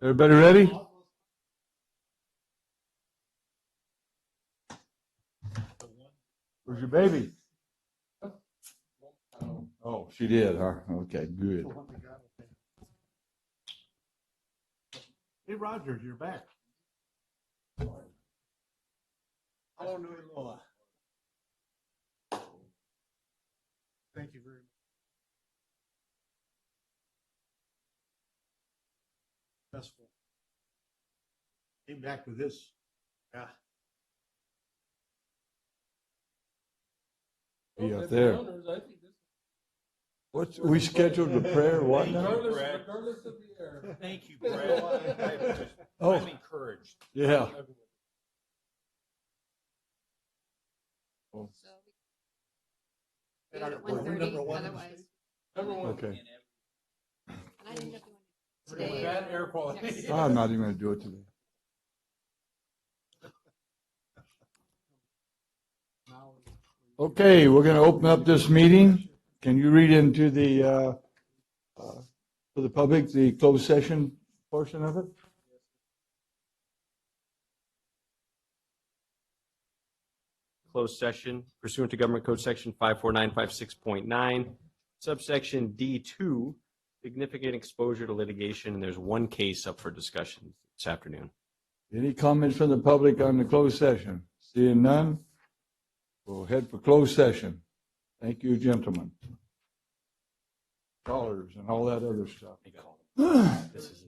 Everybody ready? Where's your baby? Oh, she did, huh? Okay, good. Hey, Roger, you're back. Hello, New Law. Thank you very much. Successful. Came back with this. Yeah. Be up there. What's we scheduled a prayer? What now? Regardless of the air. Thank you, Brad. Oh. I'm encouraged. Yeah. So we at 1:30, otherwise. Okay. And I didn't know if you wanted today. Bad air quality. Next. I'm not even going to do it today. Okay, we're going to open up this meeting. Can you read into the for the public the closed session portion of it? Closed session pursuant to Government Code Section 54956.9, subsection D2, significant exposure to litigation, and there's one case up for discussion this afternoon. Any comments from the public on the closed session? Seeing none, we'll head for closed session. Thank you, gentlemen. Callers and all that other stuff. This is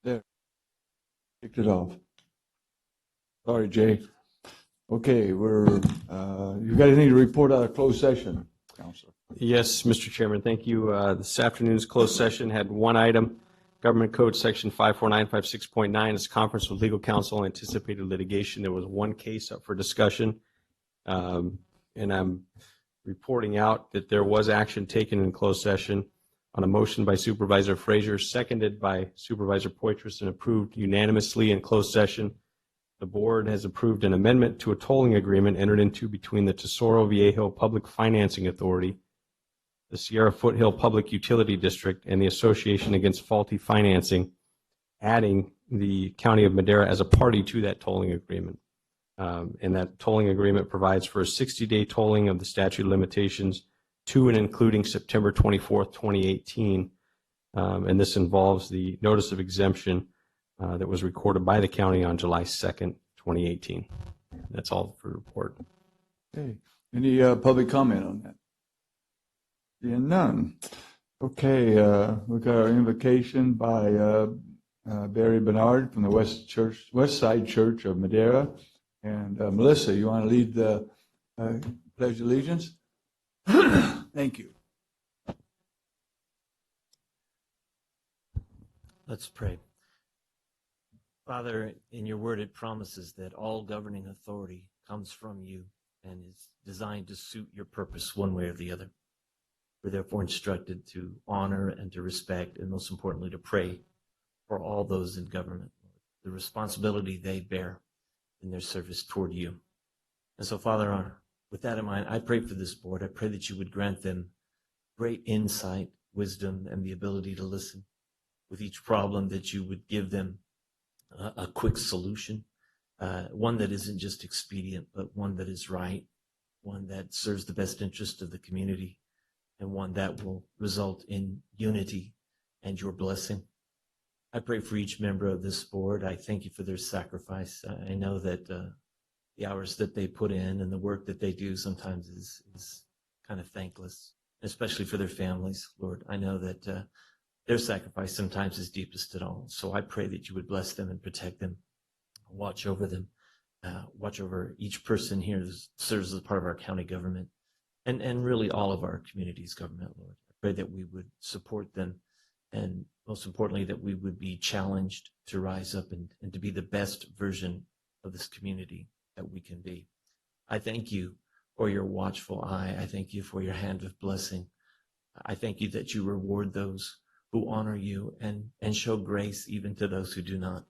There. Kicked it off. Sorry, Jay. Okay, you got anything to report out of closed session, Counselor? Yes, Mr. Chairman, thank you. This afternoon's closed session had one item, Government Code Section 54956.9, is conference with legal counsel, anticipated litigation. There was one case up for discussion, and I'm reporting out that there was action taken in closed session on a motion by Supervisor Frazier, seconded by Supervisor Poitras, and approved unanimously in closed session. The board has approved an amendment to a tolling agreement entered into between the Tesoro Viejo Public Financing Authority, the Sierra Foothill Public Utility District, and the Association Against Faulty Financing, adding the County of Madera as a party to that tolling agreement. And that tolling agreement provides for a 60-day tolling of the statute of limitations to and including September 24th, 2018. And this involves the notice of exemption that was recorded by the county on July 2nd, 2018. That's all for the report. Okay. Any public comment on that? Seeing none. Okay, we got our invocation by Barry Bernard from the West Side Church of Madera. And Melissa, you want to lead the Pledge of Allegiance? Thank you. Let's pray. Father, in your word, it promises that all governing authority comes from you and is designed to suit your purpose one way or the other. We're therefore instructed to honor and to respect, and most importantly, to pray for all those in government, the responsibility they bear in their service toward you. And so, Father, with that in mind, I pray for this board. I pray that you would grant them great insight, wisdom, and the ability to listen. With each problem, that you would give them a quick solution, one that isn't just expedient, but one that is right, one that serves the best interest of the community, and one that will result in unity and your blessing. I pray for each member of this board. I thank you for their sacrifice. I know that the hours that they put in and the work that they do sometimes is kind of thankless, especially for their families. Lord, I know that their sacrifice sometimes is deepest at all. So I pray that you would bless them and protect them, watch over them, watch over each person here that serves as part of our county government, and really all of our community's government, Lord. I pray that we would support them, and most importantly, that we would be challenged to rise up and to be the best version of this community that we can be. I thank you for your watchful eye. I thank you for your hand of blessing. I thank you that you reward those who honor you and show grace even to those who do not.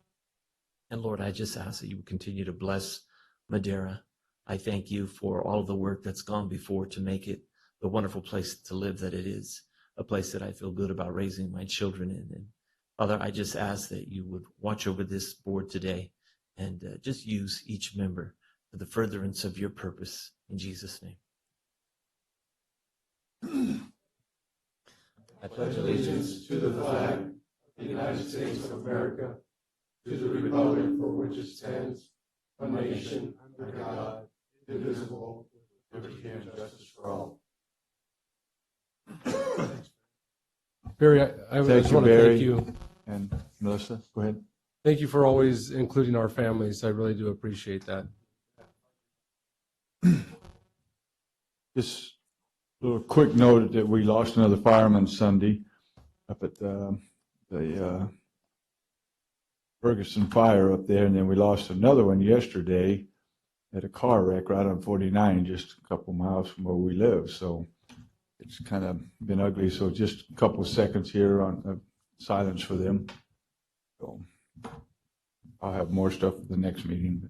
And Lord, I just ask that you would continue to bless Madera. I thank you for all of the work that's gone before to make it the wonderful place to live that it is, a place that I feel good about raising my children in. And Father, I just ask that you would watch over this board today and just use each member for the furtherance of your purpose. In Jesus' name. I pledge allegiance to the flag of the United States of America, to the republic for which it stands, one nation, under God, indivisible, with liberty and justice for all. Barry, I Thank just you, want to Barry. thank you. And Melissa, go ahead. Thank you for always including our families. I really do appreciate that. Just a little quick note that we lost another fireman Sunday up at the Ferguson fire up there, and then we lost another one yesterday at a car wreck right on 49, just a couple miles from where we live. So it's kind of been ugly. So just a couple of seconds here on silence for them. So I'll have more stuff at the next meeting.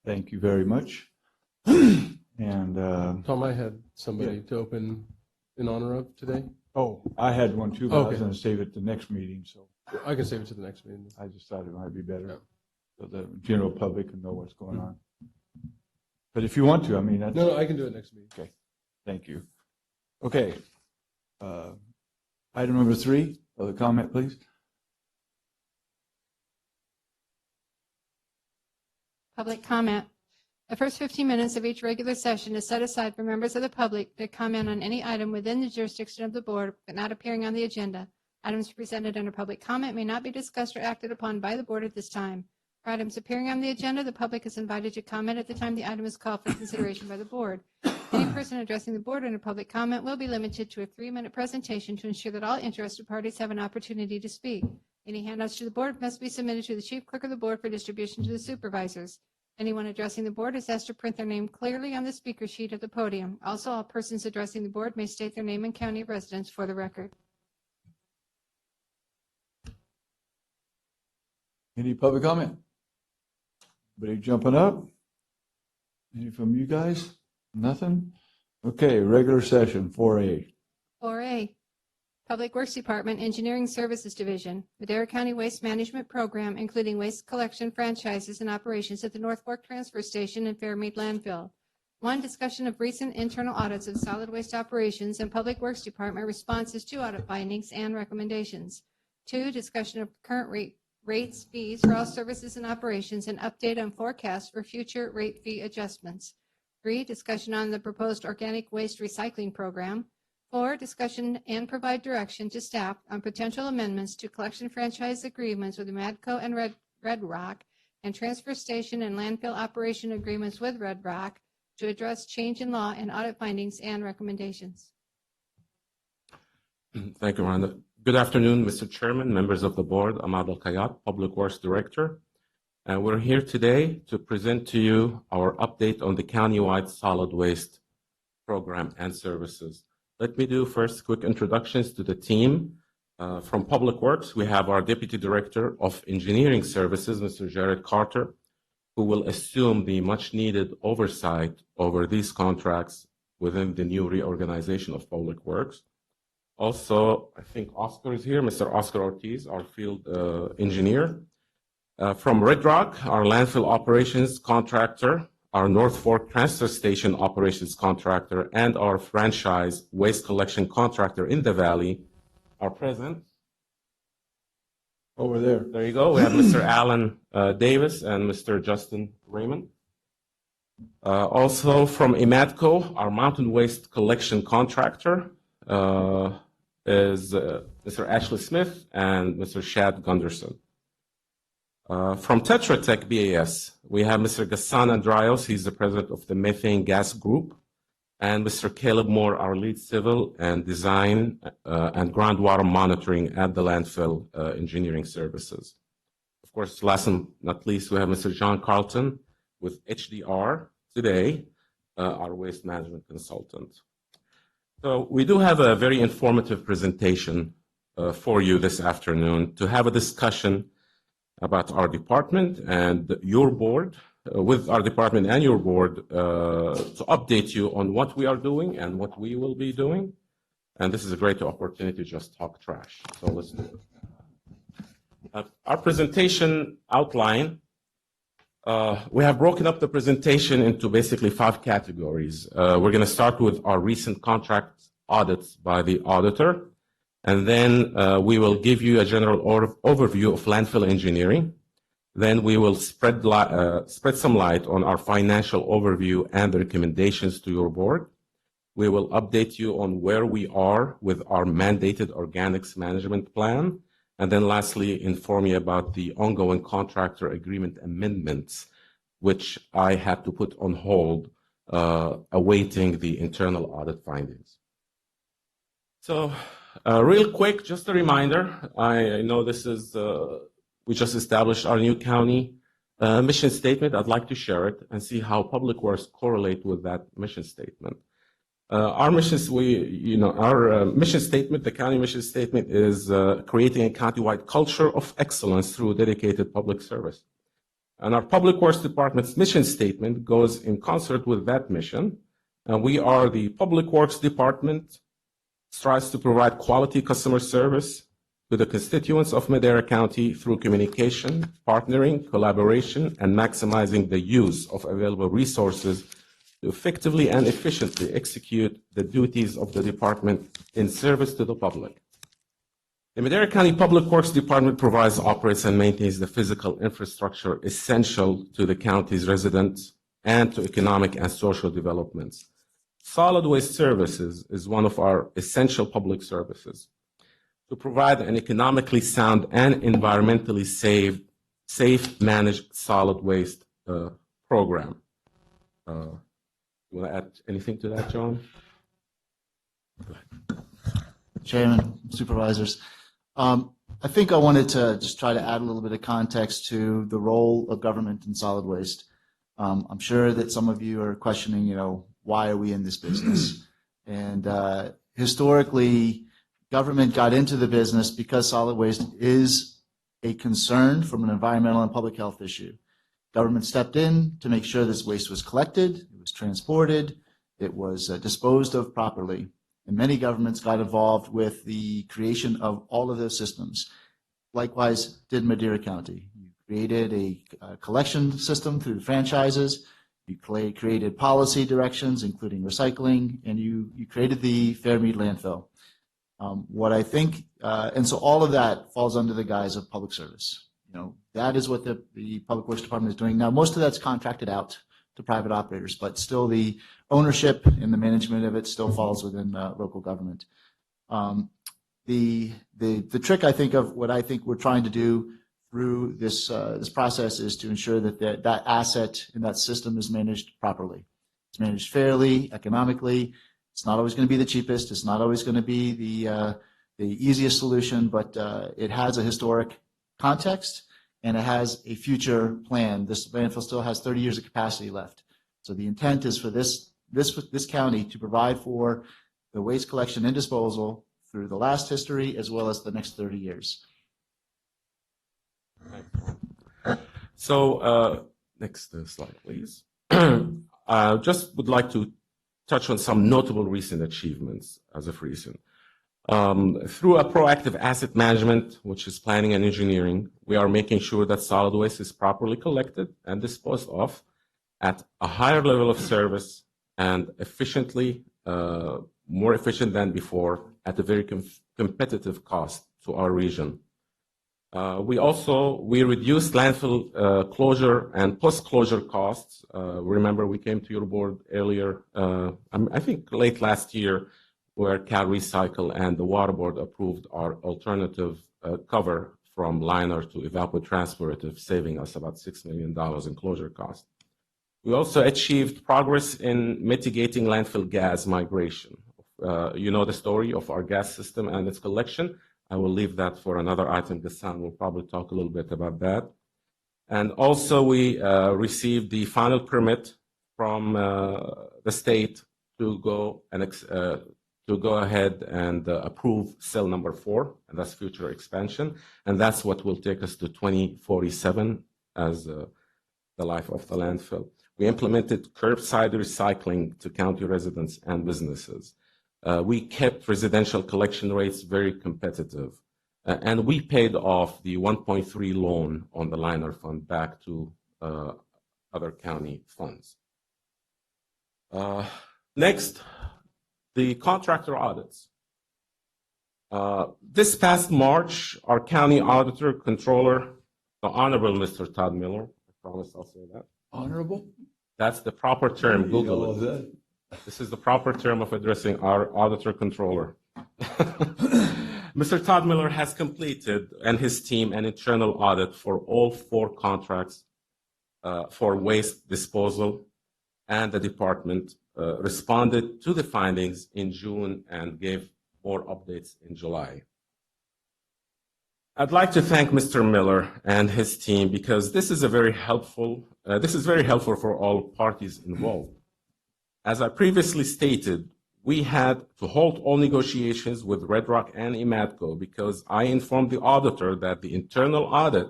Thank you very much. And Tom, I had somebody to open in honor of today. oh, I had one too, but I was Okay. going to save it the next meeting. So I can save it to the next meeting. I just thought it might be better Yeah. so the general public can know what's going on. But if you want to, I mean, that's, No, I can do it next meeting. okay. Thank you. Okay. Item number 3, other comment, please. Public comment. The first 15 minutes of each regular session is set aside for members of the public to comment on any item within the jurisdiction of the board, but not appearing on the agenda. Items presented under public comment may not be discussed or acted upon by the board at this time. For items appearing on the agenda, the public is invited to comment at the time the item is called for consideration by the board. Any person addressing the board under public comment will be limited to a 3-minute presentation to ensure that all interested parties have an opportunity to speak. Any handouts to the board must be submitted to the chief clerk of the board for distribution to the supervisors. Anyone addressing the board is asked to print their name clearly on the speaker sheet at the podium. Also, all persons addressing the board may state their name and county of residence for the record. Any public comment? Anybody jumping up? Any from you guys? Nothing? Okay, regular session, 4A. 4A, Public Works Department Engineering Services Division, Madera County Waste Management Program, including waste collection franchises and operations at the North Fork Transfer Station and Fairmead Landfill. 1, discussion of recent internal audits of solid waste operations and Public Works Department responses to audit findings and recommendations. 2, discussion of current rates, fees for all services and operations, and update on forecasts for future rate fee adjustments. 3, discussion on the proposed organic waste recycling program. 4, discussion and provide direction to staff on potential amendments to collection franchise agreements with Madco and Red Rock, and transfer station and landfill operation agreements with Red Rock to address change in law and audit findings and recommendations. Thank you, Rhonda. Good afternoon, Mr. Chairman, members of the board. Ahmad Al-Kayat, Public Works Director. And we're here today to present to you our update on the countywide solid waste program and services. Let me do first quick introductions to the team. From Public Works, we have our Deputy Director of Engineering Services, Mr. Jared Carter, who will assume the much-needed oversight over these contracts within the new reorganization of Public Works. Also, I think Oscar is here, Mr. Oscar Ortiz, our field engineer. From Red Rock, our landfill operations contractor, our North Fork transfer station operations contractor, and our franchise waste collection contractor in the Valley are present. Over there. There you go. We have Mr. Alan Davis and Mr. Justin Raymond. Also from Emadco, our mountain waste collection contractor is Mr. Ashley Smith and Mr. Shad Gunderson. From Tetra Tech BAS, we have Mr. Gassan Andrios, he's the president of the Methane Gas Group, and Mr. Caleb Moore, our lead civil and design and groundwater monitoring at the landfill engineering services. Of course, last and not least, we have Mr. John Carlton with HDR today, our waste management consultant. So we do have a very informative presentation for you this afternoon to have a discussion about our department and your board, with our department and your board, to update you on what we are doing and what we will be doing. And this is a great opportunity to just talk trash. So let's do it. Our presentation outline, we have broken up the presentation into basically 5 categories. We're going to start with our recent contract audits by the auditor. And then we will give you a general overview of landfill engineering. Then we will spread some light on our financial overview and the recommendations to your board. We will update you on where we are with our mandated organics management plan. And then lastly, inform you about the ongoing contractor agreement amendments, which I had to put on hold, awaiting the internal audit findings. So real quick, just a reminder, I know this is, we just established our new county mission statement. I'd like to share it and see how Public Works correlate with that mission statement. Our mission statement, the county mission statement, is creating a countywide culture of excellence through dedicated public service. And our Public Works Department's mission statement goes in concert with that mission. We are the Public Works Department, strives to provide quality customer service to the constituents of Madera County through communication, partnering, collaboration, and maximizing the use of available resources to effectively and efficiently execute the duties of the department in service to the public. The Madera County Public Works Department provides, operates, and maintains the physical infrastructure essential to the county's residents and to economic and social developments. Solid waste services is one of our essential public services. To provide an economically sound and environmentally safe managed solid waste program. You want to add anything to that, John? Chairman, supervisors. I think I wanted to just try to add a little bit of context to the role of government in solid waste. I'm sure that some of you are questioning, why are we in this business? And historically, government got into the business because solid waste is a concern from an environmental and public health issue. Government stepped in to make sure this waste was collected, it was transported, it was disposed of properly. And many governments got involved with the creation of all of those systems. Likewise, did Madera County. You created a collection system through franchises, you created policy directions, including recycling, and you created the Fairmead landfill. What I think, and so all of that falls under the guise of public service. That is what the Public Works Department is doing. Now, most of that's contracted out to private operators, but still the ownership and the management of it still falls within local government. The trick, I think, of what I think we're trying to do through this process is to ensure that that asset in that system is managed properly. It's managed fairly, economically. It's not always going to be the cheapest. It's not always going to be the easiest solution, but it has a historic context, and it has a future plan. This landfill still has 30 years of capacity left. So the intent is for this county to provide for the waste collection and disposal through the last history as well as the next 30 years. So, next slide, please. Just would like to touch on some notable recent achievements as of recent. Through a proactive asset management, which is planning and engineering, we are making sure that solid waste is properly collected and disposed of at a higher level of service and efficiently, more efficient than before, at a very competitive cost to our region. We reduced landfill closure and post-closure costs. Remember, we came to your board earlier, I think late last year, where Cal Recycle and the Water Board approved our alternative cover from liner to evapotranspirative, saving us about $6 million in closure costs. We also achieved progress in mitigating landfill gas migration. You know the story of our gas system and its collection. I will leave that for another item. Gassan will probably talk a little bit about that. And also we received the final permit from the state to go ahead and approve cell number 4, and that's future expansion. And that's what will take us to 2047 as the life of the landfill. We implemented curbside recycling to county residents and businesses. We kept residential collection rates very competitive, and we paid off the 1.3 loan on the liner fund back to other county funds. Next, the contractor audits. This past March, our county auditor controller, the Honorable Mr. Todd Miller, I promise I'll say that. Honorable? That's the proper term. Google All it. that. This is the proper term of addressing our auditor controller. Mr. Todd Miller has completed, and his team, an internal audit for all 4 contracts for waste disposal, and the department responded to the findings in June and gave more updates in July. I'd like to thank Mr. Miller and his team because this is very helpful for all parties involved. As I previously stated, we had to halt all negotiations with Red Rock and EMATCO because I informed the auditor that the internal audit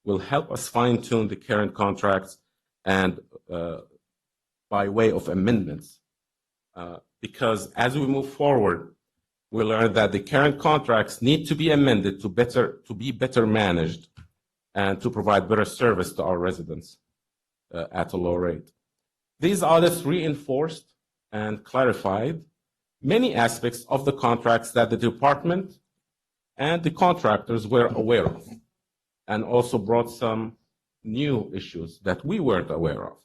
will help us fine-tune the current contracts and by way of amendments. Because as we move forward, we learned that the current contracts need to be amended to be better managed and to provide better service to our residents at a low rate. These audits reinforced and clarified many aspects of the contracts that the department and the contractors were aware of, and also brought some new issues that we weren't aware of.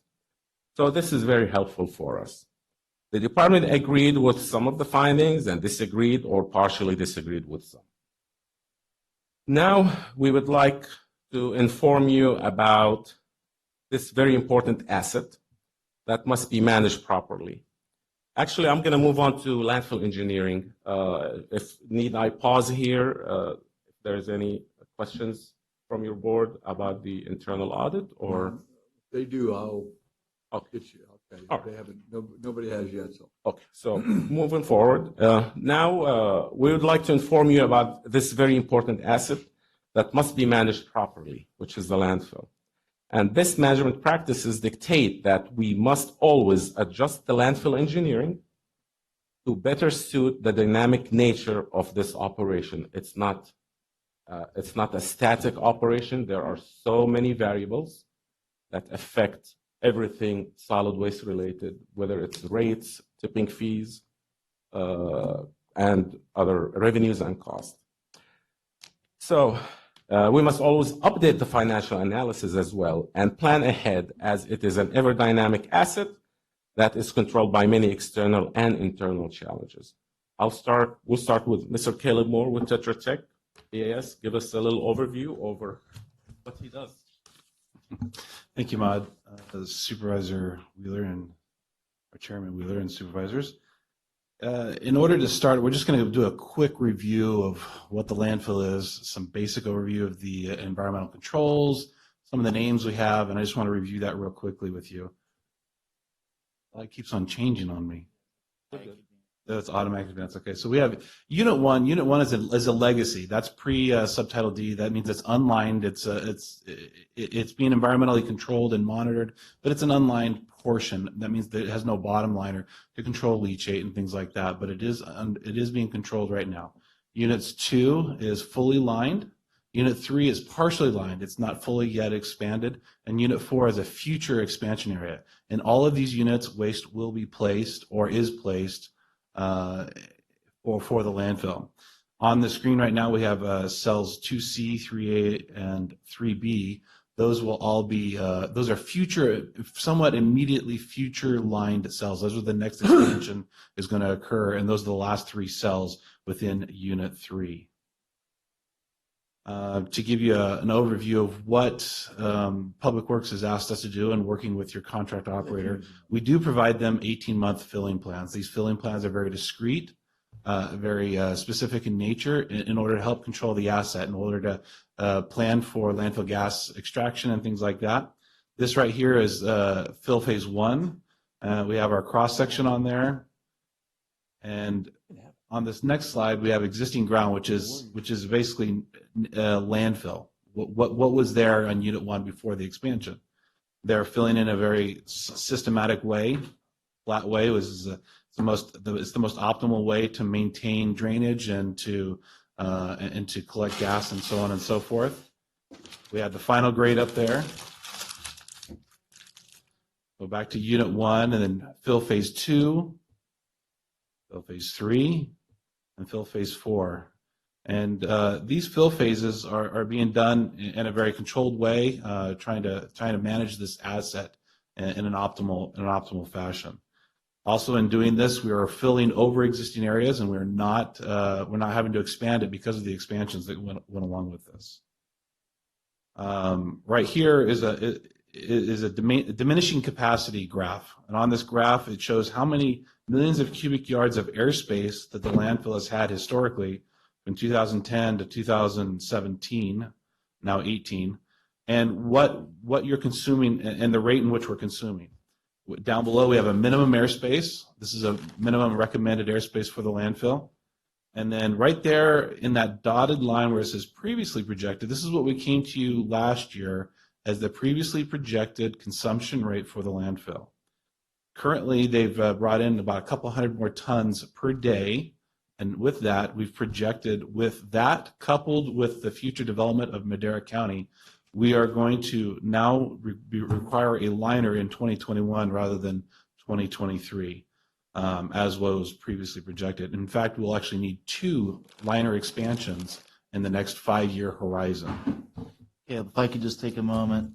So this is very helpful for us. The department agreed with some of the findings and disagreed or partially disagreed with some. Now we would like to inform you about this very important asset that must be managed properly. Actually, I'm going to move on to landfill engineering. If need I pause here, if there's any questions from your board about the internal audit, or They do, I'll get you. Okay. All right. They haven't, nobody has yet, so. okay. So moving forward, now we would like to inform you about this very important asset that must be managed properly, which is the landfill. And best management practices dictate that we must always adjust the landfill engineering to better suit the dynamic nature of this operation. It's not a static operation. There are so many variables that affect everything solid waste related, whether it's rates, tipping fees, and other revenues and costs. So we must always update the financial analysis as well and plan ahead, as it is an ever dynamic asset that is controlled by many external and internal challenges. We'll start with Mr. Caleb Moore with Tetra Tech EAS. Give us a little overview over what he does. Thank you, Maud. Supervisor Wheeler and our Chairman Wheeler and supervisors. In order to start, we're just going to do a quick review of what the landfill is, some basic overview of the environmental controls, some of the names we have, and I just want to review that real quickly with you. It keeps on changing on me. That's automatic advance. Okay, so we have Unit 1. Unit 1 is a legacy. That's pre-Subtitle D. That means it's unlined. It's being environmentally controlled and monitored, but it's an unlined portion. That means that it has no bottom liner to control leachate and things like that, but it is being controlled right now. Units 2 is fully lined. Unit 3 is partially lined. It's not fully yet expanded. And Unit 4 is a future expansion area. In all of these units, waste will be placed or is placed or for the landfill. On the screen right now, we have cells 2C, 3A, and 3B. Those will all be, those are future, somewhat immediately future lined cells. Those are the next expansion is going to occur, and those are the last 3 cells within Unit 3. To give you an overview of what Public Works has asked us to do in working with your contract operator, we do provide them 18-month filling plans. These filling plans are very discrete, very specific in nature in order to help control the asset, in order to plan for landfill gas extraction and things like that. This right here is fill phase 1. We have our cross-section on there. And on this next slide, we have existing ground, which is basically landfill. What was there on Unit 1 before the expansion? They're filling in a very systematic way. Flat way was the most optimal way to maintain drainage and to collect gas and so on and so forth. We had the final grade up there. Go back to Unit 1 and then fill phase 2, fill phase 3, and fill phase 4. And these fill phases are being done in a very controlled way, trying to manage this asset in an optimal fashion. Also, in doing this, we are filling over existing areas, and we're not having to expand it because of the expansions that went along with this. Right here is a diminishing capacity graph, and on this graph, it shows how many millions of cubic yards of airspace that the landfill has had historically from 2010 to 2017, now 18, and what you're consuming and the rate in which we're consuming. Down below, we have a minimum airspace. This is a minimum recommended airspace for the landfill. And then right there in that dotted line where it says previously projected, this is what we came to you last year as the previously projected consumption rate for the landfill. Currently, they've brought in about a couple hundred more tons per day. And with that, we've projected, with that coupled with the future development of Madera County, we are going to now require a liner in 2021 rather than 2023, as was previously projected. In fact, we'll actually need 2 liner expansions in the next 5-year horizon. Yeah, if I could just take a moment.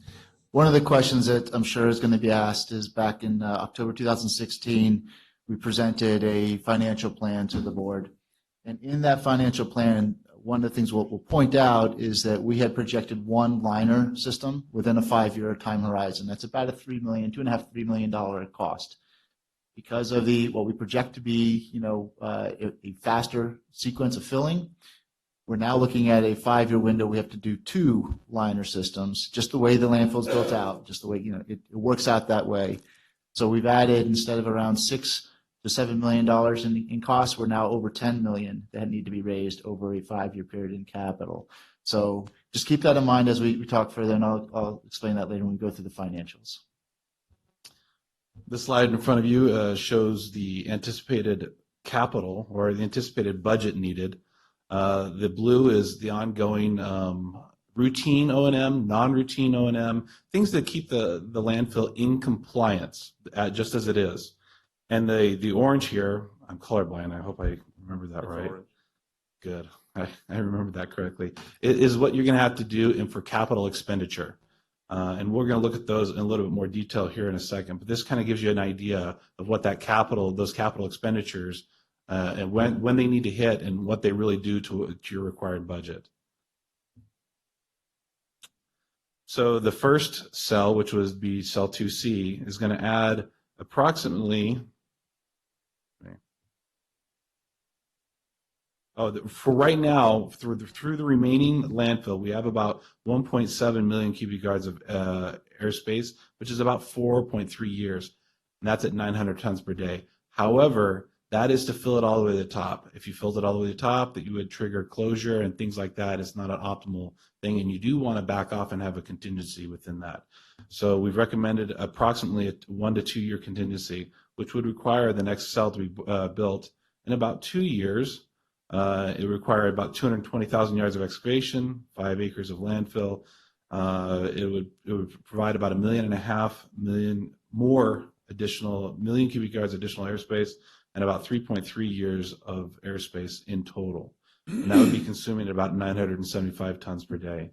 One of the questions that I'm sure is going to be asked is back in October 2016, we presented a financial plan to the board. And in that financial plan, one of the things we'll point out is that we had projected 1 liner system within a 5-year time horizon. That's about a $3 million cost. Because of what we project to be, a faster sequence of filling, we're now looking at a 5-year window. We have to do 2 liner systems, just the way the landfill's built out, just the way, it works out that way. So we've added, instead of around $6 to $7 million in costs, we're now over $10 million that need to be raised over a 5-year period in capital. So just keep that in mind as we talk further, and I'll explain that later when we go through the financials. This slide in front of you shows the anticipated capital or the anticipated budget needed. The blue is the ongoing routine O&M, non-routine O&M, things that keep the landfill in compliance, just as it is. And the orange here, I'm colorblind, I hope I remember that right. Orange. Good, I remembered that correctly. It is what you're going to have to do for capital expenditure. And we're going to look at those in a little bit more detail here in a second, but this kind of gives you an idea of what those capital expenditures, and when they need to hit and what they really do to your required budget. So the first cell, which would be cell 2C, is going to add approximately, For right now, through the remaining landfill, we have about 1.7 million cubic yards of airspace, which is about 4.3 years. And that's at 900 tons per day. However, that is to fill it all the way to the top. If you filled it all the way to the top, that you would trigger closure and things like that. It's not an optimal thing, and you do want to back off and have a contingency within that. So we've recommended approximately a 1 to 2 year contingency, which would require the next cell to be built in about 2 years. It required about 220,000 yards of excavation, 5 acres of landfill. It would provide about 1.5 million more additional million cubic yards additional airspace, and about 3.3 years of airspace in total. And that would be consuming about 975 tons per day.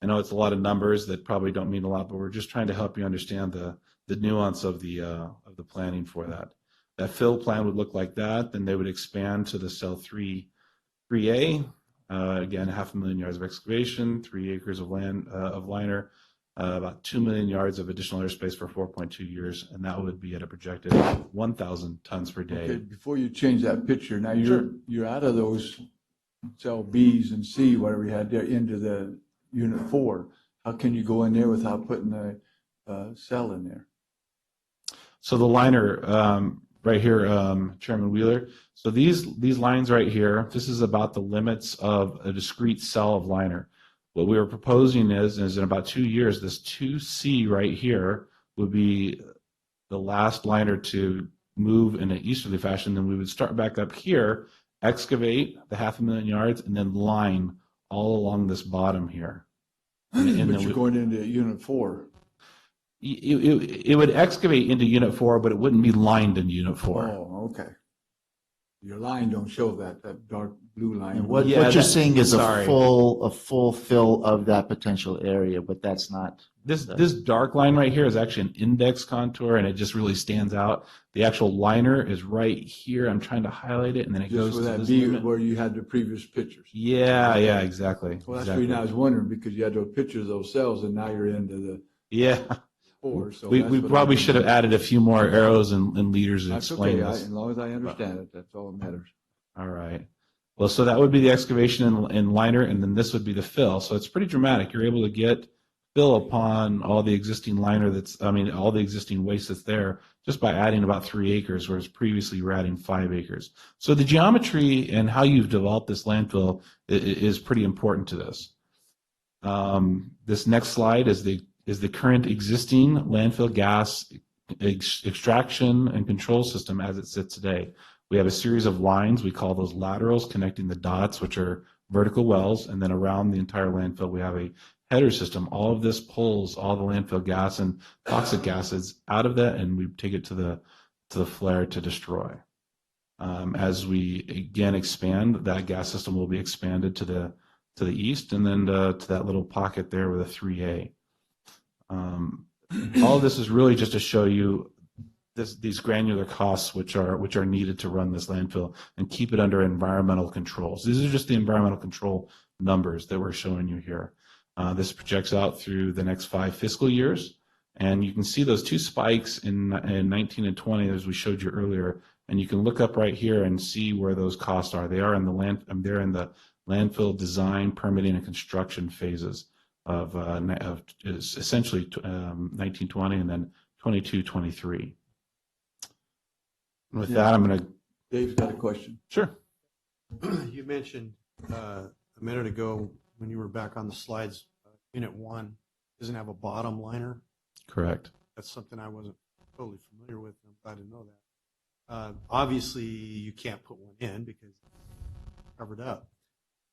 I know it's a lot of numbers that probably don't mean a lot, but we're just trying to help you understand the nuance of the planning for that. That fill plan would look like that. Then they would expand to the cell 3A. Again, 500,000 yards of excavation, 3 acres of land of liner, about 2 million yards of additional airspace for 4.2 years, and that would be at a projected 1,000 tons per day. Okay, before you change that picture, now Sure. you're out of those cell B's and C, whatever we had there, into the unit 4. How can you go in there without putting a cell in there? So the liner right here, Chairman Wheeler. So these lines right here, this is about the limits of a discrete cell of liner. What we were proposing is in about 2 years, this 2C right here would be the last liner to move in an easterly fashion. Then we would start back up here, excavate the 500,000 yards, and then line all along this bottom here. And But you're going into unit 4. It would excavate into unit 4, but it wouldn't be lined in unit 4. Oh, okay. Your line don't show that dark blue line. And what Yeah, you're seeing is a sorry. full fill of that potential area, but that's not. This dark line right here is actually an index contour, and it just really stands out. The actual liner is right here. I'm trying to highlight it, and then it Just goes with to that this V limit. where you had the previous pictures. Yeah, exactly. Well, that's the exactly. reason I was wondering, because you had those pictures of those cells, and now you're into the Yeah, 4. So we that's what probably I'm should have added a few more arrows and leaders to That's explain okay, this. as long as I understand it, that's all that matters. All right. Well, so that would be the excavation and liner, and then this would be the fill. So it's pretty dramatic. You're able to get fill upon all the existing liner all the existing waste that's there just by adding about 3 acres, whereas previously you were adding 5 acres. So the geometry and how you've developed this landfill is pretty important to this. This next slide is the current existing landfill gas extraction and control system as it sits today. We have a series of lines, we call those laterals, connecting the dots, which are vertical wells, and then around the entire landfill we have a header system. All of this pulls all the landfill gas and toxic gases out of that, and we take it to the flare to destroy. As we again expand, that gas system will be expanded to the east, and then to that little pocket there with a 3A. All of this is really just to show you these granular costs which are needed to run this landfill and keep it under environmental controls. These are just the environmental control numbers that we're showing you here. This projects out through the next 5 fiscal years, and you can see those 2 spikes in 19 and 20 as we showed you earlier, and you can look up right here and see where those costs are. They're in the landfill design, permitting, and construction phases of essentially 1920 and then 22-23. With that, I'm going to. Dave's got a question. Sure. You mentioned a minute ago when you were back on the slides, Unit 1 doesn't have a bottom liner. Correct. That's something I wasn't totally familiar with. I'm glad to know that. Obviously, you can't put one in because it's covered up.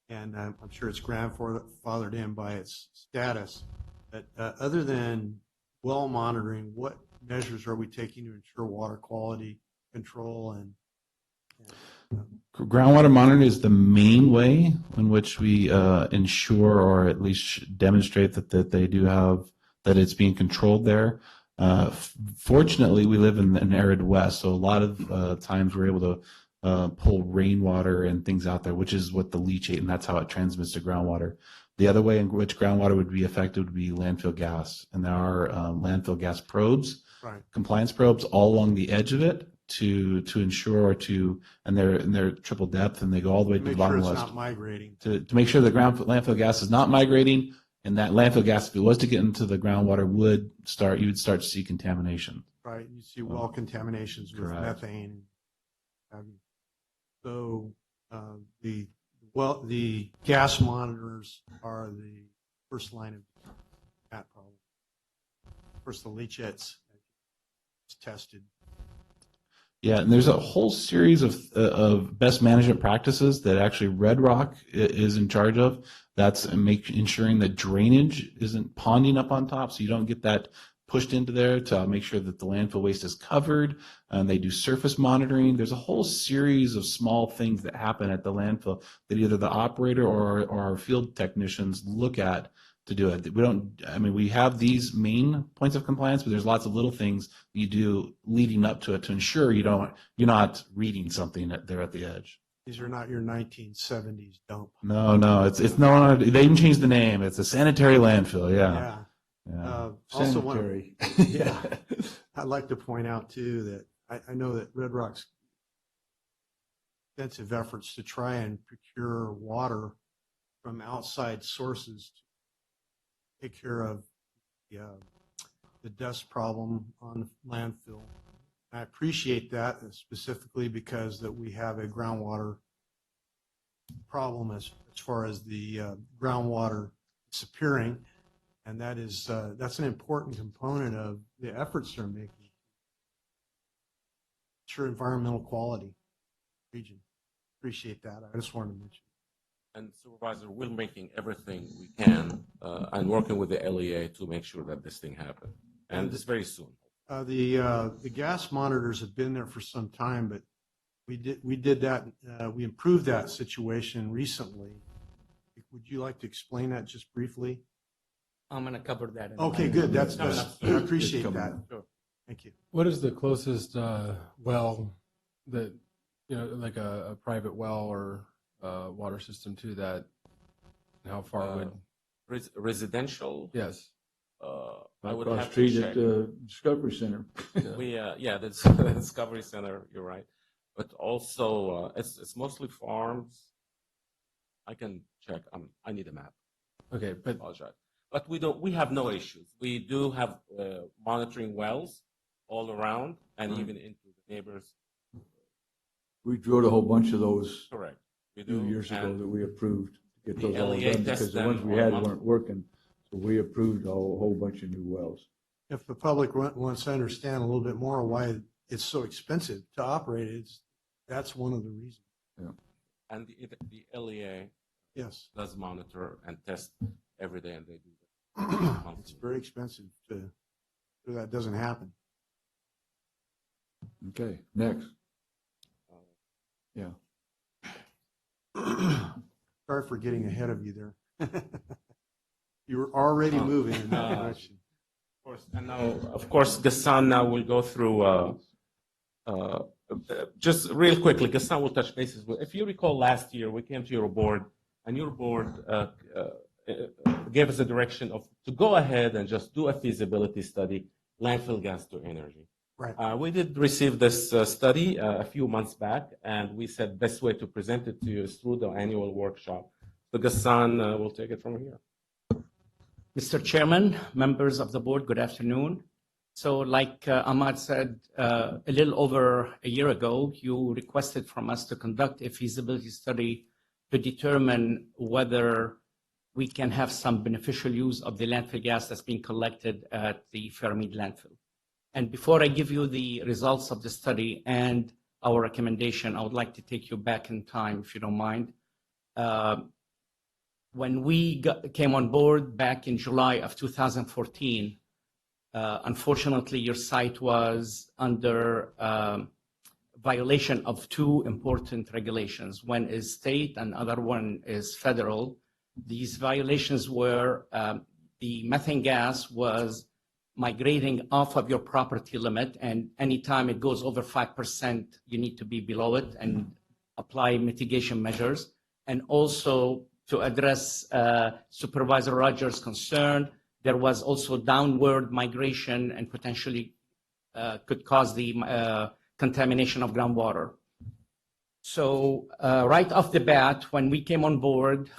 And I'm sure it's grandfathered in by its status. But other than well monitoring, what measures are we taking to ensure water quality control and Groundwater monitoring is the main way in which we ensure or at least demonstrate that they do have, that it's being controlled there. Fortunately, we live in an arid west, so a lot of times we're able to pull rainwater and things out there, which is what the leachate, and that's how it transmits to groundwater. The other way in which groundwater would be affected would be landfill gas, and there are landfill gas probes, right? compliance probes all along the edge of it to ensure and they're triple depth and they go all the way to the Make sure bottom it's west not migrating. to make sure the landfill gas is not migrating, and that landfill gas, if it was to get into the groundwater, you would start to see contamination. Right, you see well contaminations with Correct. methane. So the gas monitors are the first line of that problem. First, the leachettes is tested. Yeah, and there's a whole series of best management practices that actually Red Rock is in charge of. That's ensuring that drainage isn't ponding up on top, so you don't get that pushed into there, to make sure that the landfill waste is covered. And they do surface monitoring. There's a whole series of small things that happen at the landfill that either the operator or our field technicians look at to do it. We have these main points of compliance, but there's lots of little things you do leading up to it to ensure you're not reading something there at the edge. These are not your 1970s dump. No, it's no. They even changed the name. It's a sanitary landfill. Yeah. Also, Sanitary. I'd like to point out too that I know that Red Rock's extensive efforts to try and procure water from outside sources to take care of the dust problem on the landfill. I appreciate that specifically because that we have a groundwater problem as far as the groundwater disappearing, and that's an important component of the efforts they're making. Sure, environmental quality region. Appreciate that. I just wanted to mention. And Supervisor, we're making everything we can and working with the LEA to make sure that this thing happens. And this very soon. The gas monitors have been there for some time, but we did that. We improved that situation recently. Would you like to explain that just briefly? I'm going to cover that. Okay, good. That's I appreciate that. Sure. Thank you. What is the closest well that, like a private well or water system to that? How far would? Residential? Yes. I would Across have the to street check. at the Discovery Center. The Discovery Center, you're right. But also, it's mostly farms. I can check. I need a map. Okay, but Apologize. But we have no issues. We do have monitoring wells all around and even into the neighbors. We drilled a whole bunch of those Correct. We a few do. years ago And that we approved to get the those all LEA done tests because the them ones we on a had month- weren't working. So we approved a whole bunch of new wells. If the public wants to understand a little bit more why it's so expensive to operate, that's one of the reasons. And the LEA Yes. does monitor and test every day, and they do that. It's very expensive to that doesn't happen. Okay, next. Yeah. Sorry for getting ahead of you there. You were already moving in that direction. Of course, and now, of course, Gassan now will go through. Just real quickly, Gassan will touch bases. If you recall, last year we came to your board, and your board gave us a direction to go ahead and just do a feasibility study, landfill gas to energy. Right. We did receive this study a few months back, and we said best way to present it to you is through the annual workshop. So Gassan will take it from here. Mr. Chairman, members of the board, good afternoon. So like Ahmad said, a little over a year ago, you requested from us to conduct a feasibility study to determine whether we can have some beneficial use of the landfill gas that's being collected at the Fairmead landfill. And before I give you the results of the study and our recommendation, I would like to take you back in time, if you don't mind. When we came on board back in July of 2014, unfortunately, your site was under violation of two important regulations. One is state and other one is federal. These violations were the methane gas was migrating off of your property limit, and anytime it goes over 5%, you need to be below it and apply mitigation measures. And also to address Supervisor Rogers' concern, there was also downward migration and potentially could cause the contamination of groundwater. So right off the bat, when we came on board,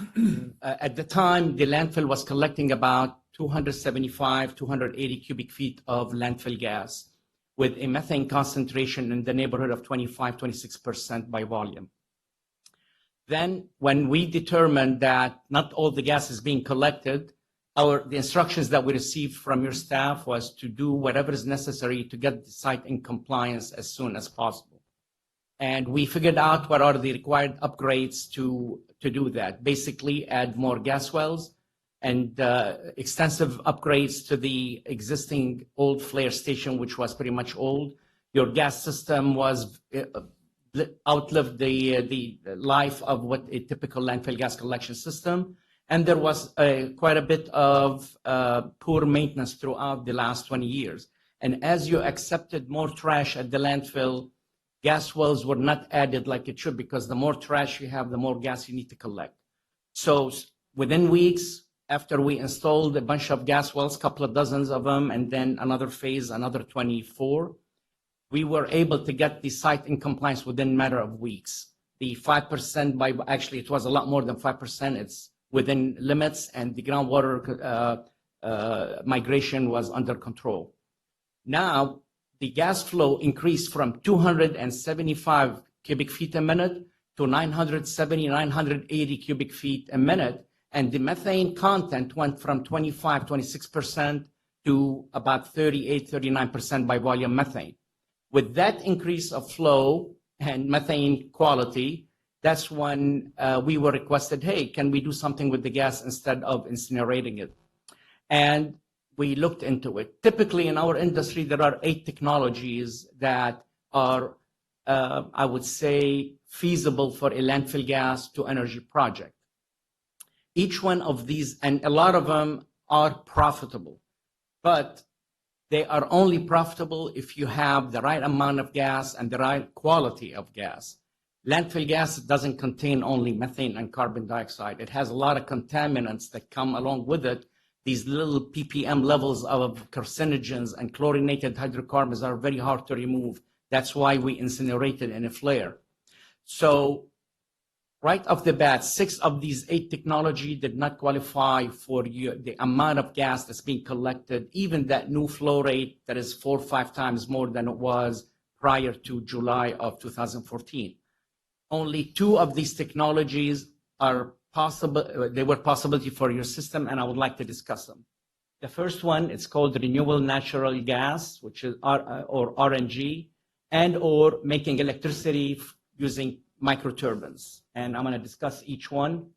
at the time, the landfill was collecting about 275, 280 cubic feet of landfill gas with a methane concentration in the neighborhood of 25, 26% by volume. Then when we determined that not all the gas is being collected, the instructions that we received from your staff was to do whatever is necessary to get the site in compliance as soon as possible. And we figured out what are the required upgrades to do that. Basically, add more gas wells and extensive upgrades to the existing old flare station, which was pretty much old. Your gas system was outlived the life of what a typical landfill gas collection system. And there was quite a bit of poor maintenance throughout the last 20 years. And as you accepted more trash at the landfill, gas wells were not added like it should, because the more trash you have, the more gas you need to collect. So within weeks, after we installed a bunch of gas wells, a couple of dozens of them, and then another phase, another 24, we were able to get the site in compliance within a matter of weeks. The 5% actually it was a lot more than 5%. It's within limits, and the groundwater migration was under control. Now, the gas flow increased from 275 cubic feet a minute to 970, 980 cubic feet a minute. And the methane content went from 25, 26% to about 38, 39% by volume methane. With that increase of flow and methane quality, that's when we were requested, hey, can we do something with the gas instead of incinerating it? And we looked into it. Typically in our industry, there are 8 technologies that are, I would say, feasible for a landfill gas to energy project. Each one of these, and a lot of them are profitable, but they are only profitable if you have the right amount of gas and the right quality of gas. Landfill gas doesn't contain only methane and carbon dioxide. It has a lot of contaminants that come along with it. These little ppm levels of carcinogens and chlorinated hydrocarbons are very hard to remove. That's why we incinerate it in a flare. So right off the bat, 6 of these 8 technology did not qualify for the amount of gas that's being collected, even that new flow rate that is 4 or 5 times more than it was prior to July of 2014. Only 2 of these technologies are possible. They were possibility for your system, and I would like to discuss them. The first one, it's called renewable natural gas, which is or RNG, and or making electricity using microturbines. And I'm going to discuss each one.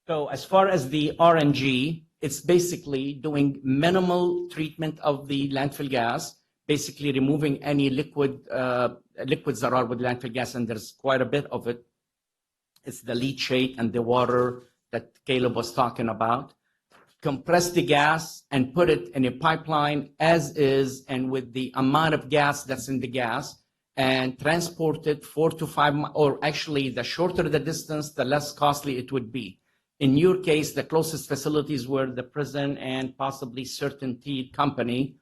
So as far as the RNG, it's basically doing minimal treatment of the landfill gas, basically removing any liquids that are with landfill gas, and there's quite a bit of it. It's the leachate and the water that Caleb was talking about. Compress the gas and put it in a pipeline as is, and with the amount of gas that's in the gas, and transport it 4 to 5 miles, or actually the shorter the distance, the less costly it would be. In your case, the closest facilities were the prison and possibly Certainty Company.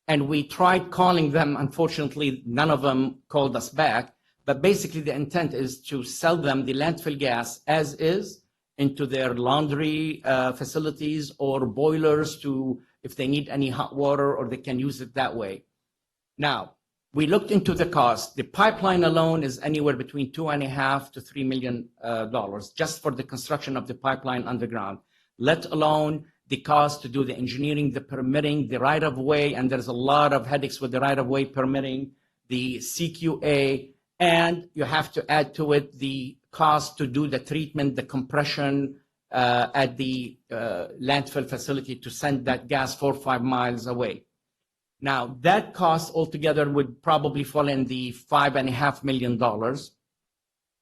And we tried calling them. Unfortunately, none of them called us back. But basically, the intent is to sell them the landfill gas as is into their laundry facilities or boilers to, if they need any hot water, or they can use it that way. Now, we looked into the cost. The pipeline alone is anywhere between $2.5 to $3 million just for the construction of the pipeline underground, let alone the cost to do the engineering, the permitting, the right-of-way, and there's a lot of headaches with the right-of-way permitting, the CQA, and you have to add to it the cost to do the treatment, the compression at the landfill facility to send that gas 4 or 5 miles away. Now, that cost altogether would probably fall in the $5.5 million.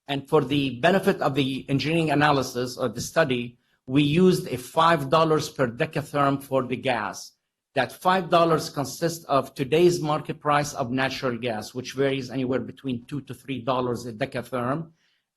And for the benefit of the engineering analysis or the study, we used a $5 per decatherm for the gas. That $5 consists of today's market price of natural gas, which varies anywhere between $2 to $3 a decatherm.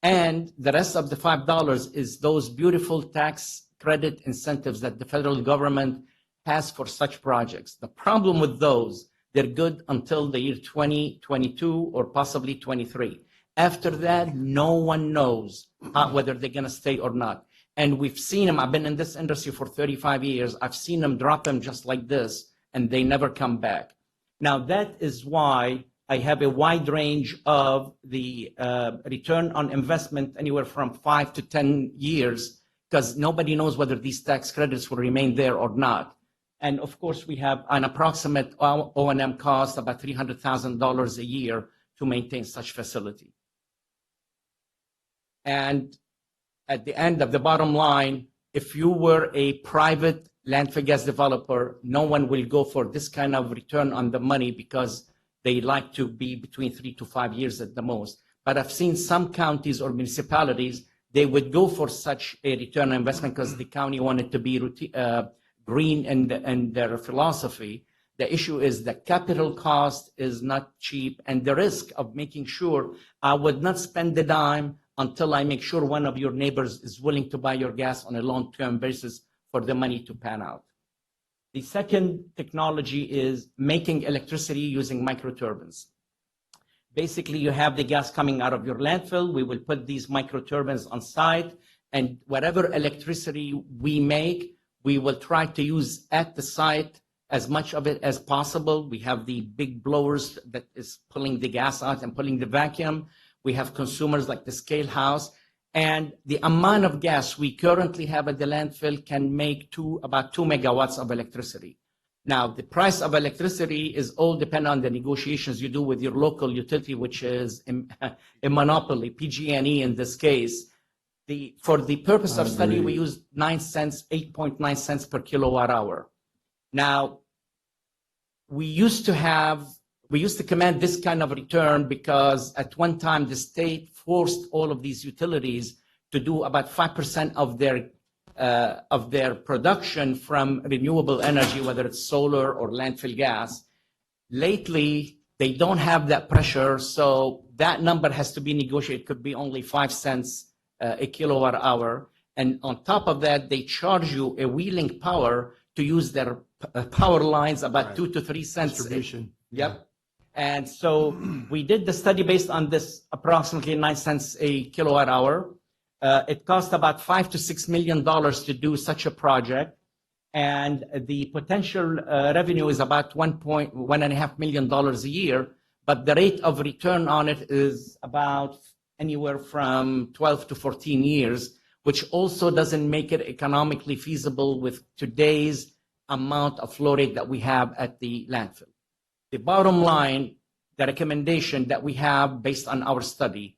And the rest of the $5 is those beautiful tax credit incentives that the federal government has for such projects. The problem with those, They're good until the year 2022 or possibly 23. After that, no one knows whether they're going to stay or not. And we've seen them. I've been in this industry for 35 years. I've seen them drop them just like this, and they never come back. Now, that is why I have a wide range of the return on investment, anywhere from 5 to 10 years, because nobody knows whether these tax credits will remain there or not. And of course, we have an approximate O&M cost, about $300,000 a year to maintain such facility. And at the end of the bottom line, if you were a private landfill gas developer, no one will go for this kind of return on the money because they like to be between 3 to 5 years at the most. But I've seen some counties or municipalities, they would go for such a return on investment because the county wanted to be green in their philosophy. The issue is the capital cost is not cheap, and the risk of making sure I would not spend the dime until I make sure one of your neighbors is willing to buy your gas on a long-term basis for the money to pan out. The second technology is making electricity using microturbines. Basically, you have the gas coming out of your landfill. We will put these microturbines on site, and whatever electricity we make, we will try to use at the site as much of it as possible. We have the big blowers that is pulling the gas out and pulling the vacuum. We have consumers like the scale house. And the amount of gas we currently have at the landfill can make about 2 megawatts of electricity. Now, the price of electricity is all dependent on the negotiations you do with your local utility, which is a monopoly, PG&E in this case. For the purpose of study, we use 9 cents, 8.9 cents per kilowatt hour. Now, we used to command this kind of return because at one time the state forced all of these utilities to do about 5% of their production from renewable energy, whether it's solar or landfill gas. Lately, they don't have that pressure, so that number has to be negotiated. It could be only 5 cents a kilowatt hour. And on top of that, they charge you a wheeling power to use their power lines about 2 to 3 cents. Distribution. Yep. And so we did the study based on this approximately 9 cents a kilowatt hour. It cost about $5 to $6 million to do such a project. And the potential revenue is about $1.5 million a year. But the rate of return on it is about anywhere from 12 to 14 years, which also doesn't make it economically feasible with today's amount of flow rate that we have at the landfill. The bottom line, the recommendation that we have based on our study,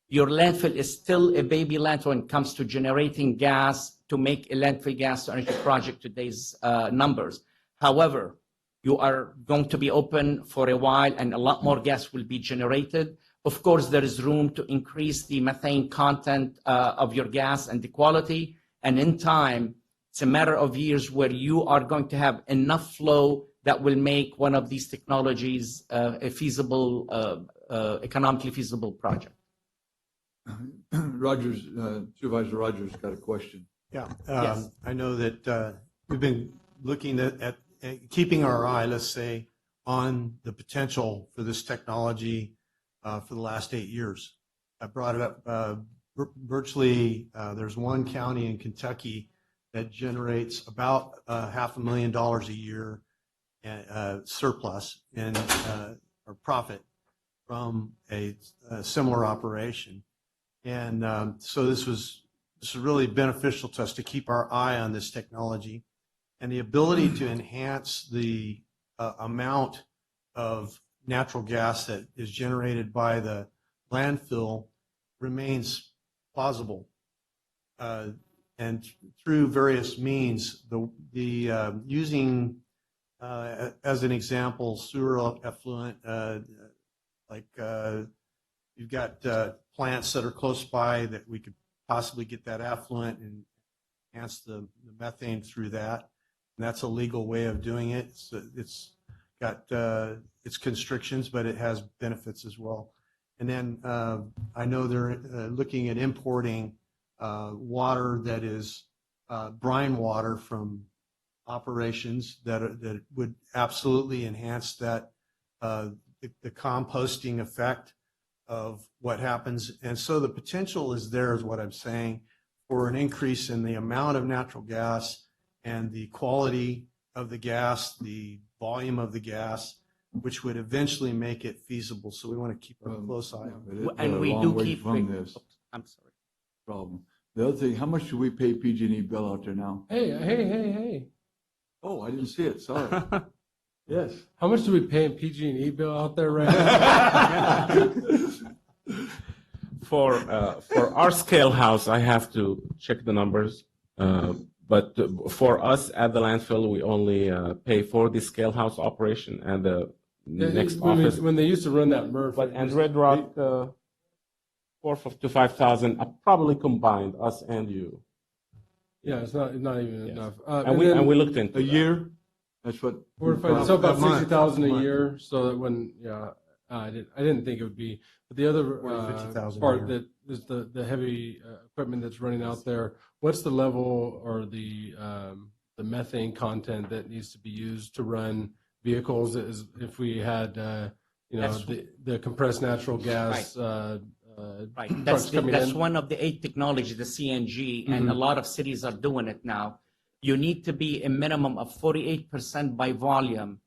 your landfill is still a baby landfill when it comes to generating gas to make a landfill gas to energy project today's numbers. However, you are going to be open for a while and a lot more gas will be generated. Of course, there is room to increase the methane content of your gas and the quality. And in time, it's a matter of years where you are going to have enough flow that will make one of these technologies a feasible, economically feasible project. Rogers, Supervisor Rogers got a question. Yeah, Yes. I know that we've been looking at keeping our eye, let's say, on the potential for this technology for the last 8 years. I brought it up virtually. There's one county in Kentucky that generates about $500,000 a year surplus in or profit from a similar operation. And so this was really beneficial to us to keep our eye on this technology, and the ability to enhance the amount of natural gas that is generated by the landfill remains plausible. And through various means, the using, as an example, sewer effluent, like you've got plants that are close by that we could possibly get that effluent and enhance the methane through that. And that's a legal way of doing it. It's got its constrictions, but it has benefits as well. And then I know they're looking at importing water that is brine water from operations that would absolutely enhance that the composting effect of what happens. And so the potential is there, is what I'm saying, for an increase in the amount of natural gas and the quality of the gas, the volume of the gas, which would eventually make it feasible. So we want to keep a close eye on it. And we Long do way keep. from this I'm sorry. problem. The other thing, how much do we pay PG&E bill out there now? Hey. Oh, I didn't see it, sorry. Yes. How much do we pay in PG&E bill out there right now? For our scale house, I have to check the numbers. But for us at the landfill, we only pay for the scale house operation and the next office. When they used to run that MRF. But and Red Rock, 4,000 to 5,000, probably combined us and you. Yeah, it's not even Yes. enough. And we looked into A that. year? That's what. So about A month. 60,000 A a month. year. So that when I didn't think it would be. But the other 50,000 a part year. that is the heavy equipment that's running out there. What's the level or the methane content that needs to be used to run vehicles? Is if we had That's- the compressed natural gas. Right. trucks coming That's in. one of the 8 technologies, the CNG, and a lot of cities are doing it now. You need to be a minimum of 48% by volume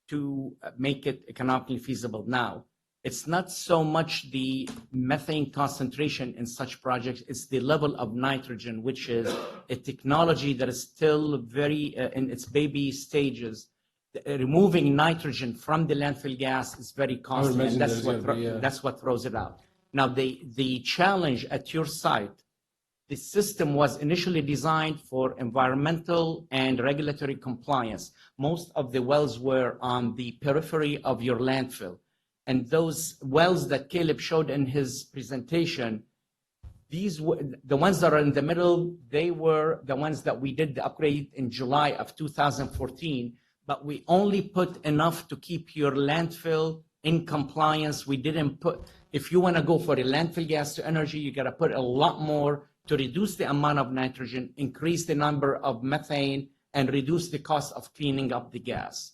to make it economically feasible. Now, it's not so much the methane concentration in such projects, it's the level of nitrogen, which is a technology that is still very in its baby stages. Removing nitrogen from the landfill gas is very costly, imagine and there's gonna be, that's what throws it out. Now, the challenge at your site, the system was initially designed for environmental and regulatory compliance. Most of the wells were on the periphery of your landfill. And those wells that Caleb showed in his presentation, the ones that are in the middle, they were the ones that we did the upgrade in July of 2014, but we only put enough to keep your landfill in compliance. We didn't put, if you want to go for a landfill gas to energy, you got to put a lot more to reduce the amount of nitrogen, increase the number of methane, and reduce the cost of cleaning up the gas.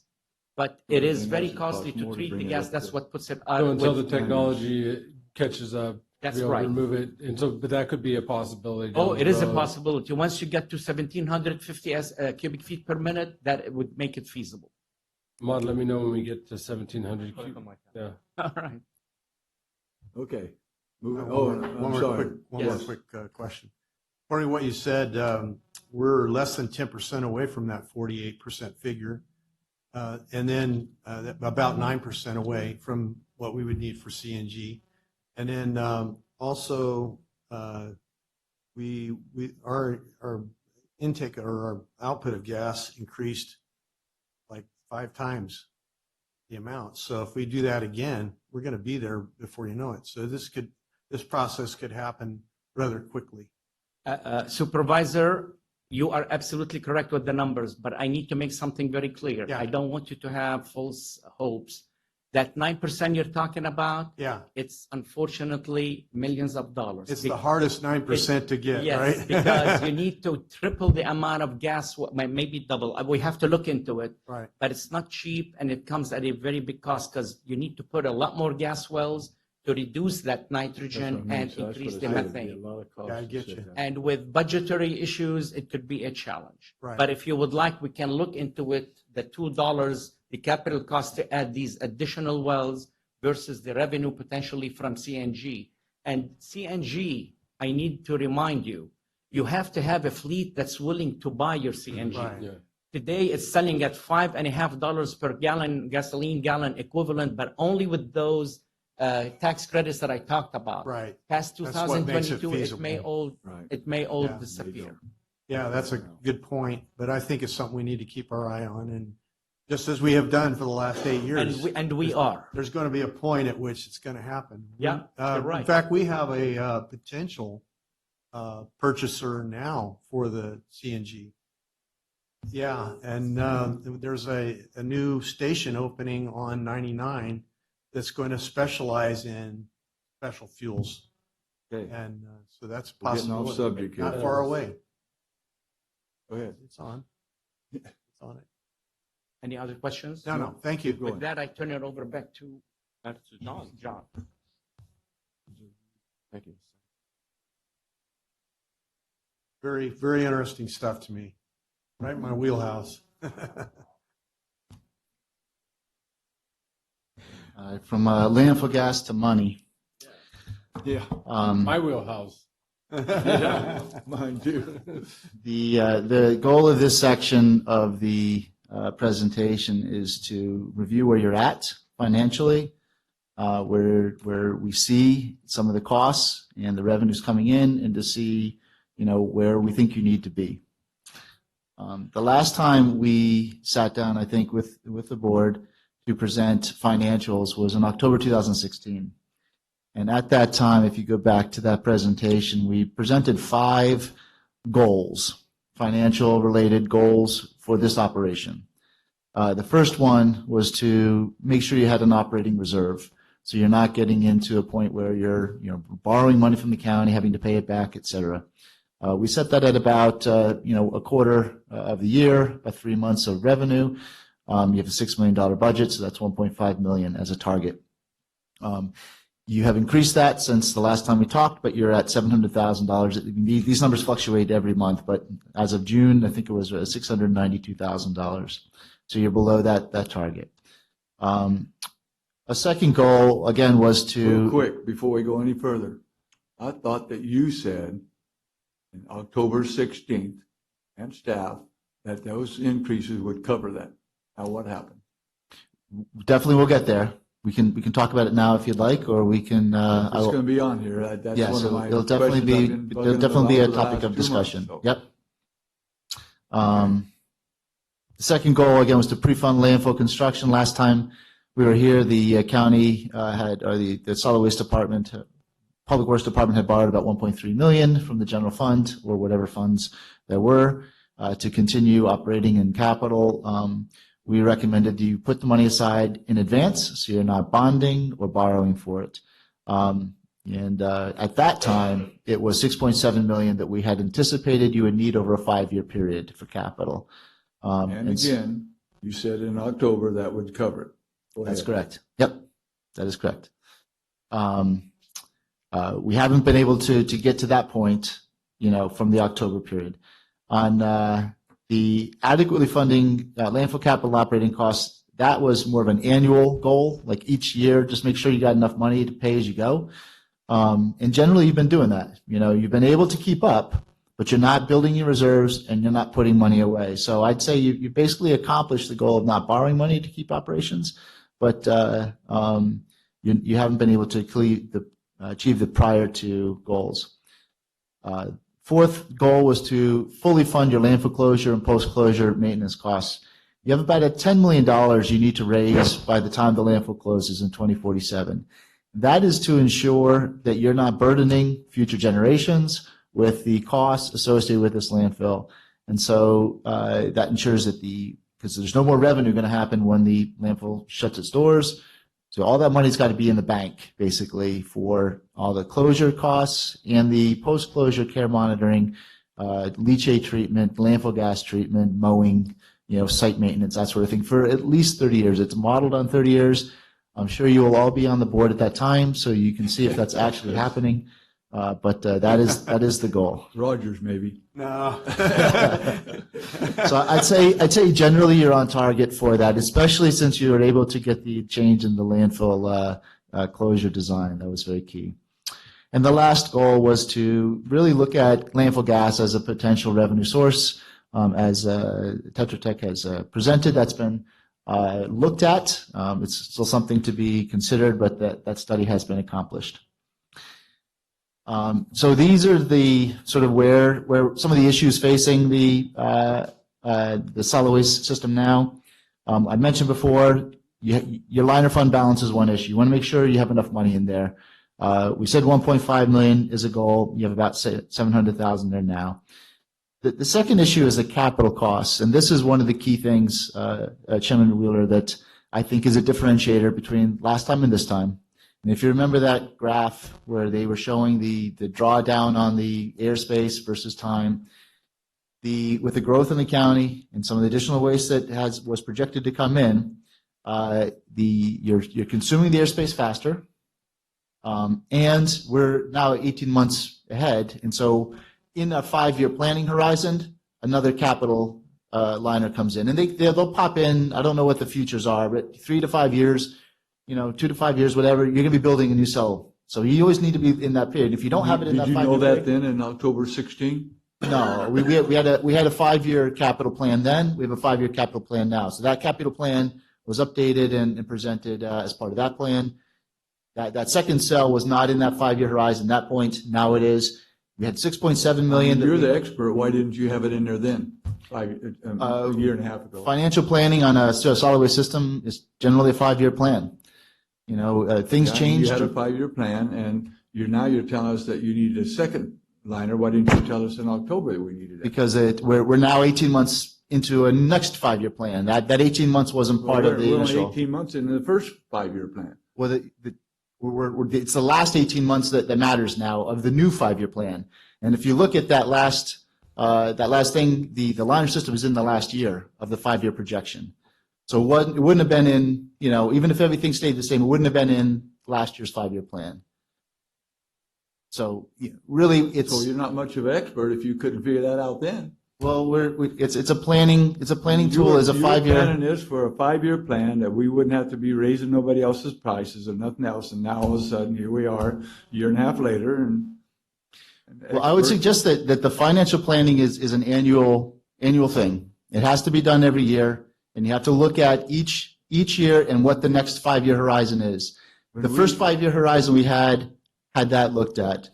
But it is Everything very else costly costs to more to treat the bring it gas. up That's to- what puts it So until the with- technology catches up, That's be able right. to remove it, and so but that could be a possibility. Oh, down it the is a road. possibility. Once you get to 1,750 cubic feet per minute, that would make it feasible. Ahmad, let me know when we get to 1,700. Yeah. All right. Okay. Moving, One I'm more sorry. quick question. According to what you said, we're less than 10% away from that 48% figure, and then about 9% away from what we would need for CNG. And then also, our intake or our output of gas increased like 5 times the amount. So if we do that again, we're going to be there before you know it. So this process could happen rather quickly. Supervisor, you are absolutely correct with the numbers, but I need to make something very clear. Yeah. I don't want you to have false hopes. That 9% you're talking about, Yeah, it's unfortunately millions of dollars. it's the hardest 9% to get, Yes, right? because you need to triple the amount of gas, maybe double. We have to look into it. Right. But it's not cheap, and it comes at a very big cost because you need to put a lot more gas wells to reduce that nitrogen and increase the methane. Yeah, I get you. And with budgetary issues, it could be a challenge. Right. But if you would like, we can look into it, the $2, the capital cost to add these additional wells versus the revenue potentially from CNG. And CNG, I need to remind you, you have to have a fleet that's willing to buy your CNG. Right. Yeah. Today, it's selling at $5.50 per gallon, gasoline gallon equivalent, but only with those tax credits that I talked about. Right. Past That's what makes it 2022, feasible. it may all Yeah. disappear. Yeah, that's a good point, but I think it's something we need to keep our eye on, and just as we have done for the last 8 years. And we are. There's going to be a point at which it's going to happen. Yeah, you're right. In fact, we have a potential purchaser now for the CNG. Yeah, and there's a new station opening on 99 that's going to specialize in special fuels. Okay, And so that's we're getting off possible. subject here. Not far away. Go ahead. It's on. It's on it. Any other questions? No, thank you. With that, I turn it over back to Back to John. John. Thank you. Very, very interesting stuff to me. Right in my wheelhouse. From landfill gas to money. Yeah, My wheelhouse. mine too. The goal of this section of the presentation is to review where you're at financially, where we see some of the costs and the revenues coming in, and to see, where we think you need to be. The last time we sat down, I think, with the board to present financials was in October 2016. And at that time, if you go back to that presentation, we presented 5 goals, financial related goals for this operation. The first one was to make sure you had an operating reserve, so you're not getting into a point where you're borrowing money from the county, having to pay it back, et cetera. We set that at about a quarter of the year, about 3 months of revenue. You have a $6 million budget, so that's $1.5 million as a target. You have increased that since the last time we talked, but you're at $700,000. These numbers fluctuate every month, but as of June, I think it was $692,000. So you're below that target. A second goal, again, was to... Real quick, before we go any further, I thought that you said in October 16th, and staff, that those increases would cover that. Now, what happened? Definitely we'll get there. We can talk about it now if you'd like, or we can... It's going to be on here. That's yes, one of my it'll definitely questions be, I've been it'll definitely be a bugging about topic for of the last 2 months, discussion. so. Yep. The second goal, again, was to pre-fund landfill construction. Last time we were here, the county the solid waste department, public works department had borrowed about $1.3 million from the general fund, or whatever funds there were, to continue operating in capital. We recommended you put the money aside in advance, so you're not bonding or borrowing for it. At that time, it was $6.7 million that we had anticipated you would need over a 5-year period for capital. And again, you said in October that would cover it. Go That's ahead. correct. Yep, that is correct. We haven't been able to get to that point, from the October period. On the adequately funding landfill capital operating costs, that was more of an annual goal, like each year, just make sure you got enough money to pay as you go. And generally, you've been doing that. You've been able to keep up, but you're not building your reserves and you're not putting money away. So I'd say you basically accomplished the goal of not borrowing money to keep operations, but you haven't been able to achieve the prior 2 goals. Fourth goal was to fully fund your landfill closure and post-closure maintenance costs. You have about $10 million you need to raise by the time the landfill closes in 2047. That is to ensure that you're not burdening future generations with the costs associated with this landfill. And so that ensures that because there's no more revenue going to happen when the landfill shuts its doors. So all that money's got to be in the bank, basically, for all the closure costs and the post-closure care monitoring, leachate treatment, landfill gas treatment, mowing, site maintenance, that sort of thing, for at least 30 years. It's modeled on 30 years. I'm sure you will all be on the board at that time, so you can see if that's actually happening. But that is the goal. Rogers, maybe. No. So I'd say generally you're on target for that, especially since you were able to get the change in the landfill closure design. That was very key. And the last goal was to really look at landfill gas as a potential revenue source. As Tetra Tech has presented, that's been looked at. It's still something to be considered, but that study has been accomplished. So these are the sort of where some of the issues facing the solid waste system now. I mentioned before, your liner fund balance is one issue. You want to make sure you have enough money in there. We said 1.5 million is a goal. You have about 700,000 there now. The second issue is the capital costs, and this is one of the key things, Chairman Wheeler, that I think is a differentiator between last time and this time. And if you remember that graph where they were showing the drawdown on the airspace versus time, with the growth in the county and some of the additional waste that was projected to come in, you're consuming the airspace faster, and we're now 18 months ahead. And so in a 5-year planning horizon, another capital liner comes in. And they'll pop in, I don't know what the futures are, but 3 to 5 years, 2 to 5 years, whatever, you're going to be building a new cell. So you always need to be in that period. If you don't have it in that 5-year Did you know that period, then in October 16? no, we had a 5-year capital plan then. We have a 5-year capital plan now. So that capital plan was updated and presented as part of that plan. That second cell was not in that 5-year horizon at that point. Now it is. We had 6.7 million. You're the expert. Why didn't you have it in there then? A year and a half ago. Financial planning on a solid waste system is generally a 5-year plan. Things changed. You had a 5-year plan, and you're telling us that you needed a second liner. Why didn't you tell us in October that we needed it? Because we're now 18 months into a next 5-year plan. That 18 months wasn't part of the we're initial. only 18 months into the first 5-year plan. Well, it's the last 18 months that matters now of the new 5-year plan. And if you look at that last thing, the liner system is in the last year of the 5-year projection. So it wouldn't have been in, even if everything stayed the same, it wouldn't have been in last year's 5-year plan. So really, So you're not much of an expert if you couldn't figure that out then. Well, it's a planning tool as a 5-year. You were planning this for a 5-year plan that we wouldn't have to be raising nobody else's prices or nothing else, and now all of a sudden here we are, a year and a half later, and Well, I would suggest that the financial planning is an annual thing. It has to be done every year, and you have to look at each year and what the next 5-year horizon is. The first 5-year horizon we had that looked at.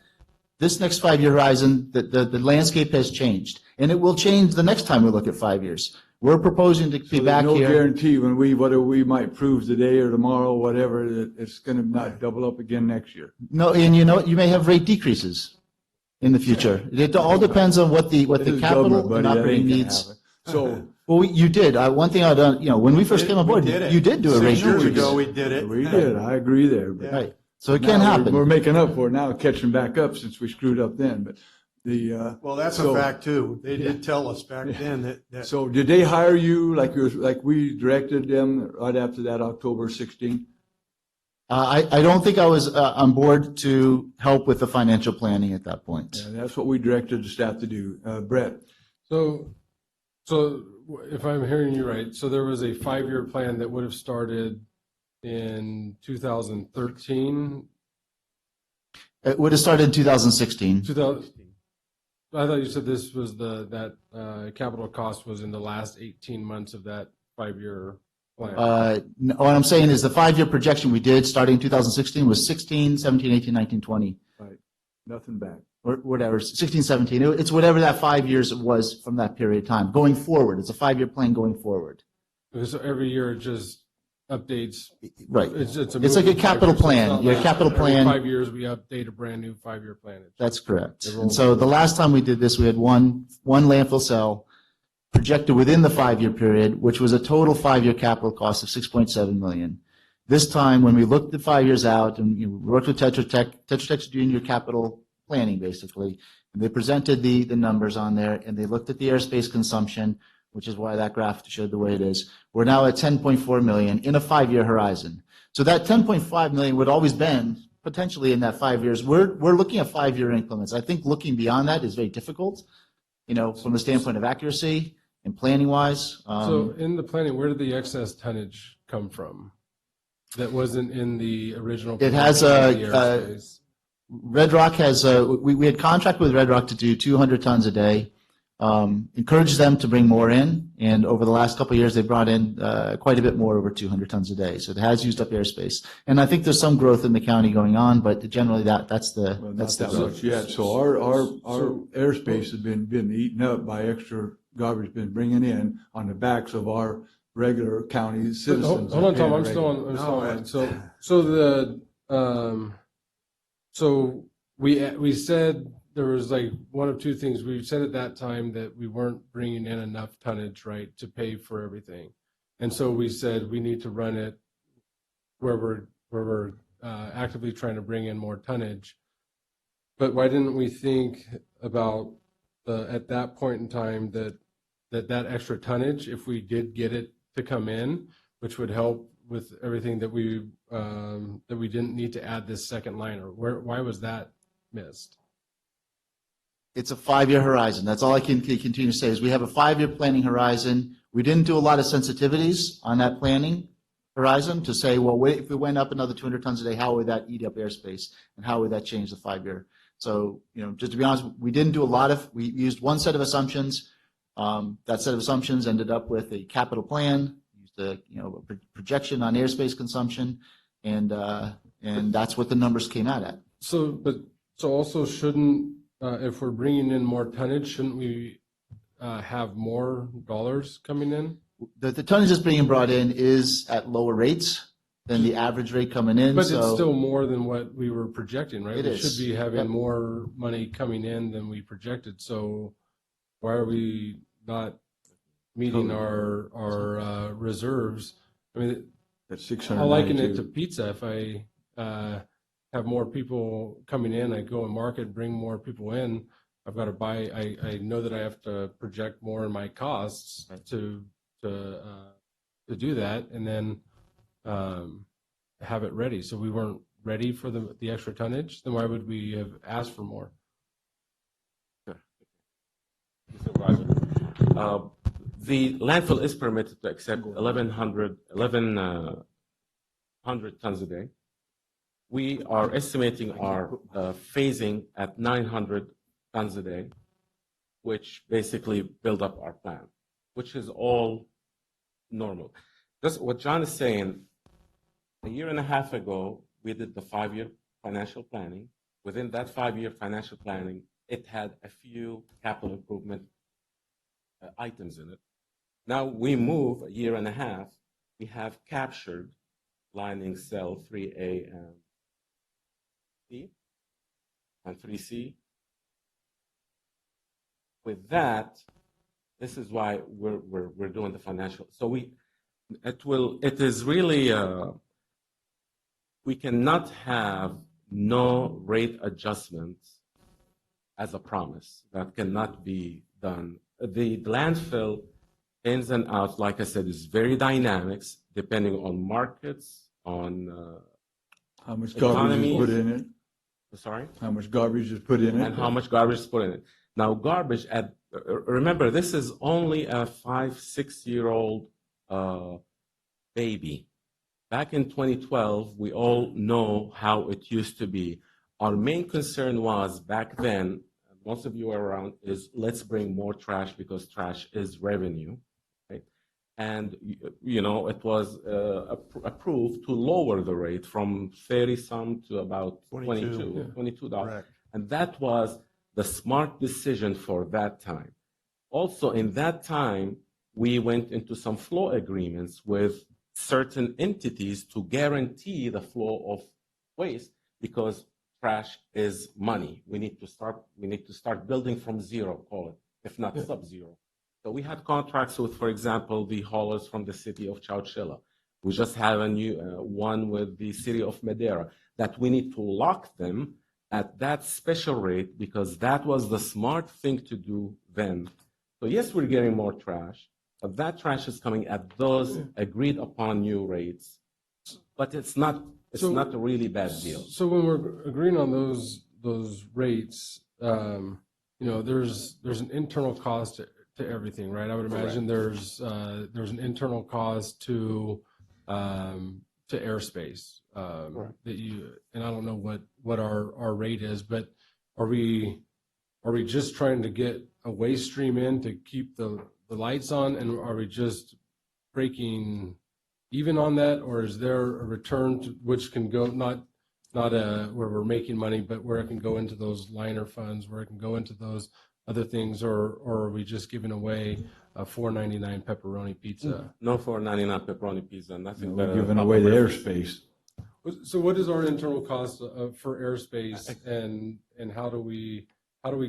This next 5-year horizon, the landscape has changed, and it will change the next time we look at 5 years. We're proposing to be back no here. guarantee when whether we might prove today or tomorrow, whatever, that it's going to not double up again next year. No, and you may have rate decreases in the future. It all depends on what the This is capital government, and buddy. That operating ain't gonna needs. happen. So Well, you did. One thing I done, when we first came on board, you did do a rate 6 years decrease. ago, we did it. we did. I agree there. But Right. So it now can We're happen. making up for it now, catching back up since we screwed up then. But Well, that's So- a fact too. They did tell us back then that so did they hire you like we directed them right after that October 16? I don't think I was on board to help with the financial planning at that point. Yeah, that's what we directed the staff to do. Brett. So if I'm hearing you right, so there was a 5-year plan that would have started in 2013. It would have started in 2016. 2000. I thought you said this was that capital cost was in the last 18 months of that 5-year plan. No, what I'm saying is the 5-year projection we did starting in 2016 was 16, 17, 18, 19, 20, Right. Nothing back. or whatever, 16, 17. It's whatever that 5 years was from that period of time. Going forward, it's a 5-year plan going forward. So every year it just updates. Right. It's like a moving capital 5 years. So it's plan. not Your like capital every plan- 5 years we update a brand new 5-year plan. That's correct. It And rolls so the last time we did this, we had one landfill cell projected within the 5-year period, which was a total 5-year capital cost of $6.7 million. This time, when we looked at 5 years out and we worked with Tetra Tech's doing your capital planning basically, and they presented the numbers on there and they looked at the airspace consumption, which is why that graph showed the way it is. We're now at 10.4 million in a 5-year horizon. So that 10.5 million would always been potentially in that 5 years. We're looking at 5-year increments. I think looking beyond that is very difficult, from the standpoint of accuracy and planning wise. So in the planning, where did the excess tonnage come from that wasn't in the original? It has projection of the airspace? Red Rock has we had contract with Red Rock to do 200 tons a day. Encouraged them to bring more in, and over the last couple of years, they brought in quite a bit more, over 200 tons a day. So it has used up airspace, and I think there's some growth in the county going on, but generally that's the Well, that's not the that growth. much yet. So our airspace has been eaten up by extra garbage been bringing in on the backs of our regular county citizens. Hold on, Tom. that I'm pay still the on. I'm No, still on. So we said there was like one of two things. We said at that time that we weren't bringing in enough tonnage, right, to pay for everything, and so we said we need to run it where we're actively trying to bring in more tonnage. But why didn't we think about at that point in time that extra tonnage, if we did get it to come in, which would help with everything that we didn't need to add this second liner. Why was that missed? It's a 5-year horizon. That's all I can continue to say is we have a 5-year planning horizon. We didn't do a lot of sensitivities on that planning horizon to say, well, if we went up another 200 tons a day, how would that eat up airspace and how would that change the 5-year? So, just to be honest, we didn't do we used one set of assumptions. That set of assumptions ended up with a capital plan, used a projection on airspace consumption, and that's what the numbers came out at. So also shouldn't, if we're bringing in more tonnage, shouldn't we have more dollars coming in? The tonnage that's being brought in is at lower rates than the average rate coming in. But it's still more than what we were projecting, right? It We is. should be having Yep. more money coming in than we projected. So why are we not meeting our reserves? I mean, That's I liken it to 692. pizza. If I have more people coming in, I go and market, bring more people in. I've got to buy. I know that I have to project more in my costs to do that, and then have it ready. So we weren't ready for the extra tonnage. Then why would we have asked for more? Supervisor. The landfill is permitted to accept 1,100 tons a day. We are estimating our phasing at 900 tons a day, which basically build up our plan, which is all normal. Just what John is saying, a year and a half ago, we did the 5-year financial planning. Within that 5-year financial planning, it had a few capital improvement items in it. Now we move a year and a half, we have captured lining cell 3A and C and 3C. With that, this is why we're doing the financial. So it is really we cannot have no rate adjustments as a promise. That cannot be done. The landfill ins and outs, like I said, is very dynamic, depending on markets, on How much garbage is put in it? sorry, How much garbage is put in it? and how much garbage is put in it. Now, garbage remember, this is only a 5-6-year-old baby. Back in 2012, we all know how it used to be. Our main concern was back then, most of you are around, is let's bring more trash because trash is revenue. Right? And, it was approved to lower the rate from 30-some to about 22 dollars. Correct. And that was the smart decision for that time. Also, in that time, we went into some flow agreements with certain entities to guarantee the flow of waste because trash is money. We need to start building from zero, call it, if not sub-zero. So we had contracts with, for example, the haulers from the city of Chowchilla. We just have a new one with the city of Madera that we need to lock them at that special rate because that was the smart thing to do then. So yes, we're getting more trash, but that trash is coming at those agreed upon new rates. But it's not a really bad deal. So when we're agreeing on those rates, there's an internal cost to everything, right? I would imagine there's an internal cost to airspace that and I don't know what our rate is, but are we just trying to get a waste stream in to keep the lights on, and are we just breaking even on that, or is there a return which can go not where we're making money, but where it can go into those liner funds, where it can go into those other things, or are we just giving away a $4.99 pepperoni pizza? No $4.99 pepperoni pizza, nothing We're better. giving away the airspace. So what is our internal cost for airspace, and how do we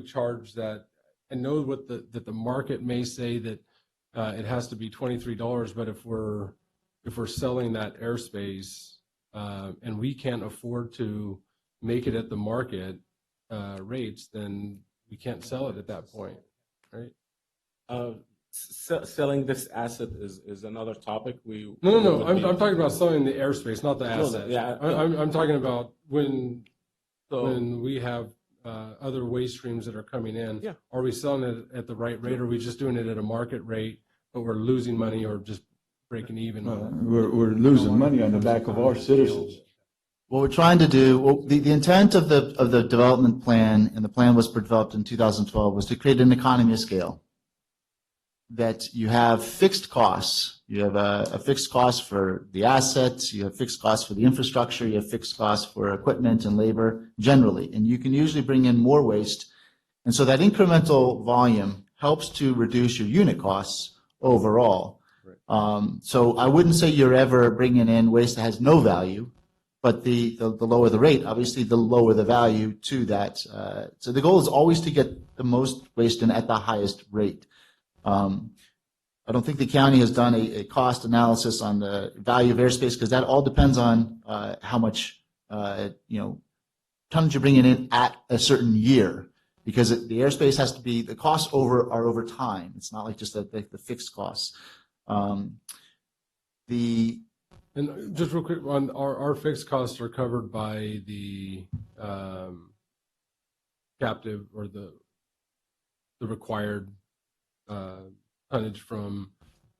charge that? I know that the market may say that it has to be $23, but if we're selling that airspace and we can't afford to make it at the market rates, then we can't sell it at that point, right? Selling this asset is another topic. No. I'm talking about selling the airspace, not the asset. yeah. I'm talking about when So, we have other waste streams that are coming in. Yeah. Are we selling it at the right rate? Or are we just doing it at a market rate, but we're losing money or just breaking even on it? We're losing money on the back of our citizens. What we're trying to do, well, the intent of the development plan, and the plan was developed in 2012, was to create an economy of scale. That you have fixed costs. You have a fixed cost for the assets, you have fixed costs for the infrastructure, you have fixed costs for equipment and labor generally. And you can usually bring in more waste. And so that incremental volume helps to reduce your unit costs overall. So I wouldn't say you're ever bringing in waste that has no value, but the lower the rate, obviously, the lower the value to that. So the goal is always to get the most waste in at the highest rate. I don't think the county has done a cost analysis on the value of airspace, because that all depends on how much tonnage you're bringing in at a certain year. Because the airspace has to be, the costs are over time. It's not like just the fixed costs. And just real quick, on our fixed costs are covered by the captive or the required tonnage from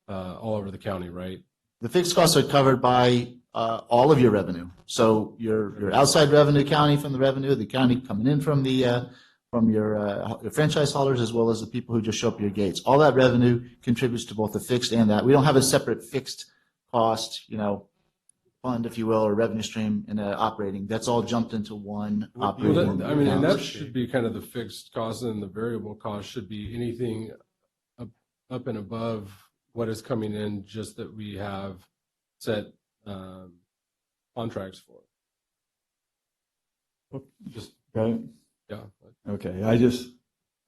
all over the county, right? The fixed costs are covered by all of your revenue. So your outside revenue county from the revenue, the county coming in from the from your franchise holders, as well as the people who just show up at your gates. All that revenue contributes to both the fixed and that. We don't have a separate fixed cost, fund, if you will, or revenue stream in operating. That's all jumped into one operating. Well, and that should be kind of the fixed cost, and the variable cost should be anything up and above what is coming in, just that we have set contracts for. Just, Okay. yeah. Okay,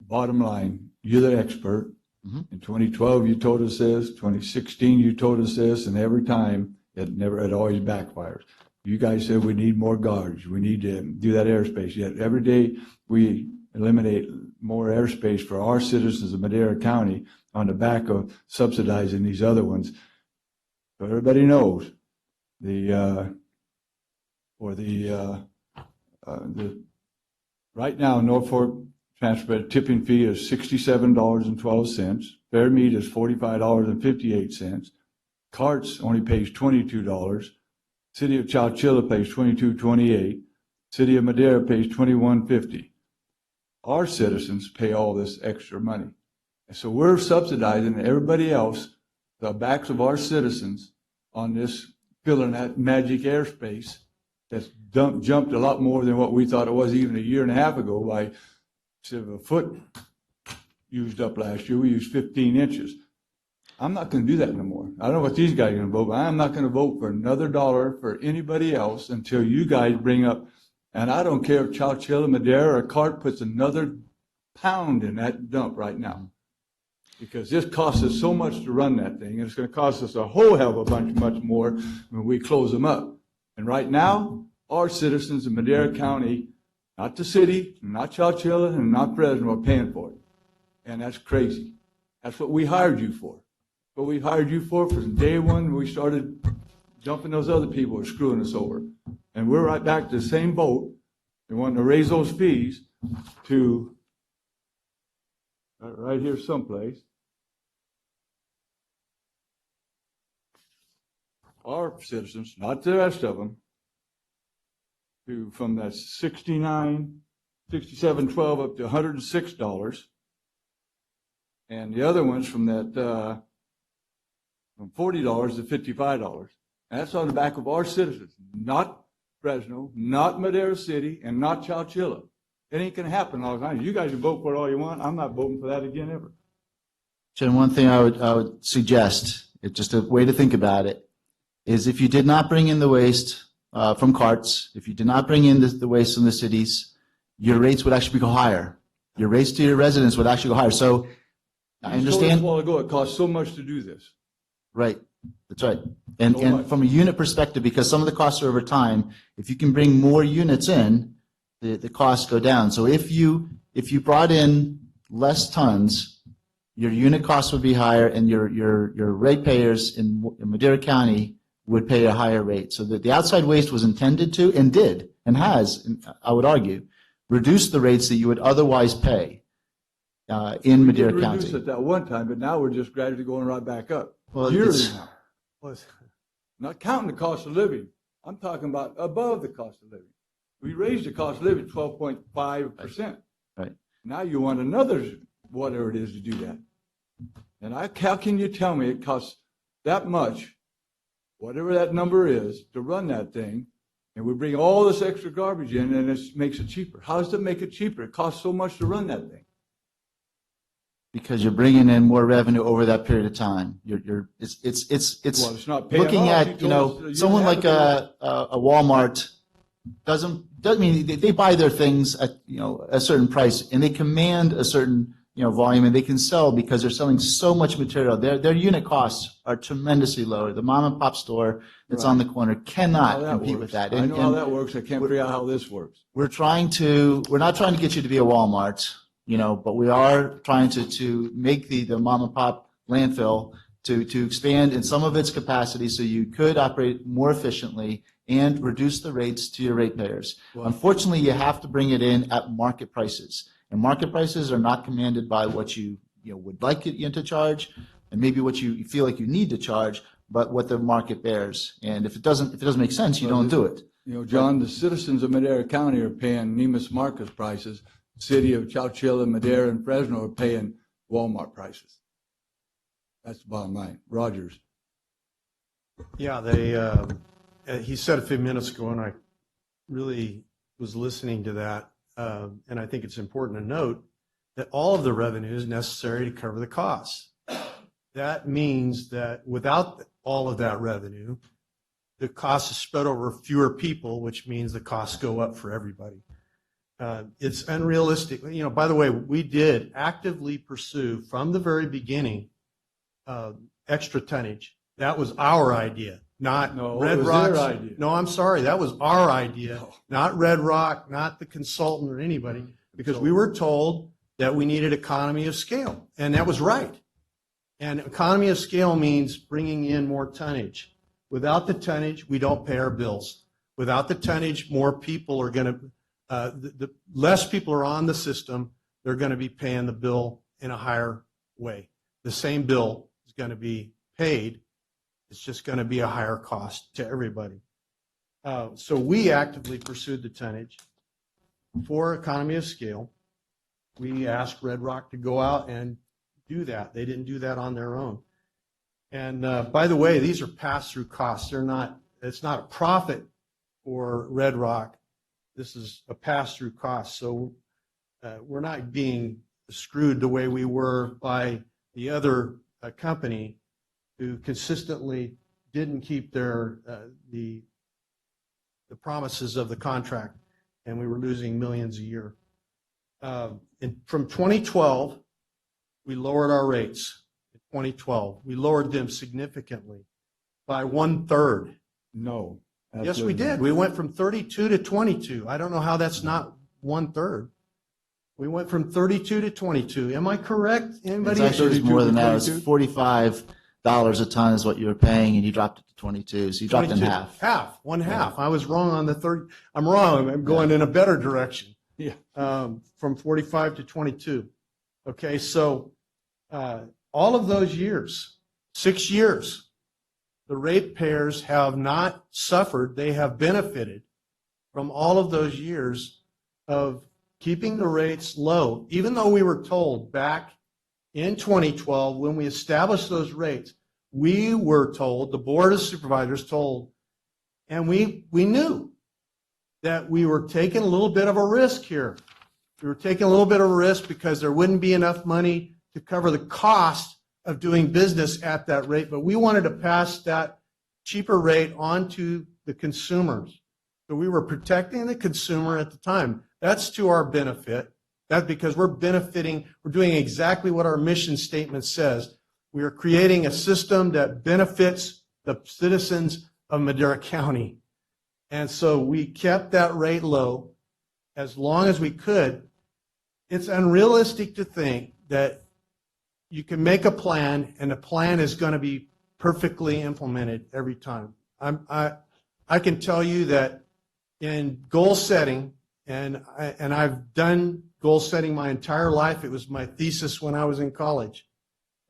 bottom line, you're the expert. Mhm. In 2012, you told us this, 2016, you told us this, and every time, it always backfires. You guys said we need more guards, we need to do that airspace, yet every day we eliminate more airspace for our citizens of Madera County on the back of subsidizing these other ones. So everybody knows right now, Norfolk Transport tipping fee is $67.12. Fair meat is $45.58. Carts only pays $22. City of Chowchilla pays $22.28. City of Madera pays $21.50. Our citizens pay all this extra money. And so we're subsidizing everybody else, the backs of our citizens, on this filling that magic airspace that's jumped a lot more than what we thought it was even a year and a half ago. By instead of a foot used up last year, we used 15 inches. I'm not going to do that no more. I don't know what these guys are going to vote, but I'm not going to vote for another dollar for anybody else until you guys bring up, and I don't care if Chowchilla, Madera, or Cart puts another pound in that dump right now. Because this costs us so much to run that thing, and it's going to cost us a whole hell of a bunch much more when we close them up. And right now, our citizens in Madera County, not the city, not Chowchilla, and not Fresno, are paying for it. And that's crazy. That's what we hired you for. What we hired you for from day one when we started dumping those other people who are screwing us over. And we're right back to the same boat. They want to raise those fees to right here someplace. Our citizens, not the rest of them, from that $69, $67.12 up to $106, and the other ones from that from $40 to $55. And that's on the back of our citizens, not Fresno, not Madera City, and not Chowchilla. It ain't going to happen all the time. You guys can vote for it all you want. I'm not voting for that again ever. Jen, one thing I would suggest, it's just a way to think about it, is if you did not bring in the waste from carts, if you did not bring in the waste from the cities, your rates would actually go higher. Your rates to your residents would actually go higher. So I You told us understand. a while ago it costs so much to do this. Right. That's right. And, So and much. from a unit perspective, because some of the costs are over time, if you can bring more units in, the costs go down. So if you if you brought in less tons, your unit cost would be higher, and your ratepayers in Madera County would pay a higher rate. So that the outside waste was intended to, and did, and has, I would argue, reduce the rates that you would otherwise pay in Madera We did reduce County. it that one time, but now we're just gradually going right back up. Well, Yearly it's- now. Was- Not counting the cost of living. I'm talking about above the cost of living. We raised the cost of living 12.5%. Right. Now you want another, whatever it is, to do that. And how can you tell me it costs that much, whatever that number is, to run that thing, and we bring all this extra garbage in and it makes it cheaper? How does it make it cheaper? It costs so much to run that thing. Because you're bringing in more revenue over that period of time. It's Well, it's not paying looking off. at, You told us a year someone and a like half a Walmart doesn't mean they buy their things at, a certain price, and they command a certain, volume, and they can sell because they're selling so much material. Their unit costs are tremendously lower. The mom and pop store that's on the corner How cannot that compete with works. that. I know how that works. I can't figure out how this works. We're not trying to get you to be a Walmart, but we are trying to make the mom and pop landfill to expand in some of its capacity so you could operate more efficiently and reduce the rates to your ratepayers. Unfortunately, you have to bring it in at market prices, and market prices are not commanded by what you would like it to charge, and maybe what you feel like you need to charge, but what the market bears. And if it doesn't make sense, you don't do it. John, the citizens of Madera County are paying Nemus Marcus prices. The city of Chowchilla, Madera, and Fresno are paying Walmart prices. That's the bottom line. Rogers. Yeah, he said a few minutes ago, and I really was listening to that, and I think it's important to note that all of the revenue is necessary to cover the costs. That means that without all of that revenue, the cost is spread over fewer people, which means the costs go up for everybody. It's unrealistic. By the way, we did actively pursue from the very beginning extra tonnage. That was our idea, not No, Red it was Rock's. their idea. No, I'm sorry. That was our idea, No. not Red Rock, not the consultant or anybody, because we were told that we needed economy of scale, and that was right. And economy of scale means bringing in more tonnage. Without the tonnage, we don't pay our bills. Without the tonnage, more people are going to, the less people are on the system, they're going to be paying the bill in a higher way. The same bill is going to be paid. It's just going to be a higher cost to everybody. So we actively pursued the tonnage for economy of scale. We asked Red Rock to go out and do that. They didn't do that on their own. And by the way, these are pass-through costs. It's not a profit for Red Rock. This is a pass-through cost. So we're not being screwed the way we were by the other company who consistently didn't keep their the promises of the contract, and we were losing millions a year. And from 2012, we lowered our rates. In 2012, we lowered them significantly by 1/3. No. Yes, we did. We went from 32 to 22. I don't know how that's not 1/3. We went from 32 to 22. Am I correct? It's Anybody? actually more than that. It's 22? $45 a ton is what you were paying, and you dropped it to 22. So you dropped in 22. half. One half. I was wrong on the third. I'm wrong. I'm going in a better direction. Yeah. From 45 to 22. Okay, so all of those years, 6 years, the ratepayers have not suffered. They have benefited from all of those years of keeping the rates low, even though we were told back in 2012 when we established those rates, we were told, the Board of Supervisors told, and we knew that we were taking a little bit of a risk here. We were taking a little bit of a risk because there wouldn't be enough money to cover the cost of doing business at that rate, but we wanted to pass that cheaper rate on to the consumers. So we were protecting the consumer at the time. That's to our benefit. That's because we're benefiting, we're doing exactly what our mission statement says. We are creating a system that benefits the citizens of Madera County. And so we kept that rate low as long as we could. it's unrealistic to think that you can make a plan and the plan is going to be perfectly implemented every time. I can tell you that in goal setting, and I've done goal setting my entire life. It was my thesis when I was in college.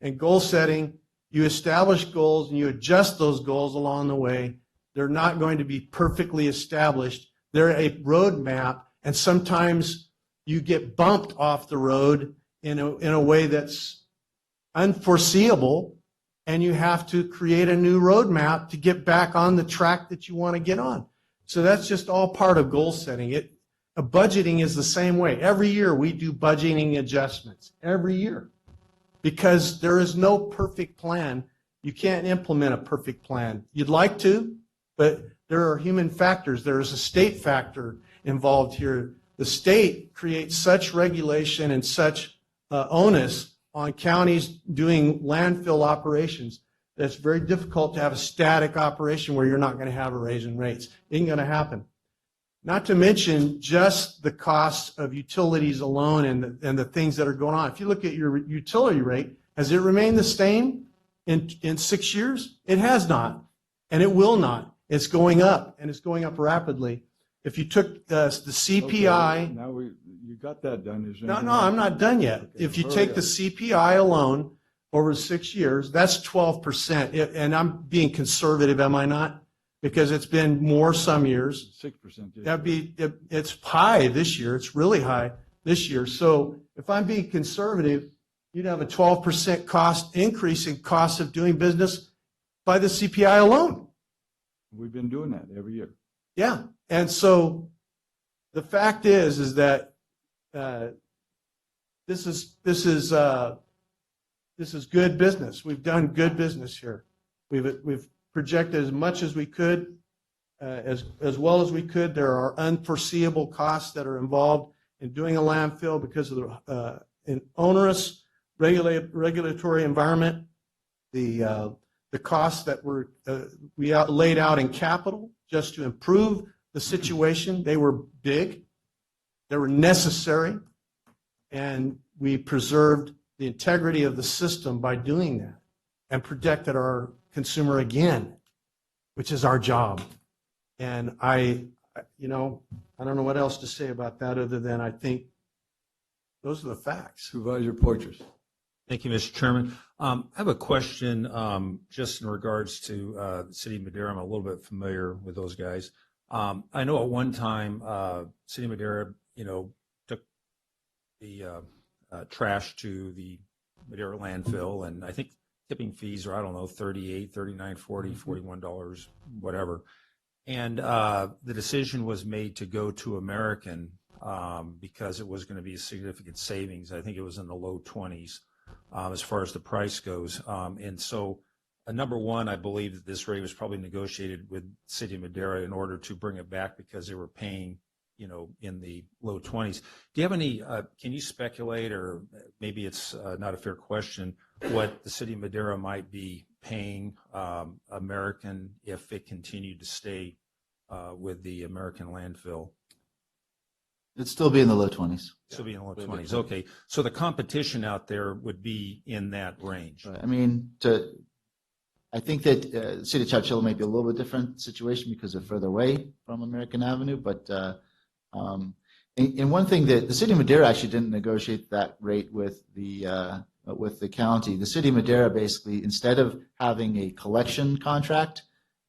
In goal setting, you establish goals and you adjust those goals along the way. They're not going to be perfectly established. They're a roadmap, and sometimes you get bumped off the road in a way that's unforeseeable, and you have to create a new roadmap to get back on the track that you want to get on. So that's just all part of goal setting. Budgeting is the same way. Every year we do budgeting adjustments, every year, because there is no perfect plan. You can't implement a perfect plan. You'd like to, but there are human factors. There is a state factor involved here. The state creates such regulation and such onus on counties doing landfill operations that it's very difficult to have a static operation where you're not going to have a raise in rates. It ain't going to happen. Not to mention just the costs of utilities alone and the things that are going on. If you look at your utility rate, has it remained the same in 6 years? It has not, and it will not. It's going up, and it's going up rapidly. If you took the CPI... Okay, now you got that done. Is there No, anything no, else? I'm not done yet. Okay, If you hurry take up. the CPI alone over 6 years, that's 12%. And I'm being conservative, am I not? Because it's been more some years. 6%. It's high this year. It's really high this year. So if I'm being conservative, you'd have a 12% cost increase in cost of doing business by the CPI alone. We've been doing that every year. Yeah. And so the fact is that this is good business. We've done good business here. We've projected as much as we could, as well as we could. There are unforeseeable costs that are involved in doing a landfill because of an onerous regulatory environment. The costs that we laid out in capital just to improve the situation, they were big, they were necessary, and we preserved the integrity of the system by doing that and protected our consumer again, which is our job. And I don't know what else to say about that other than I think those are the facts. Supervisor Porteous. Thank you, Mr. Chairman. I have a question just in regards to the city of Madera. I'm a little bit familiar with those guys. I know at one time, city of Madera, took the trash to the Madera landfill, and I think tipping fees are, I don't know, $38, $39, $40, $41, whatever. And the decision was made to go to American because it was going to be a significant savings. I think it was in the low 20s. As far as the price goes. And so, number one, I believe that this rate was probably negotiated with the city of Madera in order to bring it back because they were paying, in the low 20s. Do you have any, can you speculate, or maybe it's not a fair question, what the city of Madera might be paying American if it continued to stay with the American landfill? It'd still be in the low 20s. Still be in the low 20s. Okay. So the competition out there would be in that range. Right. I mean, I think that the city of Chowchilla may be a little bit different situation because they're further away from American Avenue. But and one thing that the city of Madera actually didn't negotiate that rate with the county. The city of Madera basically, instead of having a collection contract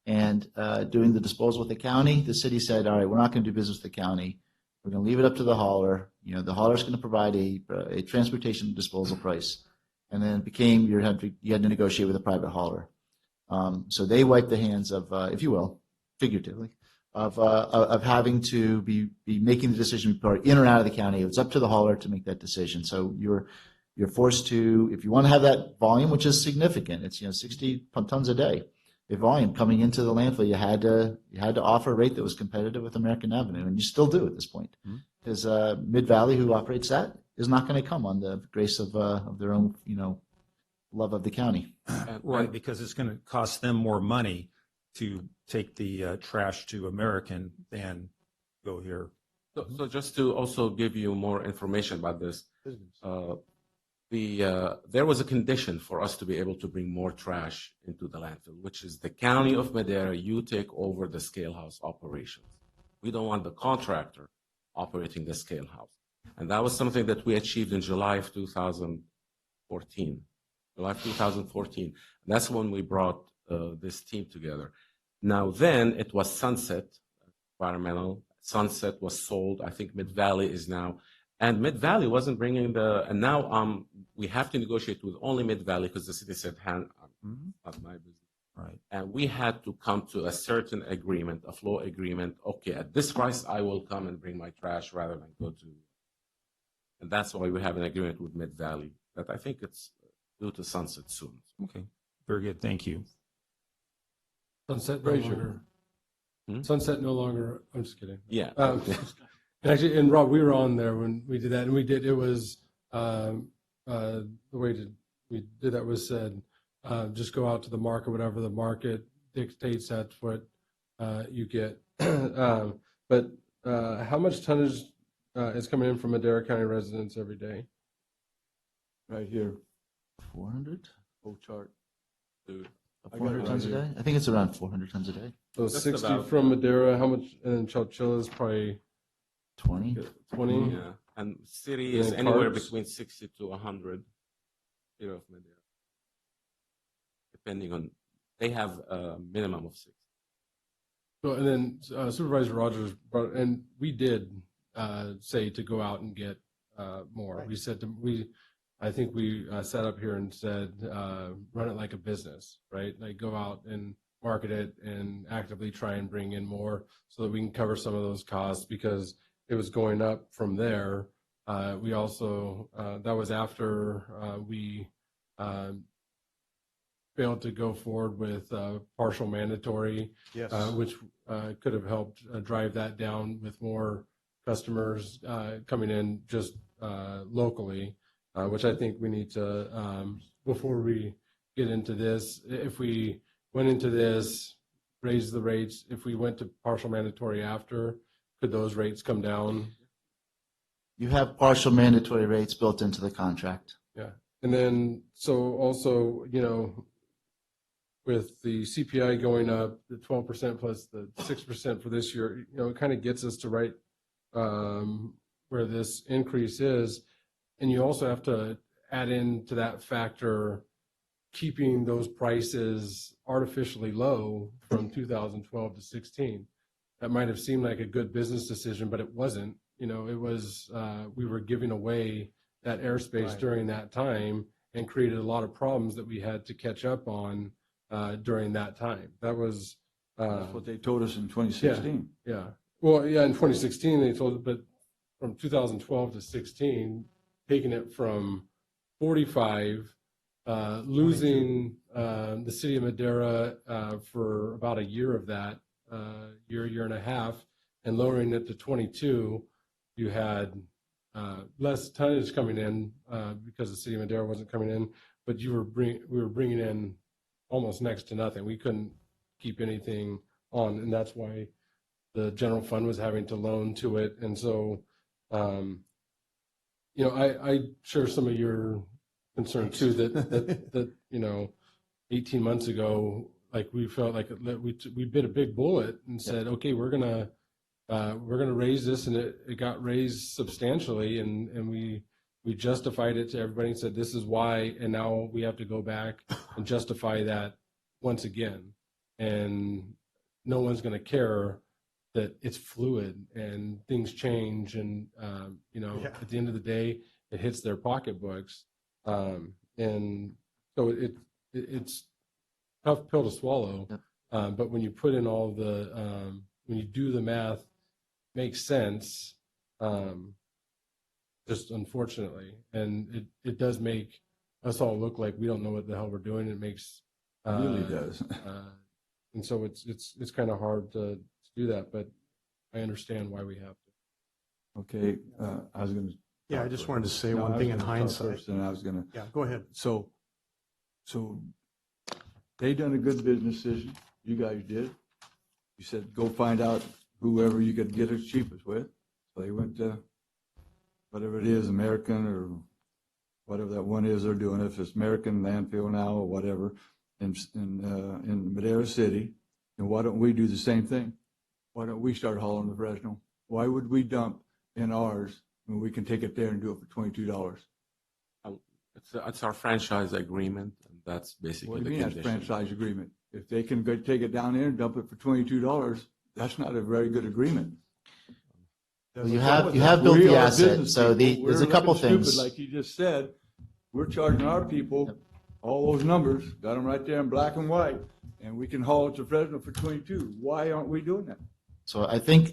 and doing the disposal with the county, the city said, all right, we're not going to do business with the county. We're going to leave it up to the hauler. The hauler's going to provide a transportation disposal price, and then it became you had to negotiate with a private hauler. So they wiped the hands of, if you will, figuratively, of having to be making the decision in or out of the county. It was up to the hauler to make that decision. So you're forced to, if you want to have that volume, which is significant, it's 60 tons a day. The volume coming into the landfill, you had to offer a rate that was competitive with American Avenue, and you still do at this point, because Mid Valley, who operates that, is not going to come on the grace of their own love of the county. Right, because it's going to cost them more money to take the trash to American than go here. So just to also give you more information about this, there was a condition for us to be able to bring more trash into the landfill, which is the county of Madera, you take over the scale house operations. We don't want the contractor operating the scale house. And that was something that we achieved in July of 2014. July of 2014. And that's when we brought this team together. Now then, it was Sunset Environmental. Sunset was sold. I think Mid Valley is now. And Mid Valley wasn't bringing and now we have to negotiate with only Mid Valley because the city said, not my business. Right. And we had to come to a certain agreement, a flow agreement. Okay, at this price, I will come and bring my trash rather than go to. And that's why we have an agreement with Mid Valley that I think it's due to sunset soon. Okay. Very good. Thank you. Sunset no longer. Sunset no longer. I'm just kidding. Yeah. Actually, and Rob, we were on there when we did that, and we did. It was the way we did that was said, just go out to the market, whatever the market dictates. That's what you get. But how much tonnage is coming in from Madera County residents every day? Right here, 400? whole chart. Dude, 400 tons a day? I think it's around 400 tons a day. So Just 60 about. from Madera. How much? And then Chowchilla is probably 20? 20. Yeah. And city And is then anywhere carbs? between 60 to 100 here of Madera. Depending on, they have a minimum of 6. So, and then Supervisor Rogers brought, and we did say to go out and get more. Right. We said I think we sat up here and said, run it like a business, right? Like go out and market it and actively try and bring in more so that we can cover some of those costs because it was going up from there. We also, that was after we failed to go forward with partial mandatory, Yes. which could have helped drive that down with more customers coming in just locally, which I think we need to, before we get into this, if we went into this, raise the rates, if we went to partial mandatory after, could those rates come down? You have partial mandatory rates built into the contract. Yeah. And then, so also, with the CPI going up, the 12% plus the 6% for this year, it kind of gets us to right where this increase is. And you also have to add into that factor keeping those prices artificially low from 2012 to 16. That might have seemed like a good business decision, but it wasn't. It was, we were giving away that airspace Right. during that time and created a lot of problems that we had to catch up on during that time. That was That's what they told us in 2016. yeah. Well, yeah, in 2016 they told it, but from 2012 to 16, taking it from 45, losing the city of Madera for about a year of that, year and a half, and lowering it to 22, you had less tonnage coming in because the city of Madera wasn't coming in, but we were bringing in almost next to nothing. We couldn't keep anything on, and that's why the general fund was having to loan to it. And so, I share some of your concern too, that 18 months ago, like we felt like we bit a big bullet and said, okay, we're gonna raise this, and it got raised substantially, and we justified it to everybody and said this is why, and now we have to go back and justify that once again, and no one's going to care that it's fluid and things change, and at the end of the day it hits their pocketbooks, and so it's a tough pill to swallow. Yep. But when you put in all the when you do the math, makes sense, just unfortunately, and it does make us all look like we don't know what the hell we're doing. It makes It really does. and so it's kind of hard to do that, but I understand why we have to. Okay, I was going to. Yeah, I just wanted to say one thing in hindsight. And I was going to. Yeah, go ahead. So they done a good business decision. You guys did. You said, go find out whoever you could get it cheapest with. They went to whatever it is, American or whatever that one is they're doing, if it's American landfill now or whatever, in Madera City, then why don't we do the same thing? Why don't we start hauling to Fresno? Why would we dump in ours when we can take it there and do it for $22? It's our franchise agreement, and that's basically What do the you mean that's condition. franchise agreement? If they can go take it down there and dump it for $22, that's not a very good agreement. Well, you have built We the are asset, business so people. there's We're a couple looking stupid, things. like you just said, we're charging our people all those numbers, got them right there in black and white, and we can haul it to Fresno for 22. Why aren't we doing that? So I think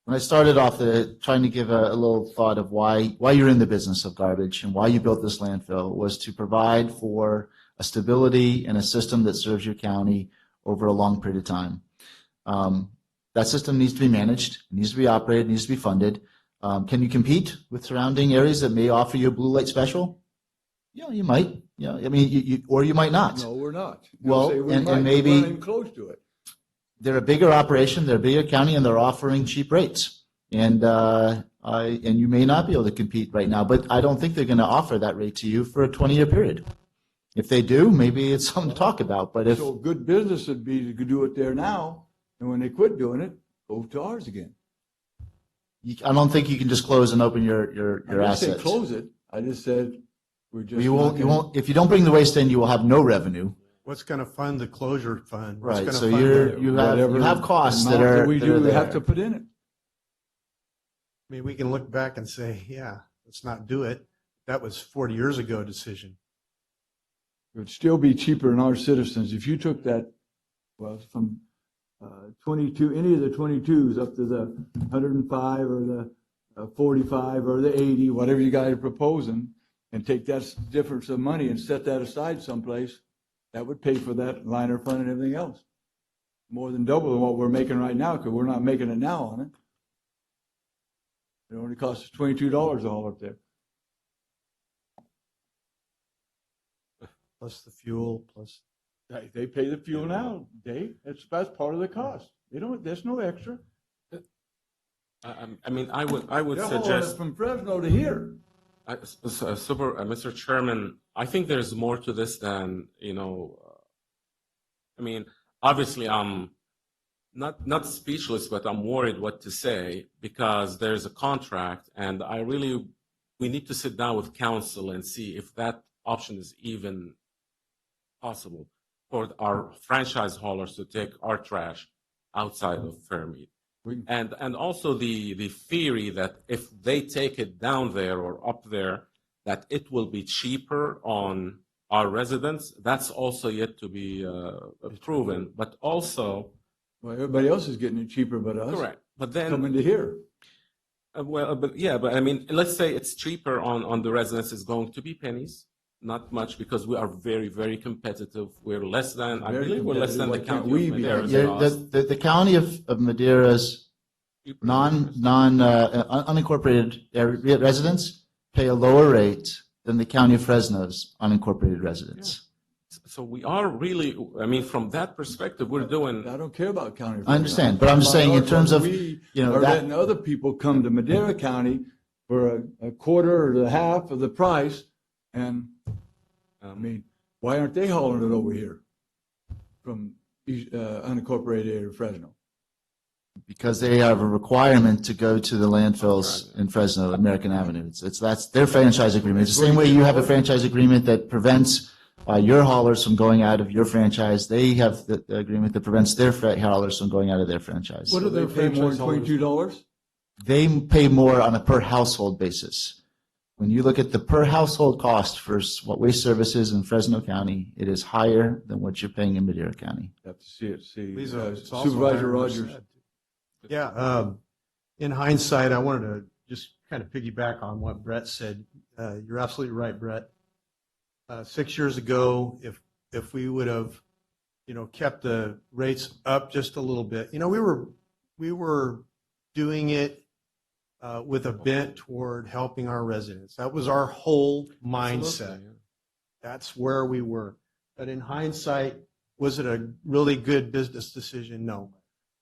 when I started off trying to give a little thought of why you're in the business of garbage and why you built this landfill was to provide for a stability and a system that serves your county over a long period of time. That system needs to be managed, needs to be operated, needs to be funded. Can you compete with surrounding areas that may offer you a blue light special? Yeah, you might. Yeah, I mean, or you might not. No, we're not. Well, Say we and might, but maybe- we're not even close to it. They're a bigger operation, they're a bigger county, and they're offering cheap rates. And you may not be able to compete right now, but I don't think they're going to offer that rate to you for a 20-year period. If they do, maybe it's something to talk about. But if So good business would be to do it there now, and when they quit doing it, go to ours again. I don't think you can just close and open your I didn't say assets. close it. I just said we're just. Well, you not gonna- won't. If you don't bring the waste in, you will have no revenue. What's going to fund the closure fund? What's Right. gonna So fund you whatever have costs that amount are we that do are we have there. to put in it. I mean, we can look back and say, yeah, let's not do it. That was 40 years ago decision. It would still be cheaper in our citizens if you took that, well, from 22, any of the 22s up to the 105 or the 45 or the 80, whatever you guys are proposing, and take that difference of money and set that aside someplace, that would pay for that liner fund and everything else. More than double than what we're making right now, because we're not making it now on it. It only costs us $22 to haul up there. Plus the fuel, plus. They pay the fuel now, Dave. That's part of the cost. They don't, there's no extra. I mean, I would They're hauling suggest, it from Fresno to here. Mr. Chairman, I think there's more to this than, I mean, obviously I'm not speechless, but I'm worried what to say because there's a contract and we need to sit down with council and see if that option is even possible for our franchise haulers to take our trash outside of Fairmead. And also the theory that if they take it down there or up there, that it will be cheaper on our residents, that's also yet to be proven. But also, Well, everybody else is getting it cheaper but us. correct. But then, Coming to here. but I mean, let's say it's cheaper on the residents, it's going to be pennies, not much, because we are very, very competitive. We're less than, I Very believe we're less than the competitive. Why can't county we of be? Madera's Yeah, cost. the county of Madera's unincorporated residents pay a lower rate than the county of Fresno's unincorporated residents. So we are really, I mean, from that perspective, we're doing. I don't care about county. I understand, but I'm just saying in terms of, We you know, are that- letting other people come to Madera County for a quarter or the half of the price. And I mean, why aren't they hauling it over here from unincorporated area of Fresno? Because they have a requirement to go to the landfills in Fresno, American Avenue. That's their franchise agreement. It's the same way you have a franchise agreement that prevents your haulers from going out of your franchise. They have the agreement that prevents their haulers from going out of their franchise. What do they pay more than $22? They pay more on a per household basis. When you look at the per household cost for what waste services in Fresno County, it is higher than what you're paying in Madera County. Have to see it. Lisa, it's also Supervisor higher Rogers. percent. Yeah, in hindsight, I wanted to just kind of piggyback on what Brett said. You're absolutely right, Brett. 6 years ago, if we would have, kept the rates up just a little bit, we were doing it with a bent toward helping our residents. That was our whole mindset. That's where we were. But in hindsight, was it a really good business decision? No.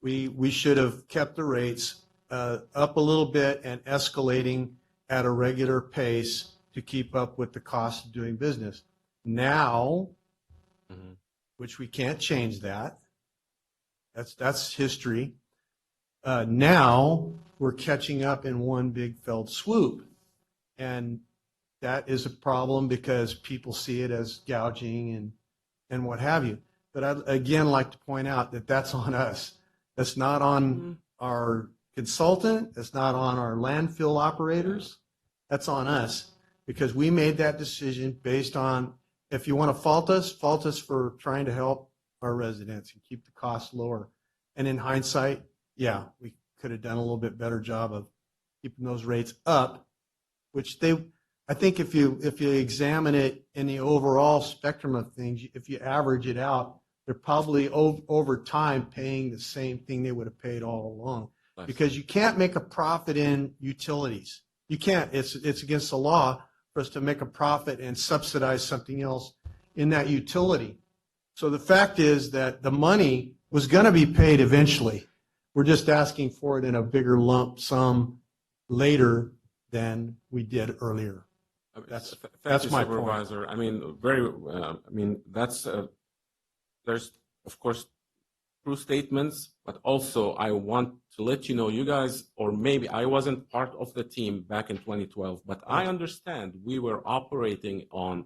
We should have kept the rates up a little bit and escalating at a regular pace to keep up with the cost of doing business. Now, which we can't change that. That's history. Now we're catching up in one big felled swoop. And that is a problem because people see it as gouging and what have you. But I'd again like to point out that that's on us. That's not on our consultant. That's not on our landfill operators. That's on us because we made that decision based on, if you want to fault us for trying to help our residents and keep the costs lower. And in hindsight, yeah, we could have done a little bit better job of keeping those rates up, which I think if you examine it in the overall spectrum of things, if you average it out, they're probably over time paying the same thing they would have paid all along. Nice. Because you can't make a profit in utilities. You can't. It's against the law for us to make a profit and subsidize something else in that utility. So the fact is that the money was going to be paid eventually. We're just asking for it in a bigger lump sum later than we did earlier. That's my point. Supervisor. I mean, there's, of course, true statements, but also I want to let you know, you guys, or maybe I wasn't part of the team back in 2012, but I understand we were operating on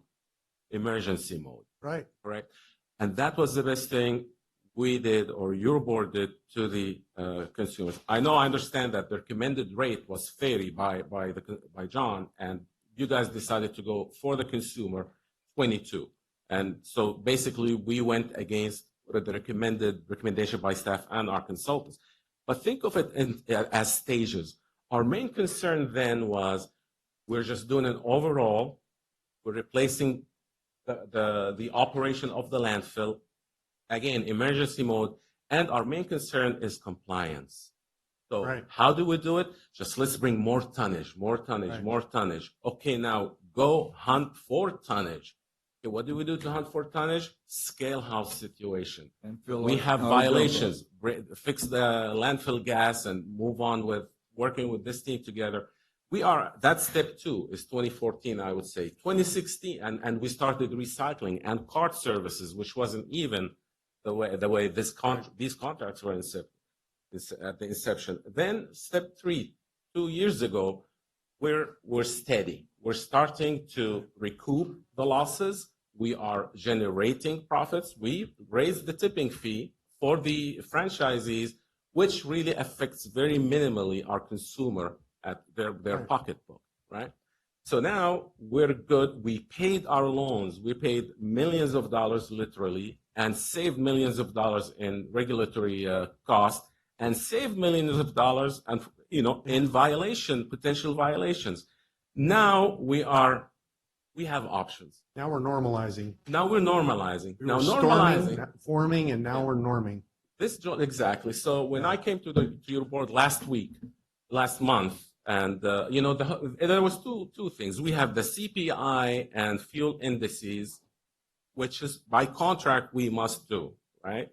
emergency mode. Right. Correct? And that was the best thing we did, or your board did, to the consumers. I understand that the recommended rate was fairly by John, and you guys decided to go for the consumer 22. And so basically we went against the recommendation by staff and our consultants. But think of it as stages. Our main concern then was we're just doing an overall, we're replacing the operation of the landfill, again, emergency mode, and our main concern is compliance. So Right. How do we do it? Just let's bring more tonnage. Okay, now go hunt for tonnage. Okay, what do we do to hunt for tonnage? Scale house situation. And fill We our- have our violations. Fix the landfill gas and move on with working with this team together. That's step 2 is 2014, I would say. 2016, and we started recycling and cart services, which wasn't even the way these contracts were at the inception. Then step 3, 2 years ago, we're steady. We're starting to recoup the losses. We are generating profits. We raised the tipping fee for the franchisees, which really affects very minimally our consumer at their pocketbook, right? So now we're good. We paid our loans. We paid millions of dollars literally and saved millions of dollars in regulatory costs and saved millions of dollars and in potential violations. Now we have options. Now we're normalizing. We were Forming, and now we're norming. Exactly. So when I came to your board last month, and there was two things. We have the CPI and fuel indices, which is by contract we must do, right?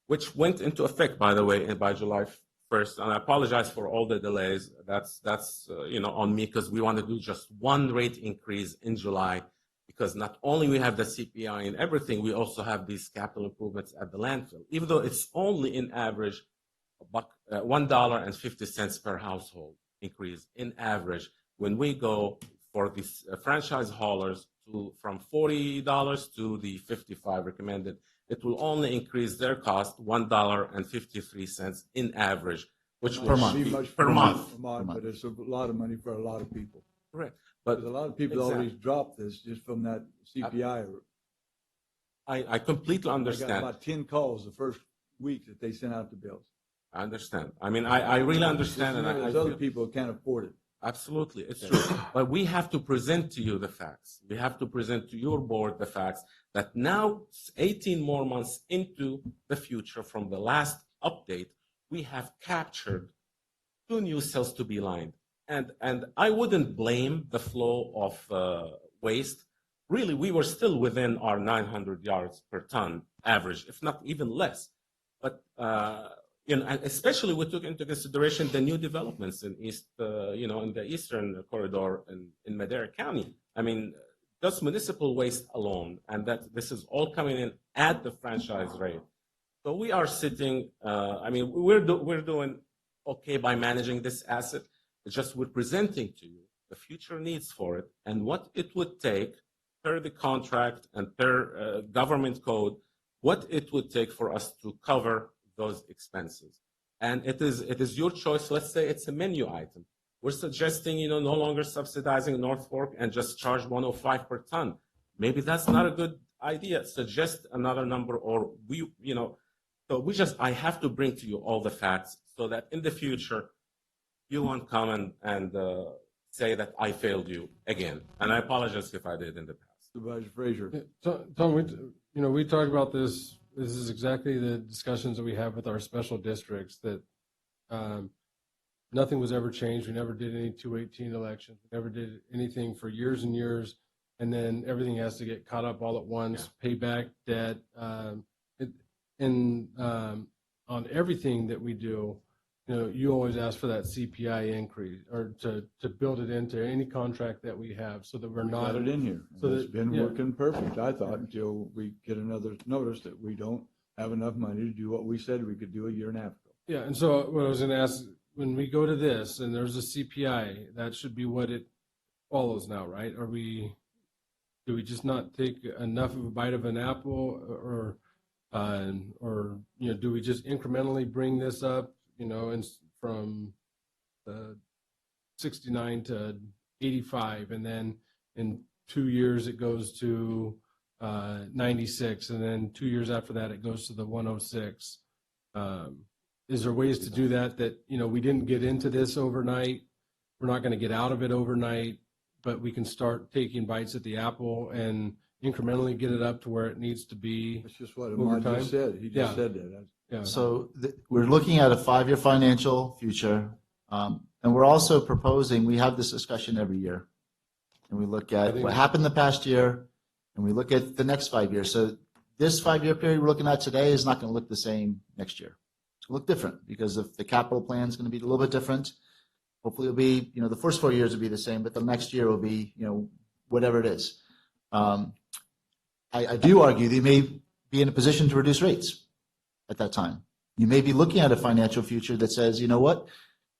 Which went into effect, by the way, by July 1st. And I apologize for all the delays. That's on me, because we want to do just one rate increase in July, because not only we have the CPI and everything, we also have these capital improvements at the landfill, even though it's only in average $1.50 per household increase in average. When we go for these franchise haulers from $40 to the $55 recommended, it will only increase their cost $1.53 in average, which Might will not be be much per month. But it's a lot of money for a lot of people. Correct. But But a lot of people Exactly. always drop this just from that CPI. I completely I got understand. about 10 calls the first week that they sent out the bills. I understand. I mean, I really understand, and There's I other feel, people who can't afford it. absolutely, it's true. But we have to present to you the facts. We have to present to your board the facts that now, 18 more months into the future from the last update, we have captured 2 new cells to be lined. And I wouldn't blame the flow of waste. Really, we were still within our 900 yards per ton average, if not even less. But and especially we took into consideration the new developments in in the eastern corridor in Madera County. I mean, just municipal waste alone, and that this is all coming in at the franchise rate. So we are sitting. We're doing okay by managing this asset. It's just we're presenting to you the future needs for it and what it would take per the contract and per government code, what it would take for us to cover those expenses. And it is your choice. Let's say it's a menu item. We're suggesting, no longer subsidizing North Fork and just charge 105 per ton. Maybe that's not a good idea. Suggest another number, or I have to bring to you all the facts so that in the future, you won't come and say that I failed you again. And I apologize if I did in the past. Supervisor Frazier. Tom, we talked about this. This is exactly the discussions that we have with our special districts, that nothing was ever changed. We never did any 218 elections. We never did anything for years and years. And then everything has to get caught up all at once, pay back debt. On everything that we do, you always ask for that CPI increase, or to build it into any contract that we have, so that we're not. Got it in here. So It's that- been yeah. working perfect, I thought, until we get another notice that we don't have enough money to do what we said we could do a year and a half ago. Yeah, and so what I was going to ask, when we go to this and there's a CPI, that should be what it follows now, right? Do we just not take enough of a bite of an apple, or do we just incrementally bring this up, from 69 to 85, and then in 2 years it goes to 96, and then 2 years after that it goes to the 106. Is there ways to do that we didn't get into this overnight, we're not going to get out of it overnight, but we can start taking bites at the apple and incrementally get it up to where it needs to be? That's just what Over Ahmad time? just said. He just Yeah. said that. Yeah. So we're looking at a 5-year financial future, and we're also proposing, we have this discussion every year, and we look I at think- what happened the past year, and we look at the next 5 years. So this 5-year period we're looking at today is not going to look the same next year. It's going to look different because of the capital plan is going to be a little bit different. Hopefully it'll be, the first 4 years will be the same, but the next year will be, whatever it is. I do argue they may be in a position to reduce rates at that time. You may be looking at a financial future that says, you know what,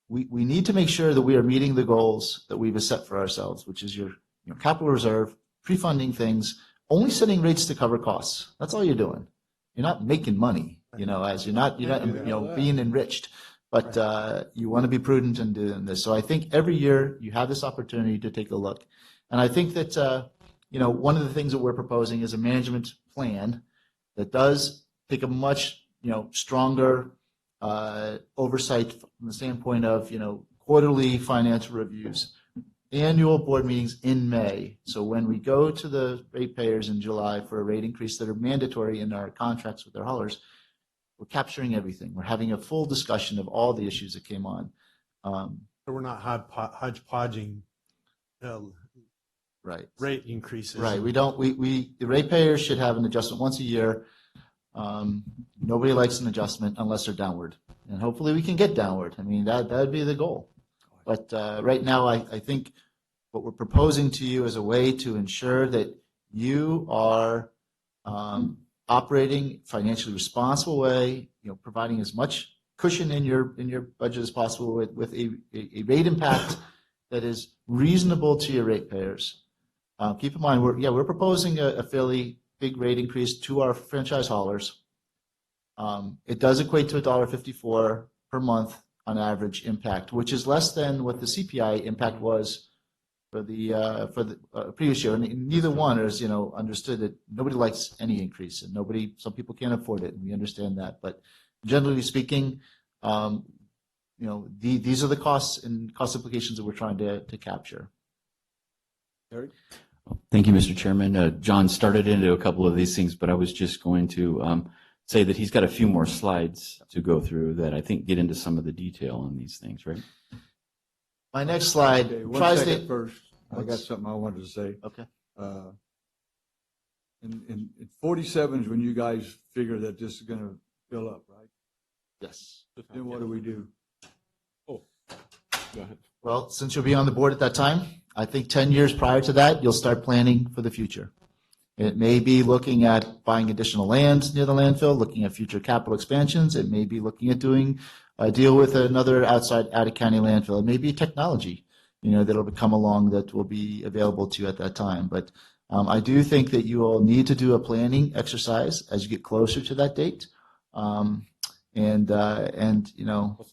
we need to make sure that we are meeting the goals that we've set for ourselves, which is your capital reserve, pre-funding things, only setting rates to cover costs. That's all you're doing. You're not making money, as you're not being enriched, but you want to be prudent in doing this. So I think every year you have this opportunity to take a look. And I think that, one of the things that we're proposing is a management plan that does take a much, stronger oversight from the standpoint of, quarterly financial reviews, annual board meetings in May. So when we go to the ratepayers in July for a rate increase that are mandatory in our contracts with their haulers, we're capturing everything. We're having a full discussion of all the issues that came on. So we're not hodgepodging Right. rate increases. Right. The ratepayers should have an adjustment once a year. Nobody likes an adjustment unless they're downward. And hopefully we can get downward. I mean, that'd be the goal. But right now, I think what we're proposing to you is a way to ensure that you are operating financially responsible way, providing as much cushion in your budget as possible with a rate impact that is reasonable to your ratepayers. Keep in mind, we're proposing a fairly big rate increase to our franchise haulers. It does equate to $1.54 per month on average impact, which is less than what the CPI impact was for the previous year. And neither one is, understood that nobody likes any increase, and some people can't afford it, and we understand that. But generally speaking, these are the costs and cost implications that we're trying to capture. Eric? Thank you, Mr. Chairman. John started into a couple of these things, but I was just going to say that he's got a few more slides to go through that I think get into some of the detail on these things, right? My next slide Okay, one tries second to. first. I got something I wanted to say. Okay. In 47 is when you guys figure that this is going to fill up, right? Yes. Then what do we do? Go ahead. Well, since you'll be on the board at that time, I think 10 years prior to that, you'll start planning for the future. It may be looking at buying additional land near the landfill, looking at future capital expansions. It may be looking at doing a deal with another outside out-of-county landfill. It may be technology, that'll come along that will be available to you at that time. But I do think that you will need to do a planning exercise as you get closer to that date, and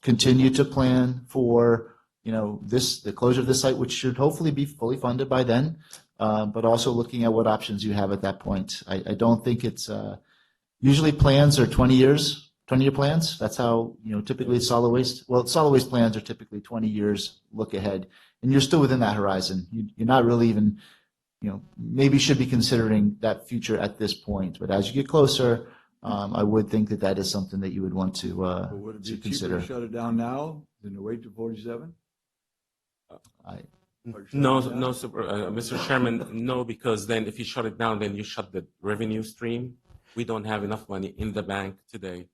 continue to plan for the closure of this site, which should hopefully be fully funded by then. But also looking at what options you have at that point. I don't think it's usually plans are 20-year plans. That's how typically solid waste plans are typically 20 years look ahead, and you're still within that horizon. You're not really even maybe should be considering that future at this point. But as you get closer, I would think that is something that you would want to Would it be cheaper consider. to shut it down now than to wait till 47? No, Mr. Chairman, no, because then if you shut it down, then you shut the revenue stream. We don't have enough money in the bank today.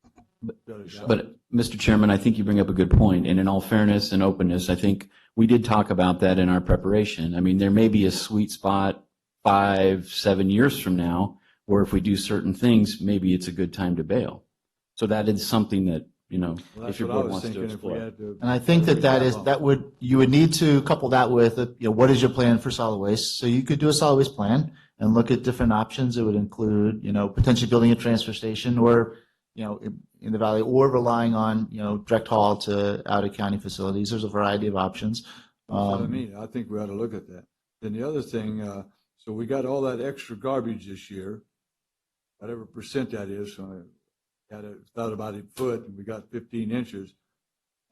But, Mr. Chairman, I think you bring up a good point. And in all fairness and openness, I think we did talk about that in our preparation. I mean, there may be a sweet spot 5-7 years from now where if we do certain things, maybe it's a good time to bail. So that is something that, if your board wants to explore. And I think you would need to couple that with, what is your plan for solid waste? So you could do a solid waste plan and look at different options. It would include, potentially building a transfer station or, in the valley, or relying on, direct haul to out-of-county facilities. There's a variety of options. That's what I mean. I think we ought to look at that. Then the other thing, so we got all that extra garbage this year, whatever percent that is. So I thought about it foot, and we got 15 inches.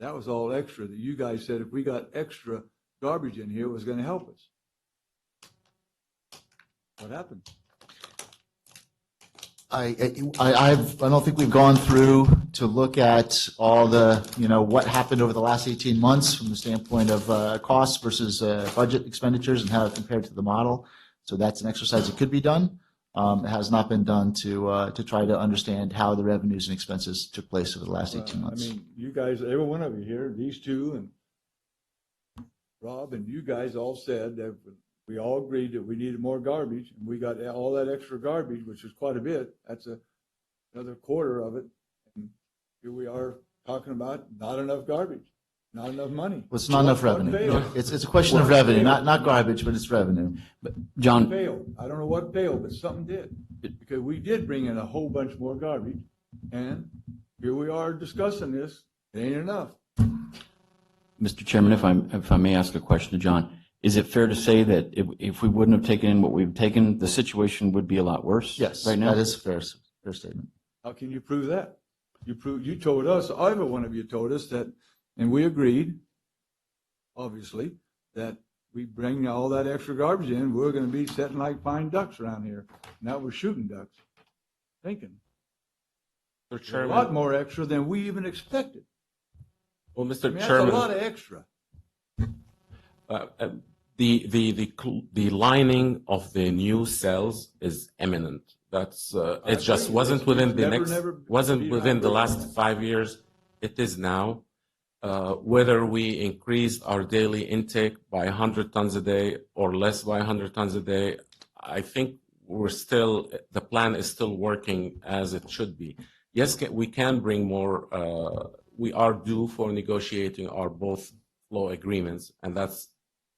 That was all extra that you guys said if we got extra garbage in here, it was going to help us. What happened? I don't think we've gone through to look at all the, what happened over the last 18 months from the standpoint of costs versus budget expenditures and how it compared to the model. So that's an exercise that could be done. It has not been done to try to understand how the revenues and expenses took place over the last 18 months. I mean, you guys, every one of you here, these two and Rob and you guys all said that we all agreed that we needed more garbage, and we got all that extra garbage, which is quite a bit. That's another quarter of it. And here we are talking about not enough garbage, not enough money. Well, it's not enough revenue. It's a question of revenue, not garbage, but it's revenue. But John, Failed. I don't know what failed, but something did. Because we did bring in a whole bunch more garbage, and here we are discussing this. It ain't enough. Mr. Chairman, if I may ask a question to John, is it fair to say that if we wouldn't have taken in what we've taken, the situation would be a lot worse? Yes, right now? that is a fair statement. How can you prove that? You told us, every one of you told us that, and we agreed, obviously, that we bring all that extra garbage in, we're going to be sitting like fine ducks around here. Now we're shooting ducks, thinking. Mr. A Chairman. lot more extra than we even expected. Well, Mr. I mean, Chairman. that's a lot of extra. The lining of the new cells is imminent. That's it. Just wasn't within the last 5 years. It is now. Whether we increase our daily intake by 100 tons a day or less by 100 tons a day, I think the plan is still working as it should be. Yes, we can bring more. We are due for negotiating our both flow agreements, and that's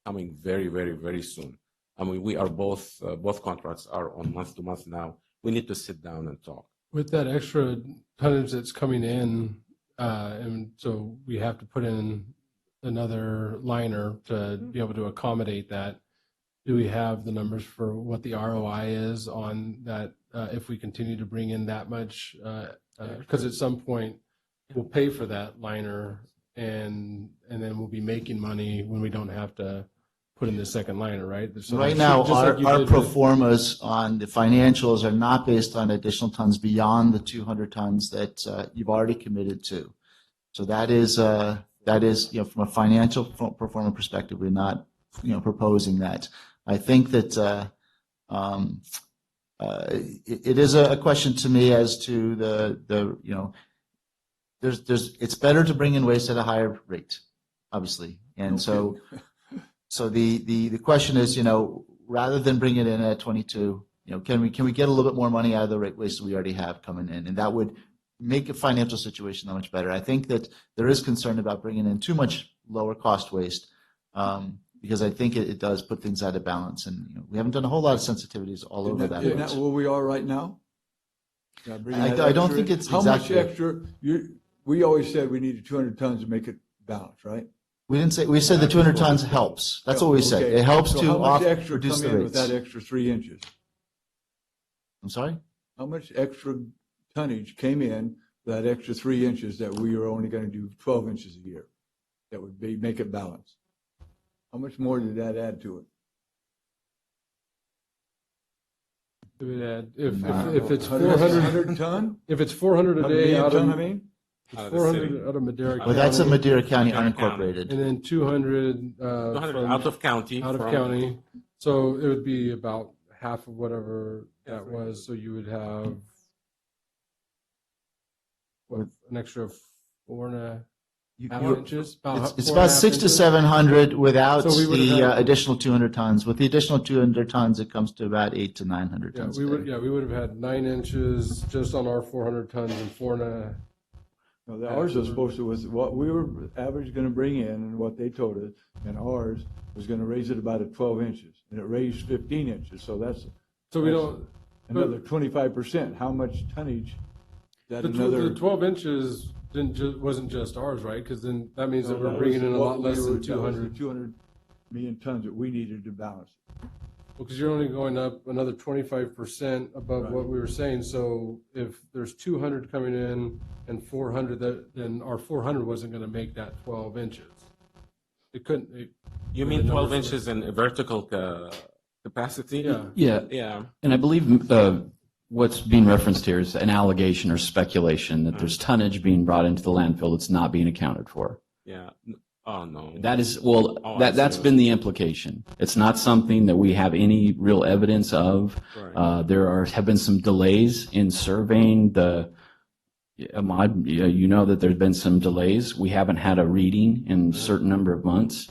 coming very, very, very soon. I mean, we are both contracts are on month to month now. We need to sit down and talk. With that extra tonnage that's coming in, and so we have to put in another liner to be able to accommodate that. Do we have the numbers for what the ROI is on that if we continue to bring in that much? Because at some point, we'll pay for that liner, and then we'll be making money when we don't have to put in the second liner, right? So right now, just like you our did pro with- formas on the financials are not based on additional tons beyond the 200 tons that you've already committed to. So that is from a financial pro forma perspective, we're not proposing that. I think that it is a question to me as to the it's better to bring in waste at a higher rate, obviously. And so the question is, rather than bring it in at 22, can we get a little bit more money out of the waste we already have coming in? And that would make a financial situation that much better. I think that there is concern about bringing in too much lower cost waste, because I think it does put things out of balance. And we haven't done a whole lot of sensitivities all over that. Isn't that where we are right now? I don't think it's how exactly. much extra. We always said we needed 200 tons to make it balance, right? We didn't say. We said the 200 tons helps. That's what we said. Okay. It helps So to how much extra reduce come the in with rates. that extra 3 inches? I'm sorry. How much extra tonnage came in that extra 3 inches that we were only going to do 12 inches a year? That would make it balance. How much more did that add to it? It would add, if it's 100 ton? if it's 400 a day out of, ton, I mean? it's 400 out of Madera County. Well, that's a Madera County Madera unincorporated. And then 200, 200 from out of county. out of from- county. So it would be about half of whatever that was. So you would have an extra 4.5 inches. It's about 600 to 700 without So we would the have- additional 200 tons. With the additional 200 tons, it comes to about 800 to 900 Yeah, tons. we a would. day. Yeah, we would have had 9 inches just on our 400 tons and 4.5. No, ours was supposed to, was what we were average going to bring in and what they told us, and ours was going to raise it about at 12 inches, and it raised 15 inches, so that's So we don't. another 25%. How much tonnage? That The 12 inches wasn't just ours, right? Because then that means that we're bringing in a lot less than 200. 200 million tons that we needed to balance. Well, because you're only going up another 25% above Right. what we were saying. So if there's 200 coming in and 400, then our 400 wasn't going to make that 12 inches. It couldn't. You mean 12 inches in vertical capacity? Yeah. Yeah, Yeah. and I believe what's being referenced here is an allegation or speculation that there's tonnage being brought into the landfill that's not being accounted for. Yeah. Oh, no. That is, well, Oh, I that's see. been the implication. It's not something that we have any real evidence of. Right. There have been some delays in surveying the, Ahmad, you know that there's been some delays. We haven't had a reading in a certain number of months.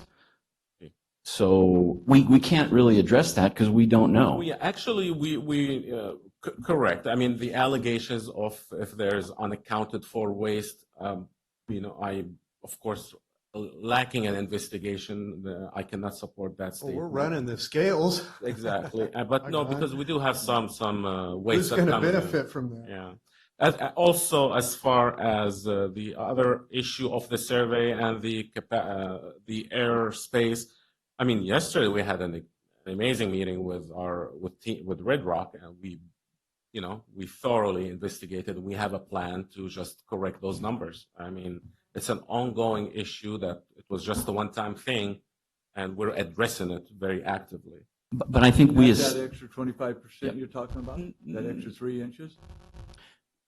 So we can't really address that because we don't know. We actually, correct. I mean, the allegations of if there's unaccounted for waste, I, of course, lacking an investigation, I cannot support that Well, statement. we're running the scales. Exactly. But no, because we do have some waste Who's that going to comes in. benefit from that? Yeah. Also, as far as the other issue of the survey and the air space, I mean, yesterday we had an amazing meeting with Red Rock, and we thoroughly investigated. We have a plan to just correct those numbers. I mean, it's an ongoing issue that it was just a one-time thing, and we're addressing it very actively. But I think we That's that extra 25% you're talking about? That extra 3 inches?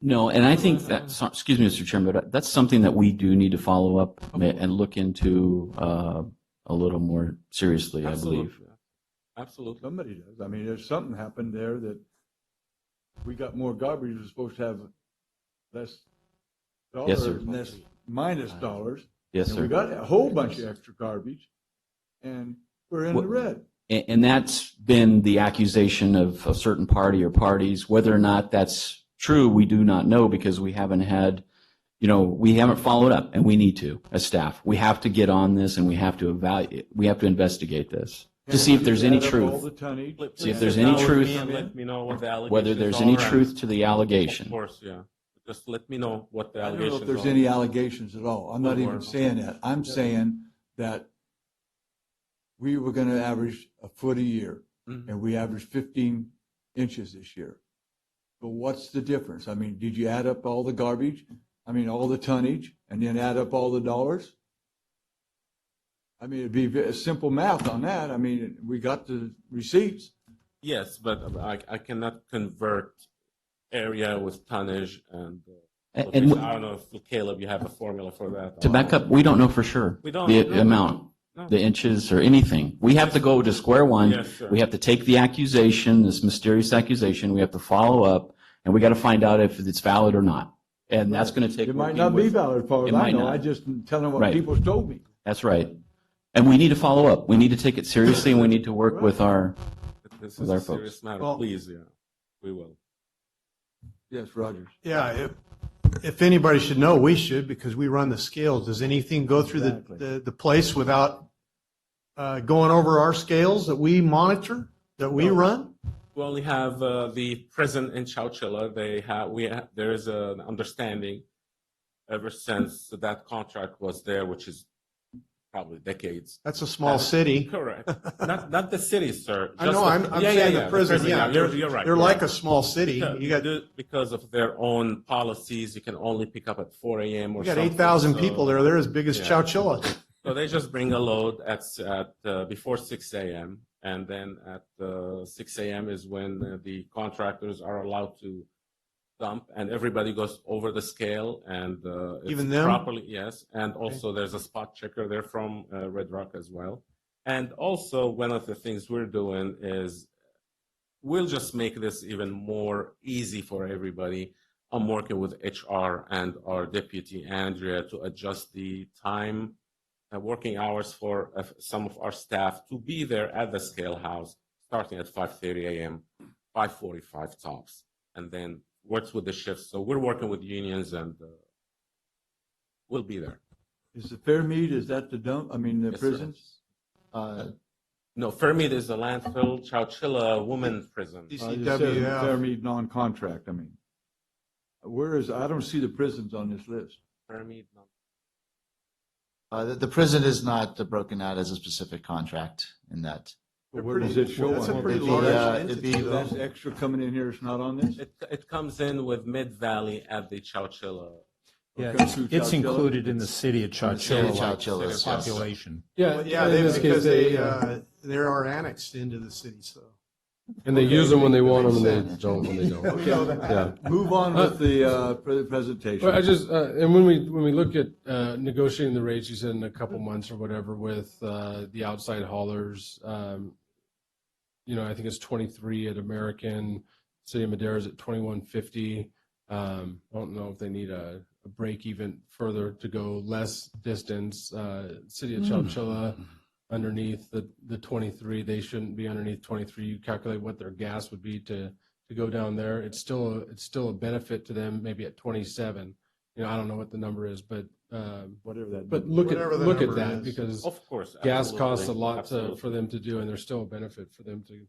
No, and I think that, excuse me, Mr. Chairman, but that's something that we do need to follow up and look into a little more seriously, I believe. Absolutely. Somebody does. I mean, there's something happened there that we got more garbage. We're supposed to have less dollars. Yes, sir. And less minus dollars. Yes, And sir. we got a whole bunch of extra garbage, and we're in the red. And that's been the accusation of a certain party or parties. Whether or not that's true, we do not know because we haven't had, we haven't followed up, and we need to as staff. We have to get on this, and we have to evaluate. We have to investigate this to see if there's any Add up all the truth. tonnage. See if there's any truth, Let me know what the allegations whether there's any are, and- truth to the allegation. Of course, yeah. Just let me know what the I don't allegations know if there's are. any allegations at all. I'm not Well, even we're- saying that. I'm saying that we were going to average a foot a year, Mhm. and we averaged 15 inches this year. But what's the difference? I mean, did you add up all the garbage? I mean, all the tonnage, and then add up all the dollars? I mean, it'd be simple math on that. I mean, we got the receipts. Yes, but I cannot convert area with tonnage and. And I don't know if Caleb, you have a formula for that. to back up, we don't know for sure We don't the know. amount, No. the inches, or anything. We have to go to square one. Yes, sir. We have to take the accusation, this mysterious accusation. We have to follow up, and we got to find out if it's valid or not. And that's going to take. It might working not be with- valid as far as It I might know. not. I just telling what Right. people told me. That's right. And we need to follow up. We need to take it seriously, and we need to work with our, This with is our a serious folks. matter. Well- Please, yeah, we will. Yes, Rogers. Yeah, if anybody should know, we should, because we run the scales. Does anything go through Exactly. the place without going over our scales that we monitor, that we run? We only have the prison in Chowchilla. There is an understanding ever since that contract was there, which is probably decades. That's a small city. Correct. Not the city, sir. I know, I'm saying the prison, yeah. You're right. They're you're like right. a small city. You got Because of their own policies, you can only pick up at 4 a.m. or You got something. 8,000 so- people there. They're as big as Yeah. Chowchilla. So they just bring a load at before 6 a.m. and then at 6 a.m. is when the contractors are allowed to dump, and everybody goes over the scale and it's Even them? properly. Yes, and also there's a spot checker there from Red Rock as well. And also one of the things we're doing is we'll just make this even more easy for everybody. I'm working with HR and our deputy Andrea to adjust the time working hours for some of our staff to be there at the scale house starting at 5:30 a.m., 5:45 tops, and then works with the shifts. So we're working with unions and we'll be there. Is the Fairmead, is that the dump, I mean, the Yes, sir. prisons? No, Fairmead is the landfill, Chowchilla woman prison. It just says DCWF. Fairmead non-contract, I mean. Where is, I don't see the prisons on this list. Fairmead, no. The prison is not broken out as a specific contract in that. But where does it show That's a on pretty it? large it'd be, entity, though. That's extra coming in here, it's not on this? It comes in with Mid Valley at the Chowchilla. Yeah, Okay, through it's Chowchilla? included in the city of the city of Chowchilla, Chowchilla, yes. population. Yeah, Yeah, in this because case, they are annexed into the city, so. and they use them when they want them, and Makes they sense. don't when they don't. Okay, Yeah. move on with the presentation. Well, I just, and when we look at negotiating the rates, you said in a couple months or whatever with the outside haulers, I think it's 23 at American, City of Madera is at 2150. I don't know if they need a break even further to go less distance. City of Chowchilla underneath the 23, they shouldn't be underneath 23. You calculate what their gas would be to go down there. It's still a benefit to them, maybe at 27. I don't know what the number is, but Whatever that. but look Whatever the at number that is. because Of course. gas absolutely, costs a lot absolutely. for them to do, and there's still a benefit for them to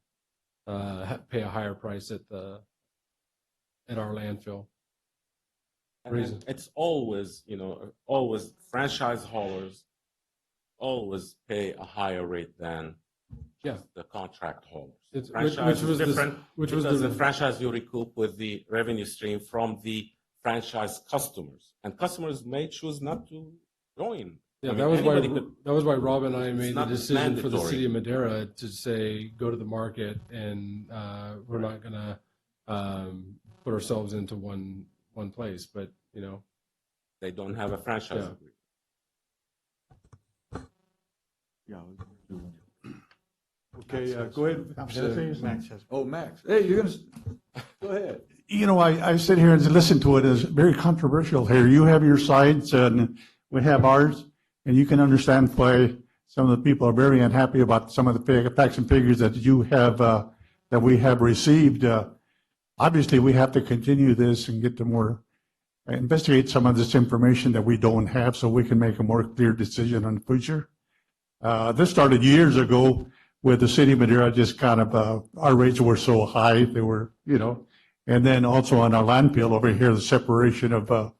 pay a higher price at our landfill. And then reason. it's always, always franchise haulers always pay a higher rate than Yeah. the contract haulers. It's- Franchise which was is the- different which was because the- the franchise you recoup with the revenue stream from the franchise customers, and customers may choose not to join. Yeah, I mean, that was why anybody could- Rob and I made the not decision for the mandatory. city of Madera to say go to the market, and we're not going to put ourselves into one place, but they don't have a franchise Yeah. agreement. Okay, go ahead. Max has- Oh, Max. Hey, you're gonna, go ahead. I sit here and listen to it. It's very controversial here. You have your sides and we have ours, and you can understand why some of the people are very unhappy about some of the facts and figures that you have, that we have received. Obviously, we have to continue this and get to more, investigate some of this information that we don't have so we can make a more clear decision on the future. This started years ago with the city of Madera, just kind of, our rates were so high, they were, and then also on our landfill over here, the separation of,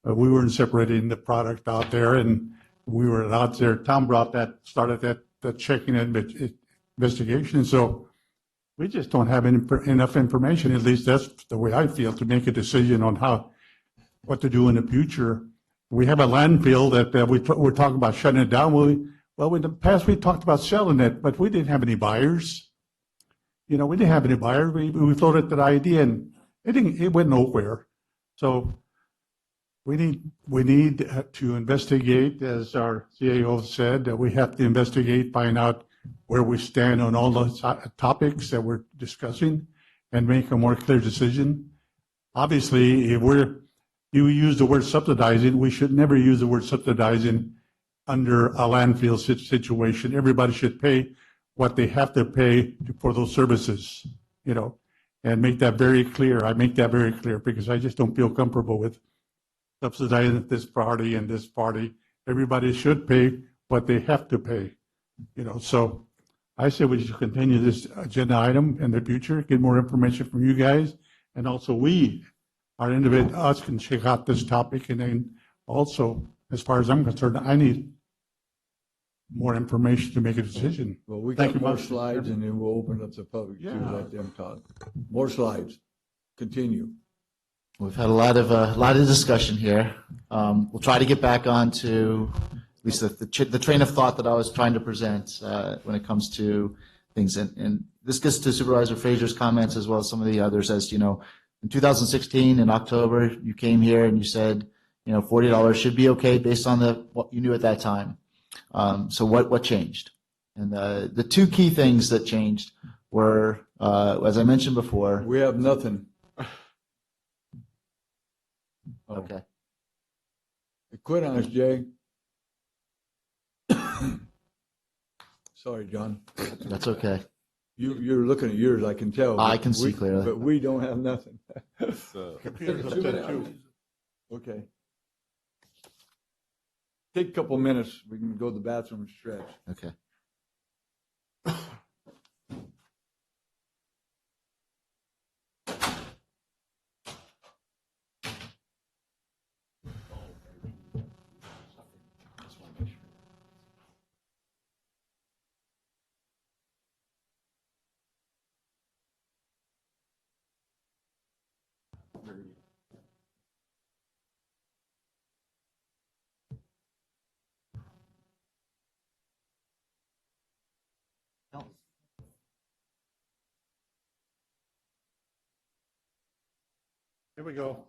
we weren't separating the product out there, and we were out there. Tom started that checking and investigation. So we just don't have enough information. At least that's the way I feel, to make a decision on what to do in the future. We have a landfill that we're talking about shutting it down. Well, in the past, we talked about selling it, but we didn't have any buyers. We didn't have any buyers. We floated that idea, and it went nowhere. So we need to investigate, as our CAO said, that we have to investigate, find out where we stand on all those topics that we're discussing, and make a more clear decision. Obviously, if we're You use the word subsidizing. We should never use the word subsidizing under a landfill situation. Everybody should pay what they have to pay for those services, you know, and make that very clear. I make that very clear because I just don't feel comfortable with subsidizing this party and this party. Everybody should pay what they have to pay, you know. So I say we should continue this agenda item in the future, get more information from you guys, and also we, our individual, us can check out this topic. And then also, as far as I'm concerned, I need more information to make a decision. Well, we Thank got you, more Mr. slides Chairman. and then we'll open up the public to Yeah. let them talk. More slides. Continue. We've had a lot of discussion here. We'll try to get back on to at least the train of thought that I was trying to present when it comes to things. And this gets to Supervisor Frazier's comments as well as some of the others. As you know, in 2016 in October, you came here and you said, you know, $40 should be okay based on what you knew at that time. So what changed? And the two key things that changed were, as I mentioned before. We have nothing. Okay. Quit on us, Jay. Sorry, John. That's okay. You're looking at yours, I can tell. I can see We- clearly. But we don't have nothing. Computer's upset too. Okay. Take a couple minutes. We can go to the bathroom and stretch. Okay. Here we go.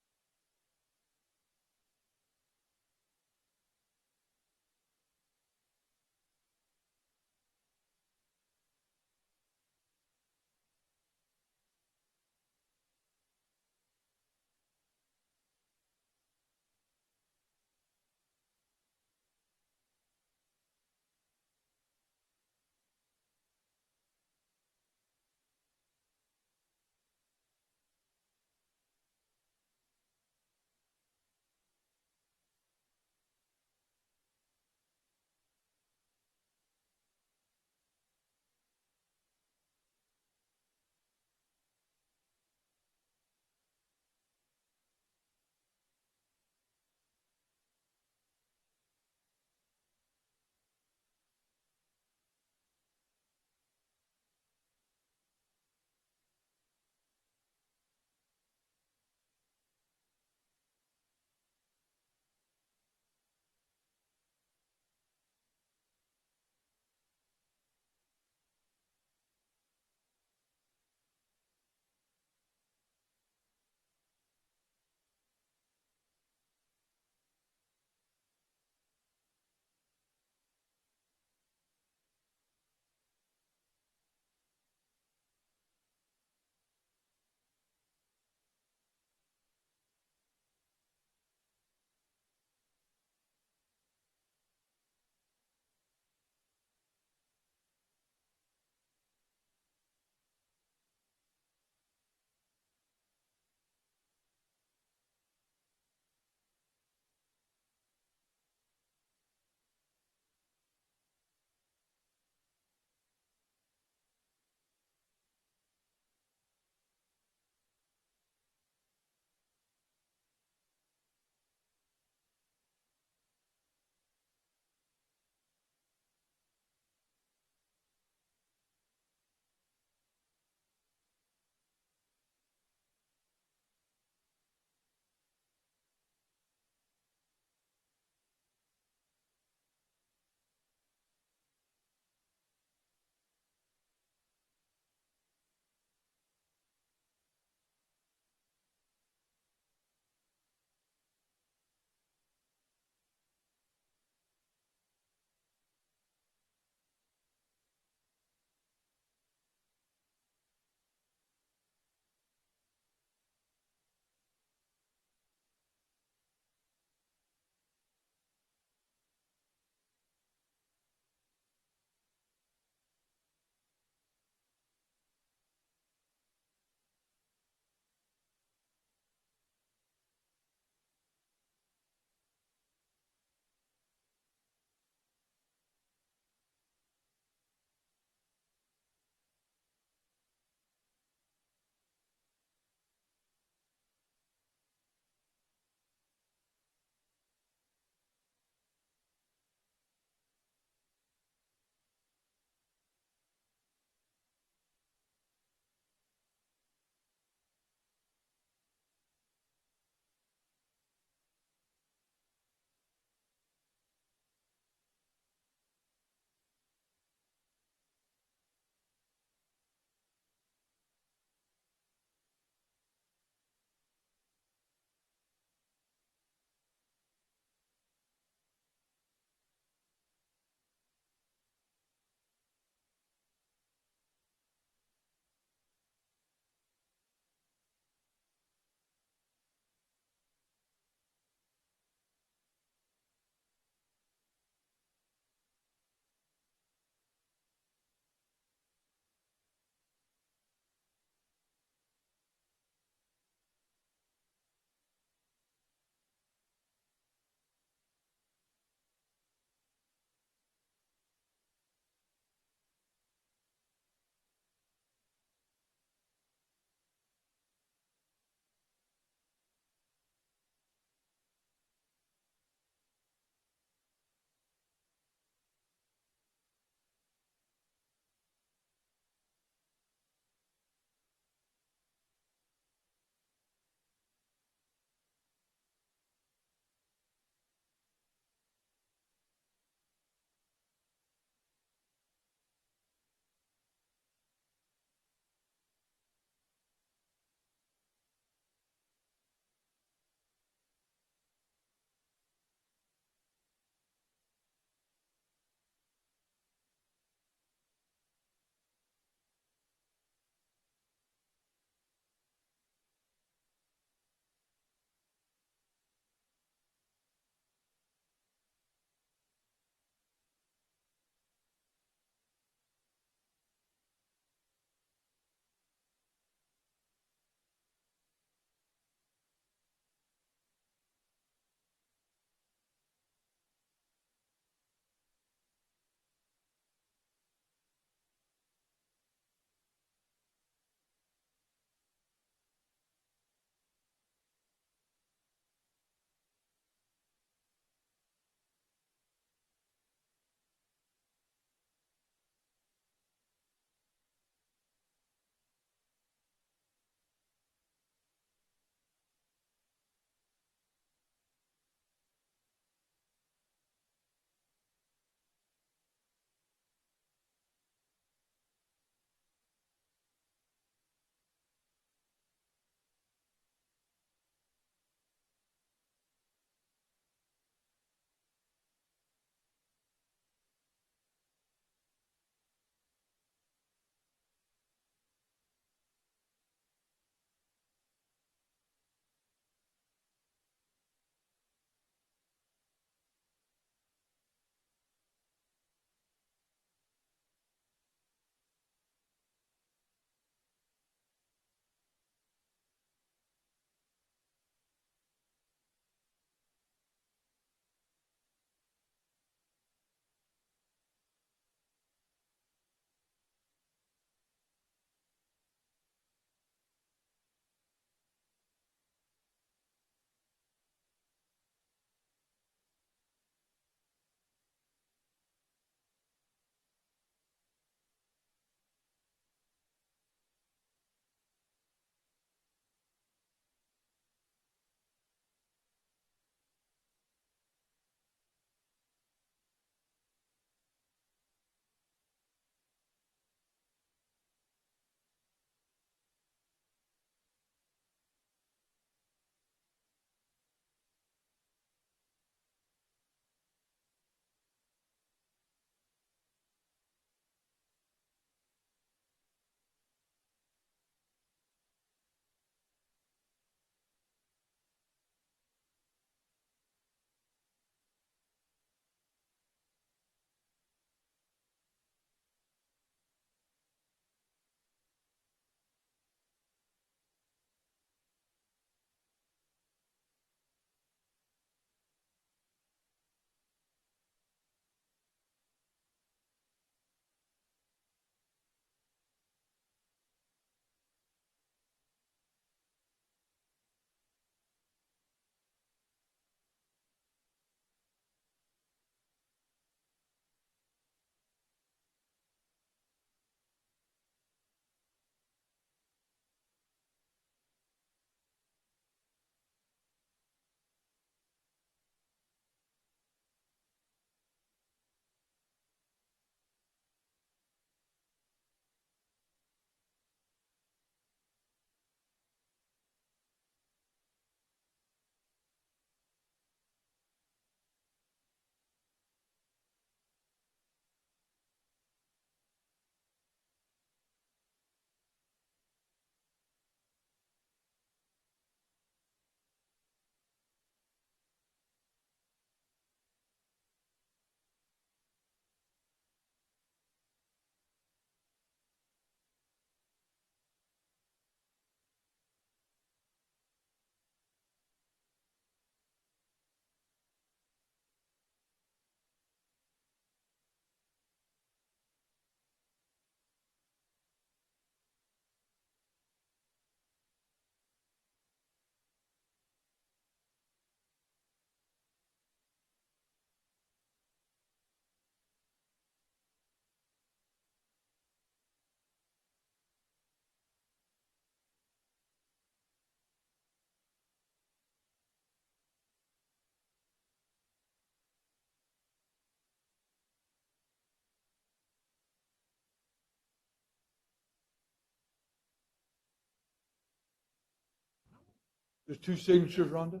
There's two signatures, Rhonda?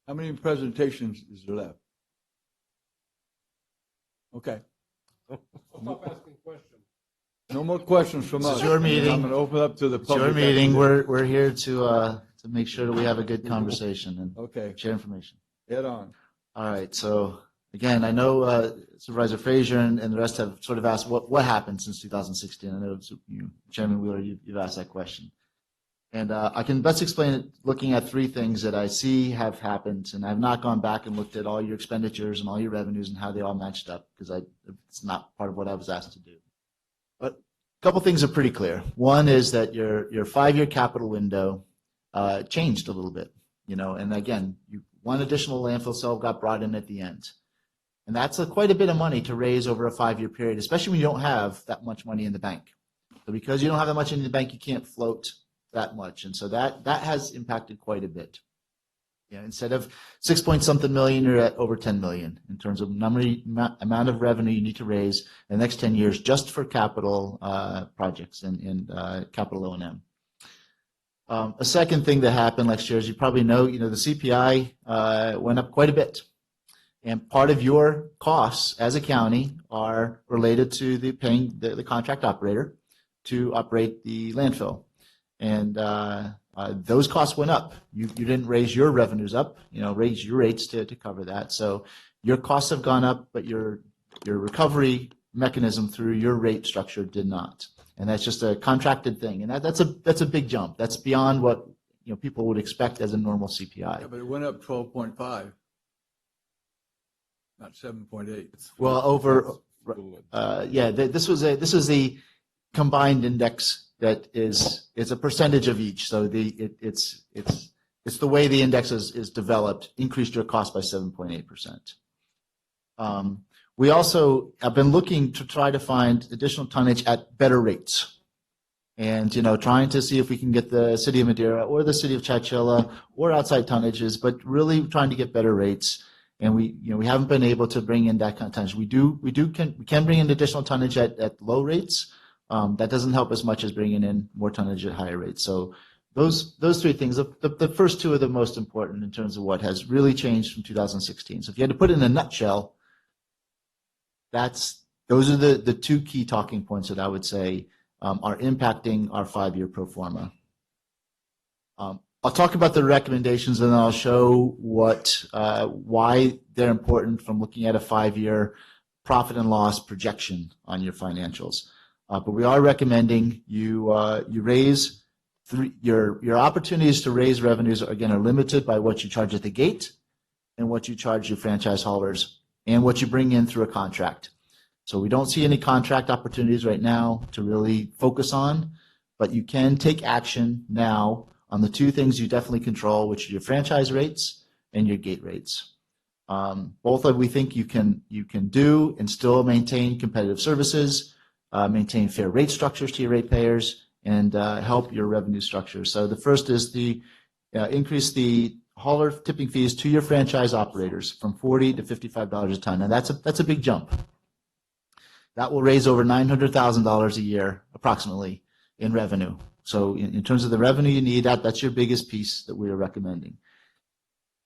How many presentations is there left? Okay. Stop asking questions. No more questions from This us. is your meeting. I'm going to open up to the It's public. your meeting. after We're here to make sure that we have a good conversation this. and Okay, share information. head on. All right. So again, I know Supervisor Frazier and the rest have sort of asked what happened since 2016. I know Chairman Wheeler, you've asked that question. And I can best explain it looking at three things that I see have happened. And I've not gone back and looked at all your expenditures and all your revenues and how they all matched up because it's not part of what I was asked to do. But a couple things are pretty clear. One is that your 5-year capital window changed a little bit, and again, one additional landfill cell got brought in at the end. And that's quite a bit of money to raise over a 5-year period, especially when you don't have that much money in the bank. So because you don't have that much in the bank, you can't float that much. And so that has impacted quite a bit. Instead of 6-point-something million, you're at over 10 million in terms of amount of revenue you need to raise in the next 10 years just for capital projects and capital O&M. A second thing that happened last year, as you probably know, the CPI went up quite a bit. And part of your costs as a county are related to paying the contract operator to operate the landfill. And those costs went up. You didn't raise your revenues up, raise your rates to cover that. So your costs have gone up, but your recovery mechanism through your rate structure did not. And that's just a contracted thing. And that's a big jump. That's beyond what people would expect as a normal CPI. Yeah, but it went up 12.5, not 7.8. Well, this was the combined index that is a percentage of each. So it's the way the index is developed, increased your cost by 7.8%. We also have been looking to try to find additional tonnage at better rates. And, trying to see if we can get the city of Madeira or the city of Chowchilla or outside tonnages, but really trying to get better rates. And we haven't been able to bring in that kind of tonnage. We can bring in additional tonnage at low rates. That doesn't help as much as bringing in more tonnage at higher rates. So those three things, the first two are the most important in terms of what has really changed from 2016. So if you had to put it in a nutshell, those are the two key talking points that I would say are impacting our 5-year pro forma. I'll talk about the recommendations and then I'll show why they're important from looking at a 5-year profit and loss projection on your financials. But we are recommending you raise your opportunities to raise revenues again are limited by what you charge at the gate and what you charge your franchise haulers and what you bring in through a contract. So we don't see any contract opportunities right now to really focus on, but you can take action now on the two things you definitely control, which are your franchise rates and your gate rates. Both of we think you can do and still maintain competitive services, maintain fair rate structures to your ratepayers, and help your revenue structure. So the first is increase the hauler tipping fees to your franchise operators from $40 to $55 a ton. And that's a big jump. That will raise over $900,000 a year, approximately, in revenue. So in terms of the revenue you need, that's your biggest piece that we are recommending.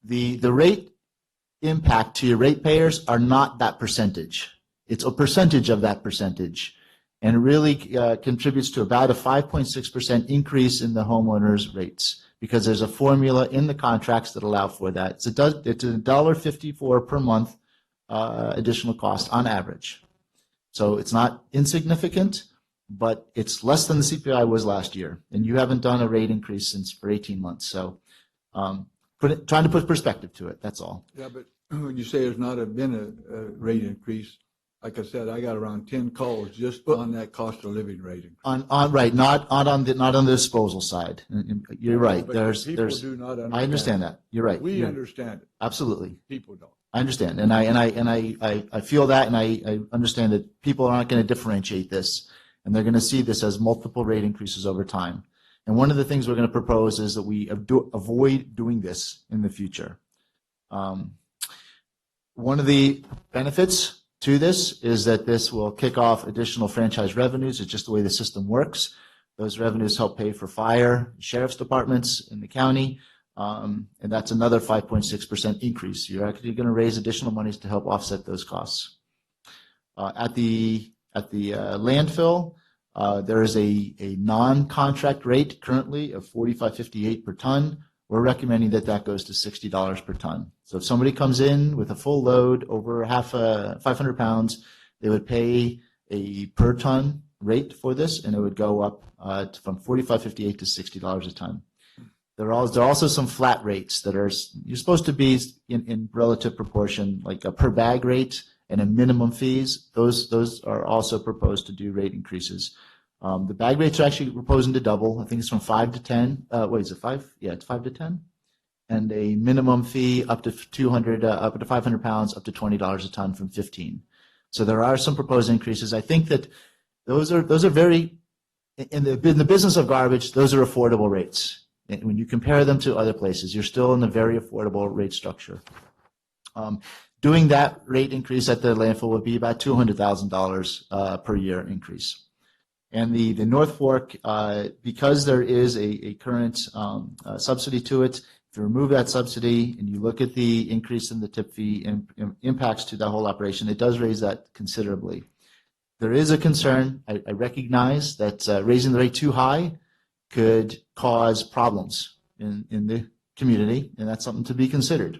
The rate impact to your ratepayers are not that percentage. It's a percentage of that percentage. And it really contributes to about a 5.6% increase in the homeowners' rates because there's a formula in the contracts that allow for that. It's $1.54 per month additional cost on average. So it's not insignificant, but it's less than the CPI was last year. And you haven't done a rate increase for 18 months. So trying to put perspective to it, that's all. Yeah, but when you say there's not been a rate increase, like I said, I got around 10 calls just on that cost of living rate increase. Right, not on the disposal side. You're right. But people do not understand. I understand that. You're right. We understand it. Absolutely. People don't. I understand, and I feel that, and I understand that people aren't going to differentiate this, and they're going to see this as multiple rate increases over time. And one of the things we're going to propose is that we avoid doing this in the future. One of the benefits to this is that this will kick off additional franchise revenues. It's just the way the system works. Those revenues help pay for fire, sheriff's departments in the county, and that's another 5.6% increase. You're actually going to raise additional monies to help offset those costs. At the landfill, there is a non-contract rate currently of $45.58 per ton. We're recommending that goes to $60 per ton. So if somebody comes in with a full load over 500 pounds, they would pay a per ton rate for this, and it would go up from $45.58 to $60 a ton. There are also some flat rates that you're supposed to be in relative proportion, like a per bag rate and a minimum fees. Those are also proposed to do rate increases. The bag rates are actually proposing to double. I think it's from 5 to 10. Is it 5? Yeah, it's 5 to 10. And a minimum fee up to 500 pounds, up to $20 a ton from 15. So there are some proposed increases. I think that those are very, in the business of garbage, those are affordable rates. And when you compare them to other places, you're still in a very affordable rate structure. Doing that rate increase at the landfill would be about $200,000 per year increase. And the North Fork, because there is a current subsidy to it, if you remove that subsidy and you look at the increase in the tip fee and impacts to the whole operation, it does raise that considerably. There is a concern. I recognize that raising the rate too high could cause problems in the community, and that's something to be considered.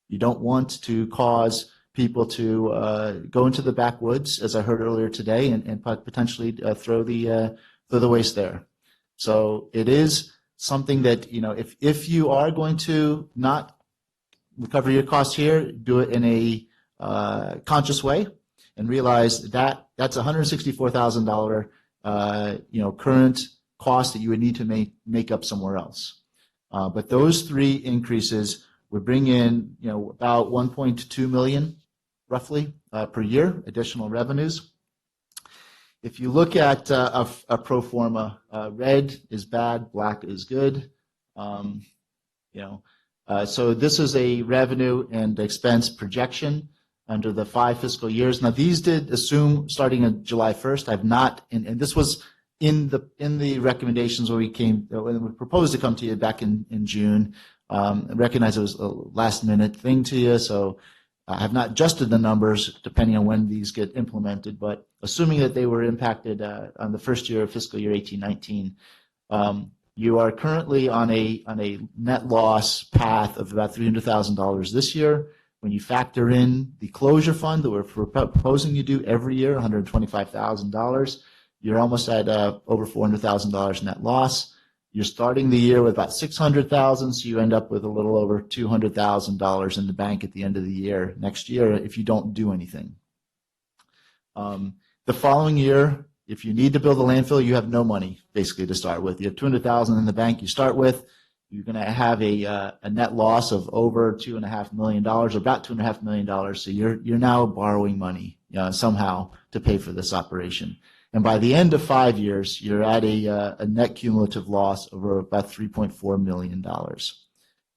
You don't want to cause people to go into the backwoods, as I heard earlier today, and potentially throw the waste there. So it is something that, if you are going to not recover your costs here, do it in a conscious way, and realize that that's $164,000 current cost that you would need to make up somewhere else. But those three increases would bring in about 1.2 million roughly per year additional revenues. If you look at a pro forma, red is bad, black is good. So this is a revenue and expense projection under the 5 fiscal years. Now these did assume starting on July 1st. I've not, and this was in the recommendations when we proposed to come to you back in June. I recognize it was a last minute thing to you, so I have not adjusted the numbers depending on when these get implemented, but assuming that they were impacted on the first year of fiscal year 18-19, you are currently on a net loss path of about $300,000 this year. When you factor in the closure fund that we're proposing you do every year, $125,000, you're almost at over $400,000 net loss. You're starting the year with about $600,000, so you end up with a little over $200,000 in the bank at the end of the year next year if you don't do anything. The following year, if you need to build a landfill, you have no money basically to start with. You have $200,000 in the bank you start with. You're going to have a net loss of over $2.5 million, or about $2.5 million. So you're now borrowing money somehow to pay for this operation. And by the end of 5 years, you're at a net cumulative loss of about $3.4 million.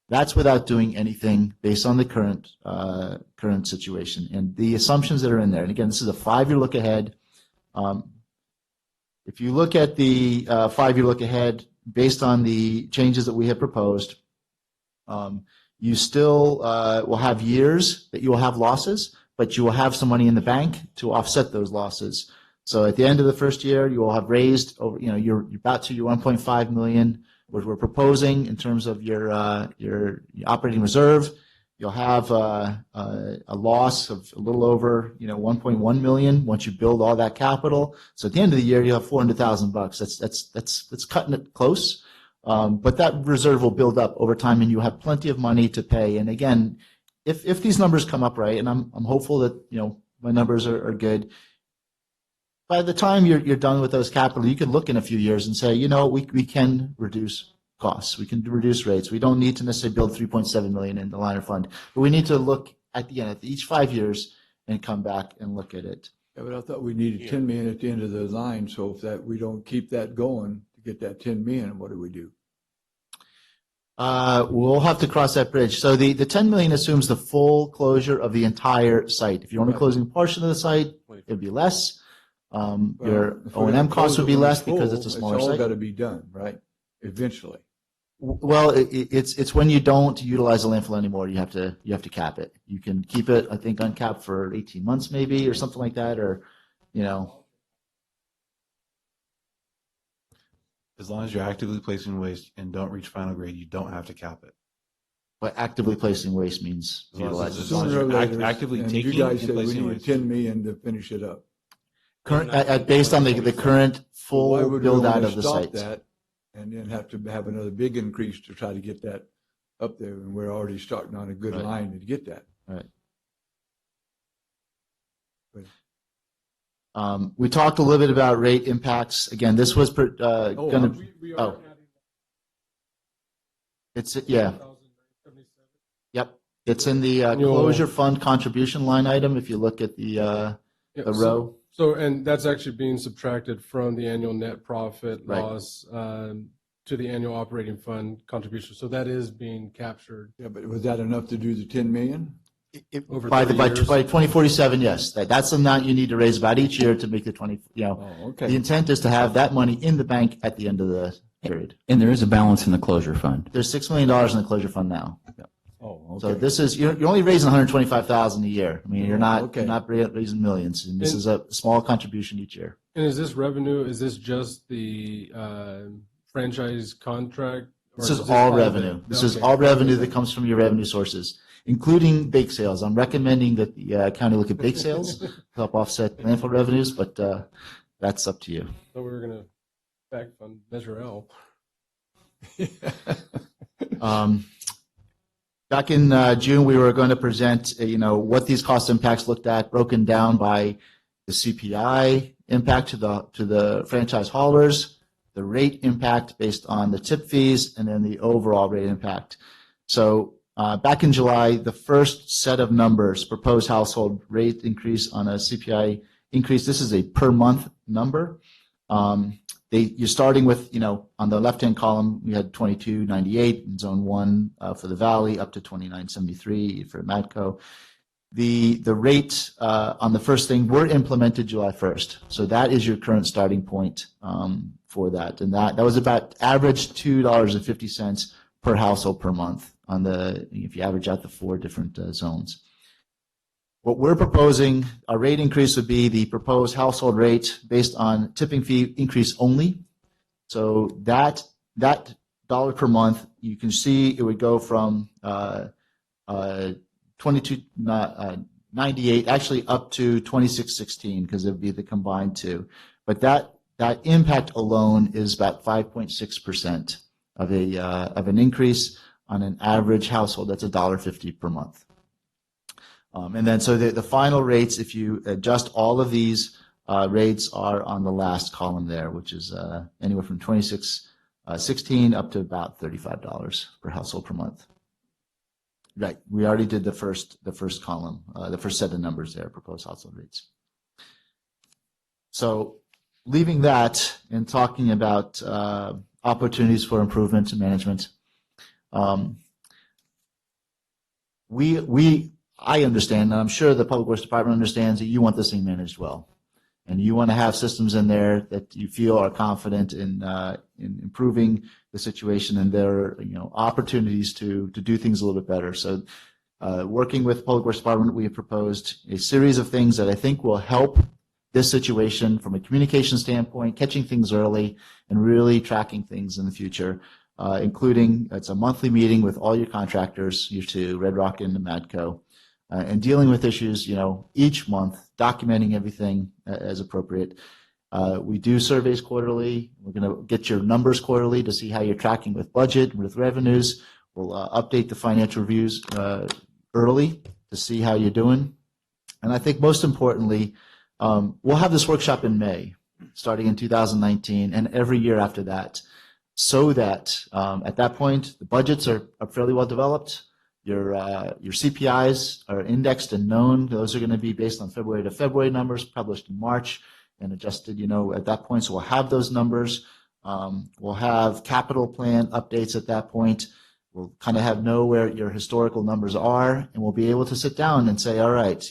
That's without doing anything based on the current situation and the assumptions that are in there. And again, this is a 5-year look ahead. If you look at the 5-year look ahead, based on the changes that we have proposed, you still will have years that you will have losses, but you will have some money in the bank to offset those losses. So at the end of the first year, you will have raised over, you're about to your 1.5 million, which we're proposing in terms of your operating reserve. You'll have a loss of a little over 1.1 million once you build all that capital. So at the end of the year, you have $400,000. That's cutting it close, but that reserve will build up over time, and you have plenty of money to pay. And again, if these numbers come up right, and I'm hopeful that my numbers are good. By the time you're done with those capital, you can look in a few years and say, we can reduce costs. We can reduce rates. We don't need to necessarily build $3.7 million in the liner fund, but we need to look at each 5 years and come back and look at it. Yeah, but I thought we needed 10 million at the end of the line. So if we don't keep that going to get that 10 million, what do we do? We'll have to cross that bridge. So the 10 million assumes the full closure of the entire site. If you're only closing a portion of the site, it'd be less. Your If we're gonna O&M close costs would it be when less it's full, because it's a smaller It's all site. got to be done, right? Eventually. Well, it's when you don't utilize the landfill anymore, you have to cap it. You can keep it, I think, uncapped for 18 months maybe, or something like that, or, you know. As long as you're actively placing waste and don't reach final grade, you don't have to cap it. But actively placing waste means As long as utilizing. you're Sooner or later, actively and taking you guys and said we placing need waste. 10 million to finish it up. Current, based on the current Why full would we build out wanna of the stop site. that and then have to have another big increase to try to get that up there, and we're already starting on a good Right. line to get that. Right. But- We talked a little bit about rate impacts. Again, this was going to. We Oh. are adding It's, yeah, 1,077. yep. It's in the Annual- closure fund contribution line item, if you look at the Yeah, row. So, and that's actually being subtracted from the annual net profit Right. loss to the annual operating fund contribution. So that is being captured. Yeah, but was that enough to do the 10 million? Over By 30 years. by 2047, yes. That's the amount you need to raise about each year to make the 20, you know. Oh, The okay. intent is to have that money in the bank at the end of the period. And there is a balance in the closure fund. There's $6 million in the closure fund now. Oh, So okay. this is, you're only raising 125,000 a year. I mean, you're Okay. not raising millions. And this is a small contribution each year. And is this revenue, is this just the franchise contract? or This is this all of it? revenue. This is Okay. all revenue that comes from your revenue sources, including bake sales. I'm recommending that the county look at bake sales to help offset landfill revenues, but that's up to you. So we were going to back fund Measure L. Back in June, we were going to present, what these cost impacts looked at, broken down by the CPI impact to the franchise haulers, the rate impact based on the tip fees, and then the overall rate impact. So back in July, the first set of numbers, proposed household rate increase on a CPI increase, this is a per month number. You're starting with, on the left-hand column, we had 22.98 in zone 1 for the valley, up to 29.73 for Matco. The rate on the first thing were implemented July 1st. So that is your current starting point for that. And that was about average $2.50 per household per month if you average out the 4 different zones. What we're proposing, our rate increase would be the proposed household rate based on tipping fee increase only. So that dollar per month, you can see it would go from 22.98 actually up to 26.16 because it would be the combined two. But that impact alone is about 5.6% of an increase on an average household. That's $1.50 per month. And then so the final rates, if you adjust all of these rates, are on the last column there, which is anywhere from 26.16 up to about $35 per household per month. Right, we already did the first column, the first set of numbers there, proposed household rates. So leaving that and talking about opportunities for improvement in management, I understand, and I'm sure the Public Works Department understands that you want this thing managed well. And you want to have systems in there that you feel are confident in improving the situation, and there are opportunities to do things a little bit better. So working with the Public Works Department, we have proposed a series of things that I think will help this situation from a communication standpoint, catching things early, and really tracking things in the future. Including, it's a monthly meeting with all your contractors, your two, Red Rock and Madco, and dealing with issues, each month, documenting everything as appropriate. We do surveys quarterly. We're going to get your numbers quarterly to see how you're tracking with budget, with revenues. We'll update the financial reviews early to see how you're doing. And I think most importantly, we'll have this workshop in May, starting in 2019, and every year after that, so that at that point, the budgets are fairly well developed. Your CPIs are indexed and known. Those are going to be based on February to February numbers published in March and adjusted, at that point. So we'll have those numbers. We'll have capital plan updates at that point. We'll kind of know where your historical numbers are, and we'll be able to sit down and say, all right,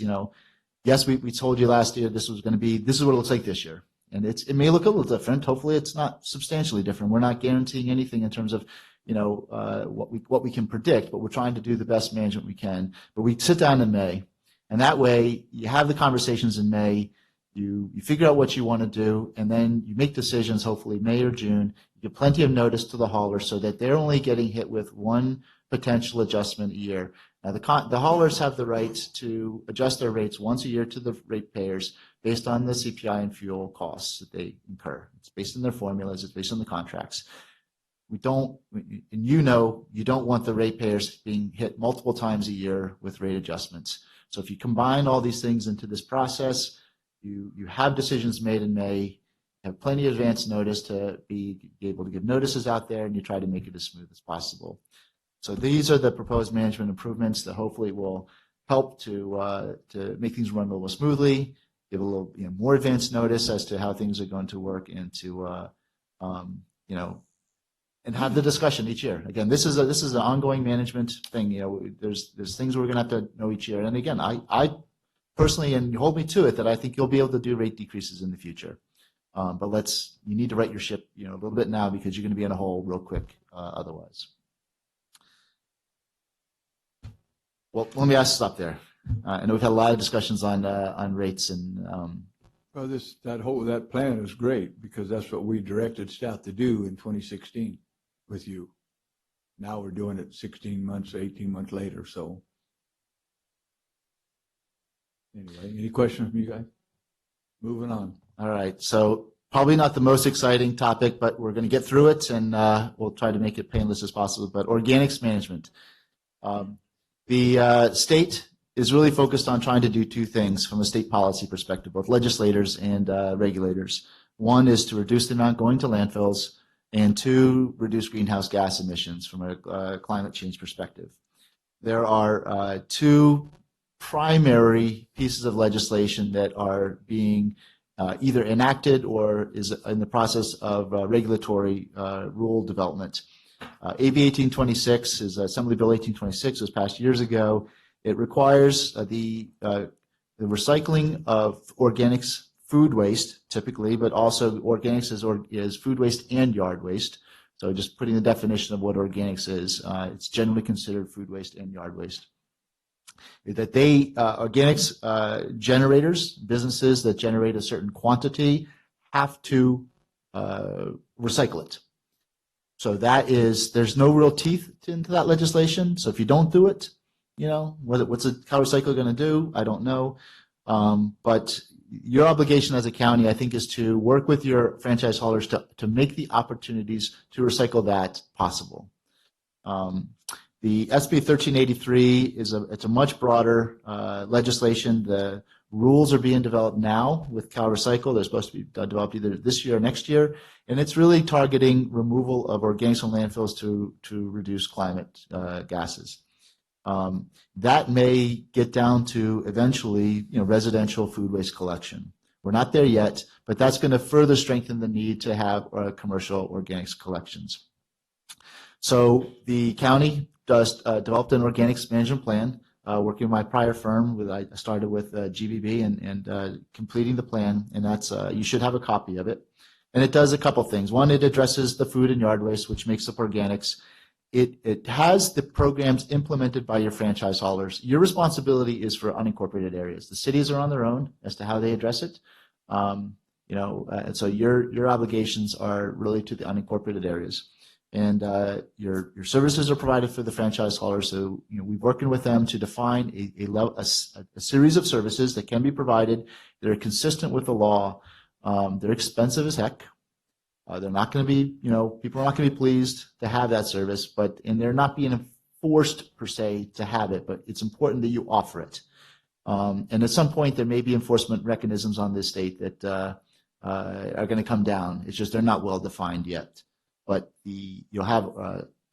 yes, we told you last year this is what it looks like this year. And it may look a little different. Hopefully it's not substantially different. We're not guaranteeing anything in terms of, what we can predict, but we're trying to do the best management we can. But we sit down in May, and that way you have the conversations in May, you figure out what you want to do, and then you make decisions, hopefully May or June. You give plenty of notice to the haulers so that they're only getting hit with one potential adjustment a year. Now, the haulers have the right to adjust their rates once a year to the ratepayers based on the CPI and fuel costs that they incur. It's based on their formulas. It's based on the contracts. You don't want the ratepayers being hit multiple times a year with rate adjustments. So if you combine all these things into this process, you have decisions made in May, have plenty of advance notice to be able to give notices out there, and you try to make it as smooth as possible. So these are the proposed management improvements that hopefully will help to make things run a little more smoothly, give a little more advance notice as to how things are going to work, and to and have the discussion each year. Again, this is an ongoing management thing. There's things we're going to have to know each year. And again, I personally, and you hold me to it, that I think you'll be able to do rate decreases in the future. But you need to right your ship, a little bit now, because you're going to be in a hole real quick otherwise. Well, let me stop there. I know we've had a lot of discussions on rates and. Well, that plan is great, because that's what we directed staff to do in 2016 with you. Now we're doing it 16 months, 18 months later. So anyway, any questions from you guys? Moving on. All right. So probably not the most exciting topic, but we're going to get through it, and we'll try to make it painless as possible. But organics management. The state is really focused on trying to do two things from a state policy perspective, both legislators and regulators. One is to reduce the amount going to landfills, and two, reduce greenhouse gas emissions from a climate change perspective. There are two primary pieces of legislation that are being either enacted or is in the process of regulatory rule development. AB 1826 is Assembly Bill 1826, was passed years ago. It requires the recycling of organics food waste, typically, but also organics is food waste and yard waste. So just putting the definition of what organics is, it's generally considered food waste and yard waste. That organics generators, businesses that generate a certain quantity, have to recycle it. So there's no real teeth into that legislation. So if you don't do it, what's a cow recycler going to do? I don't know. But your obligation as a county, I think, is to work with your franchise haulers to make the opportunities to recycle that possible. The SB 1383 it's a much broader legislation. The rules are being developed now with Cal Recycle. They're supposed to be developed either this year or next year, and it's really targeting removal of organics from landfills to reduce climate gases. That may get down to eventually, residential food waste collection. We're not there yet, but that's going to further strengthen the need to have commercial organics collections. So the county developed an organics management plan, working with my prior firm. I started with GBB and completing the plan, and that's you should have a copy of it. And it does a couple things. One, it addresses the food and yard waste, which makes up organics. It has the programs implemented by your franchise haulers. Your responsibility is for unincorporated areas. The cities are on their own as to how they address it. And so your obligations are really to the unincorporated areas. And your services are provided for the franchise haulers. So we're working with them to define a series of services that can be provided that are consistent with the law. They're expensive as heck. They're not going to be, people are not going to be pleased to have that service, and they're not being forced per se to have it, but it's important that you offer it. And at some point, there may be enforcement mechanisms on this state that are going to come down. It's just they're not well defined yet. But you'll have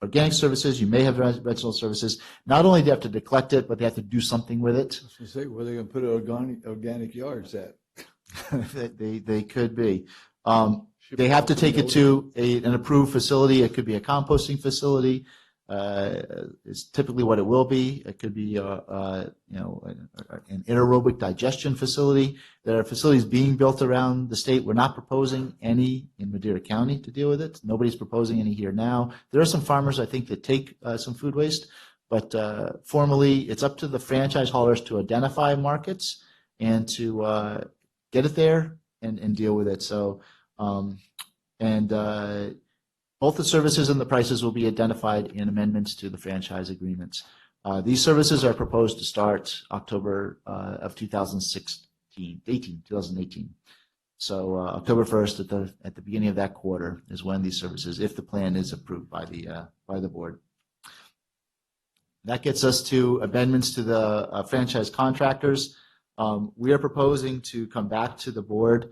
organic services. You may have residential services. Not only do they have to collect it, but they have to do something with it. I was going to say, where are they going to put organic yards at? they could be. They have to take it to an approved facility. It could be a composting facility. is typically what it will be. It could be, an anaerobic digestion facility. There are facilities being built around the state. We're not proposing any in Madera County to deal with it. Nobody's proposing any here now. There are some farmers, I think, that take some food waste, but formally, it's up to the franchise haulers to identify markets and to get it there and deal with it. So, both the services and the prices will be identified in amendments to the franchise agreements. These services are proposed to start October of 2018. So October 1st at the beginning of that quarter is when these services, if the plan is approved by the board. That gets us to amendments to the franchise contractors. We are proposing to come back to the board,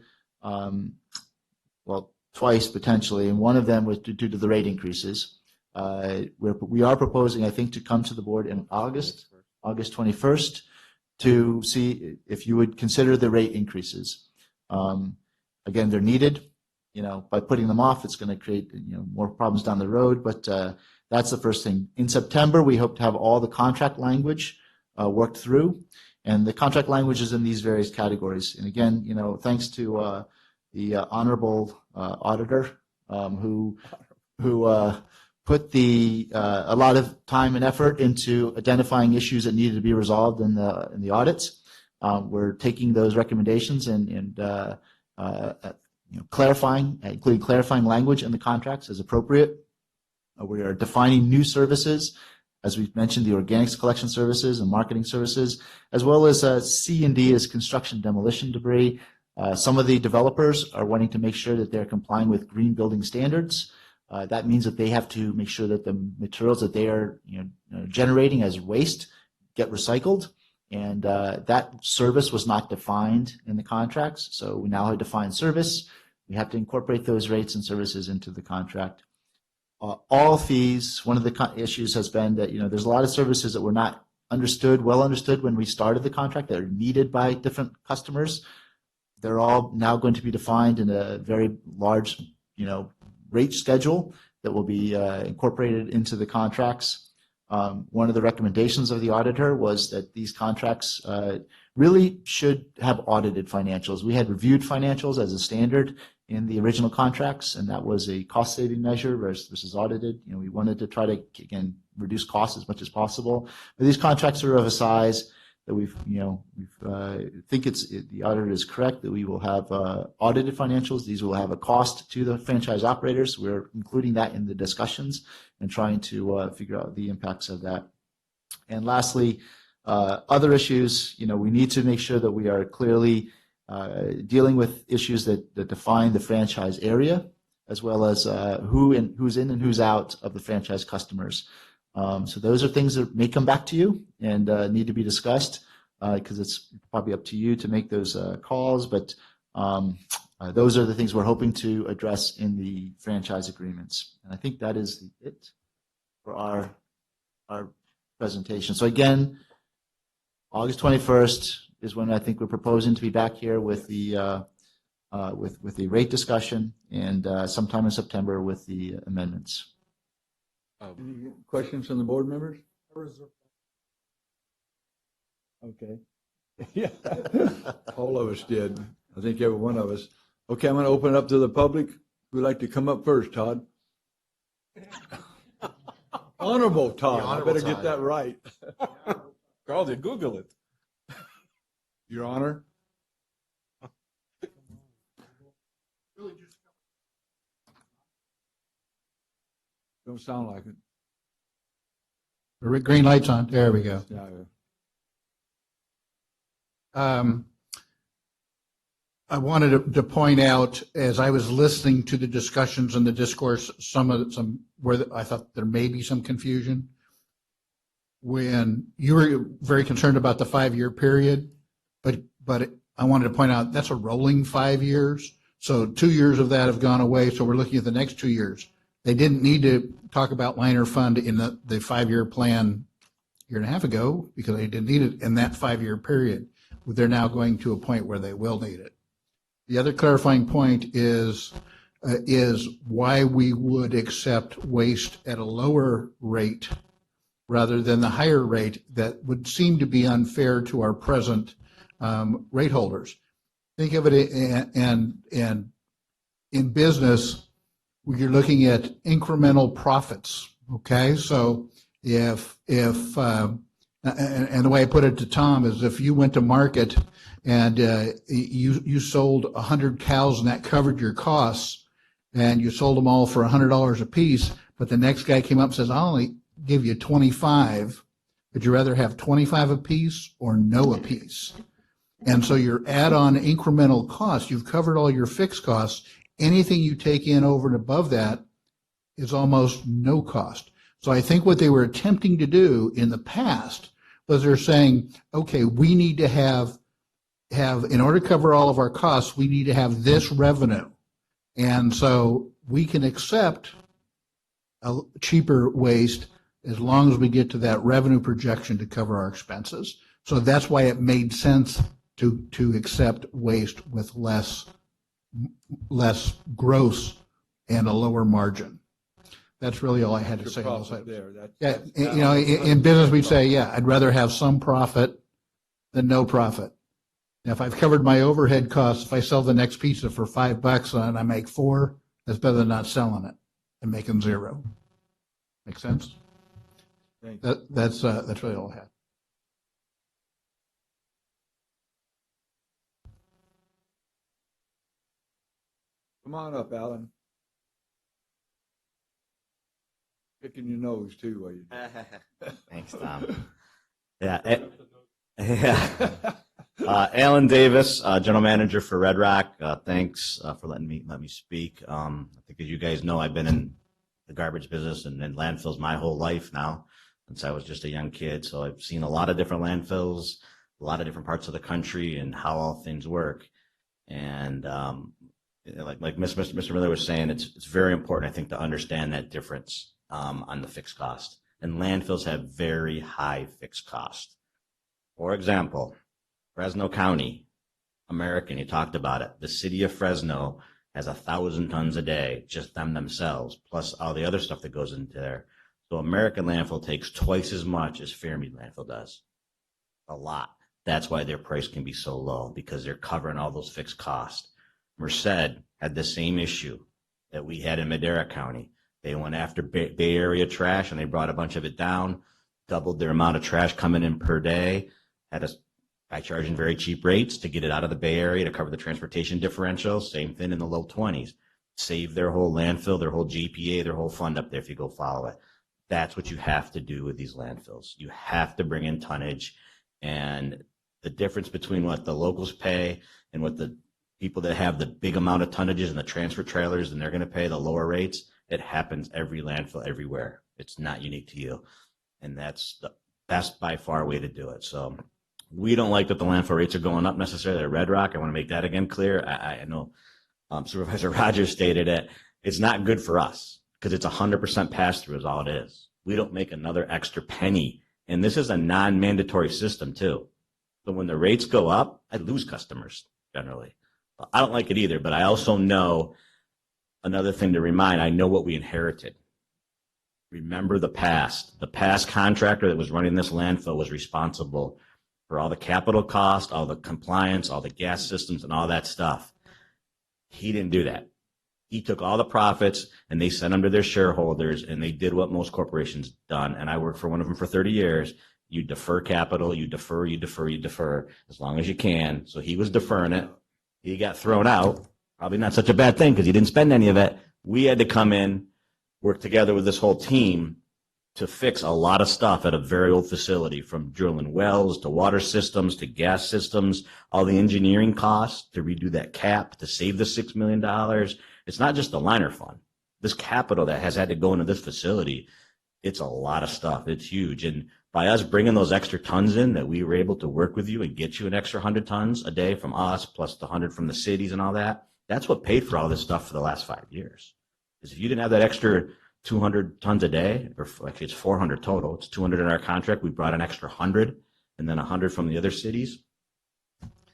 twice potentially, and one of them was due to the rate increases. We are proposing, I think, to come to the board in August 21st, to see if you would consider the rate increases. Again, they're needed. By putting them off, it's going to create more problems down the road. But that's the first thing. In September, we hope to have all the contract language worked through, and the contract language is in these various categories. And again, thanks to the honorable auditor who put a lot of time and effort into identifying issues that needed to be resolved in the audits. We're taking those recommendations and clarifying, including clarifying language in the contracts as appropriate. We are defining new services, as we've mentioned, the organics collection services and marketing services, as well as C&D as construction demolition debris. Some of the developers are wanting to make sure that they're complying with green building standards. That means that they have to make sure that the materials that they are generating as waste get recycled. And that service was not defined in the contracts. So we now have defined service. We have to incorporate those rates and services into the contract. All fees, one of the issues has been that there's a lot of services that were not well understood when we started the contract that are needed by different customers. They're all now going to be defined in a very large, rate schedule that will be incorporated into the contracts. One of the recommendations of the auditor was that these contracts really should have audited financials. We had reviewed financials as a standard in the original contracts, and that was a cost-saving measure versus audited. We wanted to try to, again, reduce costs as much as possible. But these contracts are of a size that we think the auditor is correct that we will have audited financials. These will have a cost to the franchise operators. We're including that in the discussions and trying to figure out the impacts of that. And lastly, other issues, we need to make sure that we are clearly dealing with issues that define the franchise area, as well as who's in and who's out of the franchise customers. So those are things that may come back to you and need to be discussed because it's probably up to you to make those calls. But those are the things we're hoping to address in the franchise agreements. And I think that is it for our presentation. So again, August 21st is when I think we're proposing to be back here with the rate discussion, and sometime in September with the amendments. Any questions from the board members? Okay. Yeah. All of us did. I think every one of us. Okay, I'm going to open it up to the public. Who'd like to come up first, Todd? Honorable Todd. I better get that right. Carl did Google it. Your Honor. Don't sound like it. The green light's on. There we go. Yeah. I wanted to point out, as I was listening to the discussions and the discourse, some where I thought there may be some confusion. When you were very concerned about the 5-year period, but I wanted to point out that's a rolling 5 years. So 2 years of that have gone away. So we're looking at the next 2 years. They didn't need to talk about liner fund in the 5-year plan a year and a half ago because they didn't need it in that 5-year period. They're now going to a point where they will need it. The other clarifying point is is why we would accept waste at a lower rate rather than the higher rate that would seem to be unfair to our present rate holders. Think of it, and in business, you're looking at incremental profits. Okay, so if and the way I put it to Tom is, if you went to market and you sold 100 cows and that covered your costs, and you sold them all for $100 a piece, but the next guy came up and says, I'll only give you 25. Would you rather have 25 a piece or no a piece? And so your add-on incremental cost, you've covered all your fixed costs. Anything you take in over and above that is almost no cost. So I think what they were attempting to do in the past was they're saying, okay, we need to have in order to cover all of our costs, we need to have this revenue. And so we can accept a cheaper waste as long as we get to that revenue projection to cover our expenses. So that's why it made sense to accept waste with less gross and a lower margin. That's really all I had to say on those items. Yeah, you know, in business we'd say, yeah, I'd rather have some profit than no profit. Now, if I've covered my overhead costs, if I sell the next pizza for $5 and I make $4, that's better than not selling it and making $0. Make sense? That's really all I had. Come on up, Alan. Picking your nose too while you do. Thanks, Tom. Alan Davis, General Manager for Red Rock. Thanks for letting me speak. I think, as you guys know, I've been in the garbage business and in landfills my whole life now, since I was just a young kid. So I've seen a lot of different landfills, a lot of different parts of the country, and how all things work. And like Mr. Miller was saying, it's very important, I think, to understand that difference on the fixed cost. And landfills have very high fixed cost. For example, Fresno County, American, you talked about it. The city of Fresno has 1,000 tons a day, just themselves, plus all the other stuff that goes into there. So American landfill takes twice as much as Fairmead landfill does. A lot. That's why their price can be so low, because they're covering all those fixed costs. Merced had the same issue that we had in Madera County. They went after Bay Area trash and they brought a bunch of it down, doubled their amount of trash coming in per day, had us by charging very cheap rates to get it out of the Bay Area to cover the transportation differential. Same thing in the low 20s. Save their whole landfill, their whole GPA, their whole fund up there if you go follow it. That's what you have to do with these landfills. You have to bring in tonnage, and the difference between what the locals pay and what the people that have the big amount of tonnages and the transfer trailers, and they're going to pay the lower rates. It happens every landfill everywhere. It's not unique to you. And that's the best by far way to do it. So we don't like that the landfill rates are going up necessarily at Red Rock. I want to make that again clear. I know Supervisor Rogers stated it. It's not good for us because it's 100% pass through is all it is. We don't make another extra penny. And this is a non-mandatory system too. So when the rates go up, I lose customers generally. I don't like it either, but I also know another thing to remind, I know what we inherited. Remember the past. The past contractor that was running this landfill was responsible for all the capital cost, all the compliance, all the gas systems, and all that stuff. He didn't do that. He took all the profits and they sent them to their shareholders, and they did what most corporations done. And I worked for one of them for 30 years. You defer capital, you defer as long as you can. So he was deferring it. He got thrown out. Probably not such a bad thing because he didn't spend any of it. We had to come in, work together with this whole team to fix a lot of stuff at a very old facility, from drilling wells to water systems to gas systems, all the engineering costs to redo that cap, to save the $6 million. It's not just the liner fund. This capital that has had to go into this facility, it's a lot of stuff. It's huge. And by us bringing those extra tons in, that we were able to work with you and get you an extra 100 tons a day from us, plus the 100 from the cities and all that, that's what paid for all this stuff for the last 5 years. Because if you didn't have that extra 200 tons a day, or actually it's 400 total, it's 200 in our contract, we brought an extra 100 and then 100 from the other cities,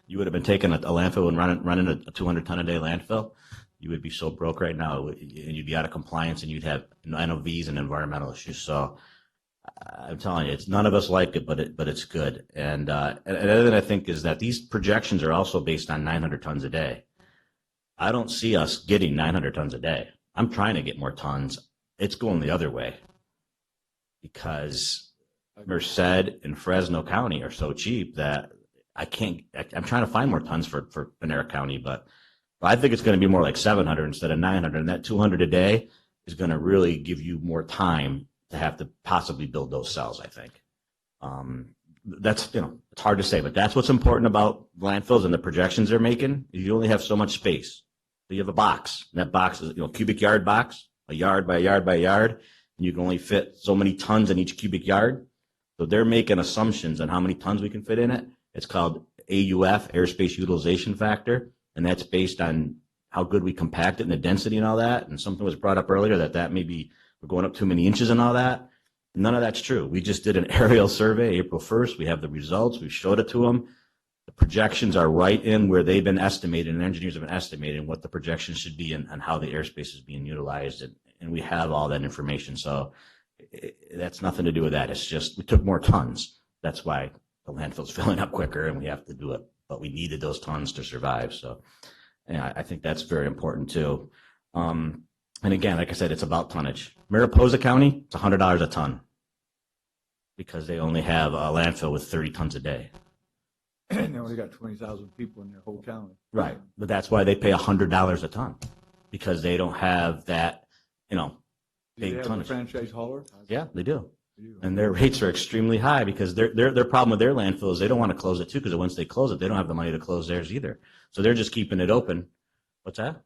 you would have been taking a landfill and running a 200 ton a day landfill. You would be so broke right now, and you'd be out of compliance, and you'd have NOVs and environmental issues. So I'm telling you, it's none of us like it, but it's good. And another thing I think is that these projections are also based on 900 tons a day. I don't see us getting 900 tons a day. I'm trying to get more tons. It's going the other way because Merced and Fresno County are so cheap that I'm trying to find more tons for Ventura County, but I think it's going to be more like 700 instead of 900. And that 200 a day is going to really give you more time to have to possibly build those cells, I think. That's, it's hard to say, but that's what's important about landfills and the projections they're making. You only have so much space. So you have a box, and that box is, cubic yard box, a yard by a yard by a yard, and you can only fit so many tons in each cubic yard. So they're making assumptions on how many tons we can fit in it. It's called AUF, airspace utilization factor, and that's based on how good we compact it and the density and all that. And something was brought up earlier that maybe we're going up too many inches and all that. None of that's true. We just did an aerial survey April 1st. We have the results. We showed it to them. The projections are right in where they've been estimated, and engineers have been estimating what the projections should be and how the airspace is being utilized. And we have all that information. So that's nothing to do with that. It's just we took more tons. That's why the landfill's filling up quicker, and we have to do it. But we needed those tons to survive. So I think that's very important too. And again, like I said, it's about tonnage. Mariposa County, it's $100 a ton because they only have a landfill with 30 tons a day. And they only got 20,000 people in their whole county. Right. But that's why they pay $100 a ton because they don't have that, Do they big have a tonnage. franchise hauler? Yeah, they do. And their rates are extremely high because their problem with their landfill is they don't want to close it too because once they close it, they don't have the money to close theirs either. So they're just keeping it open. What's that?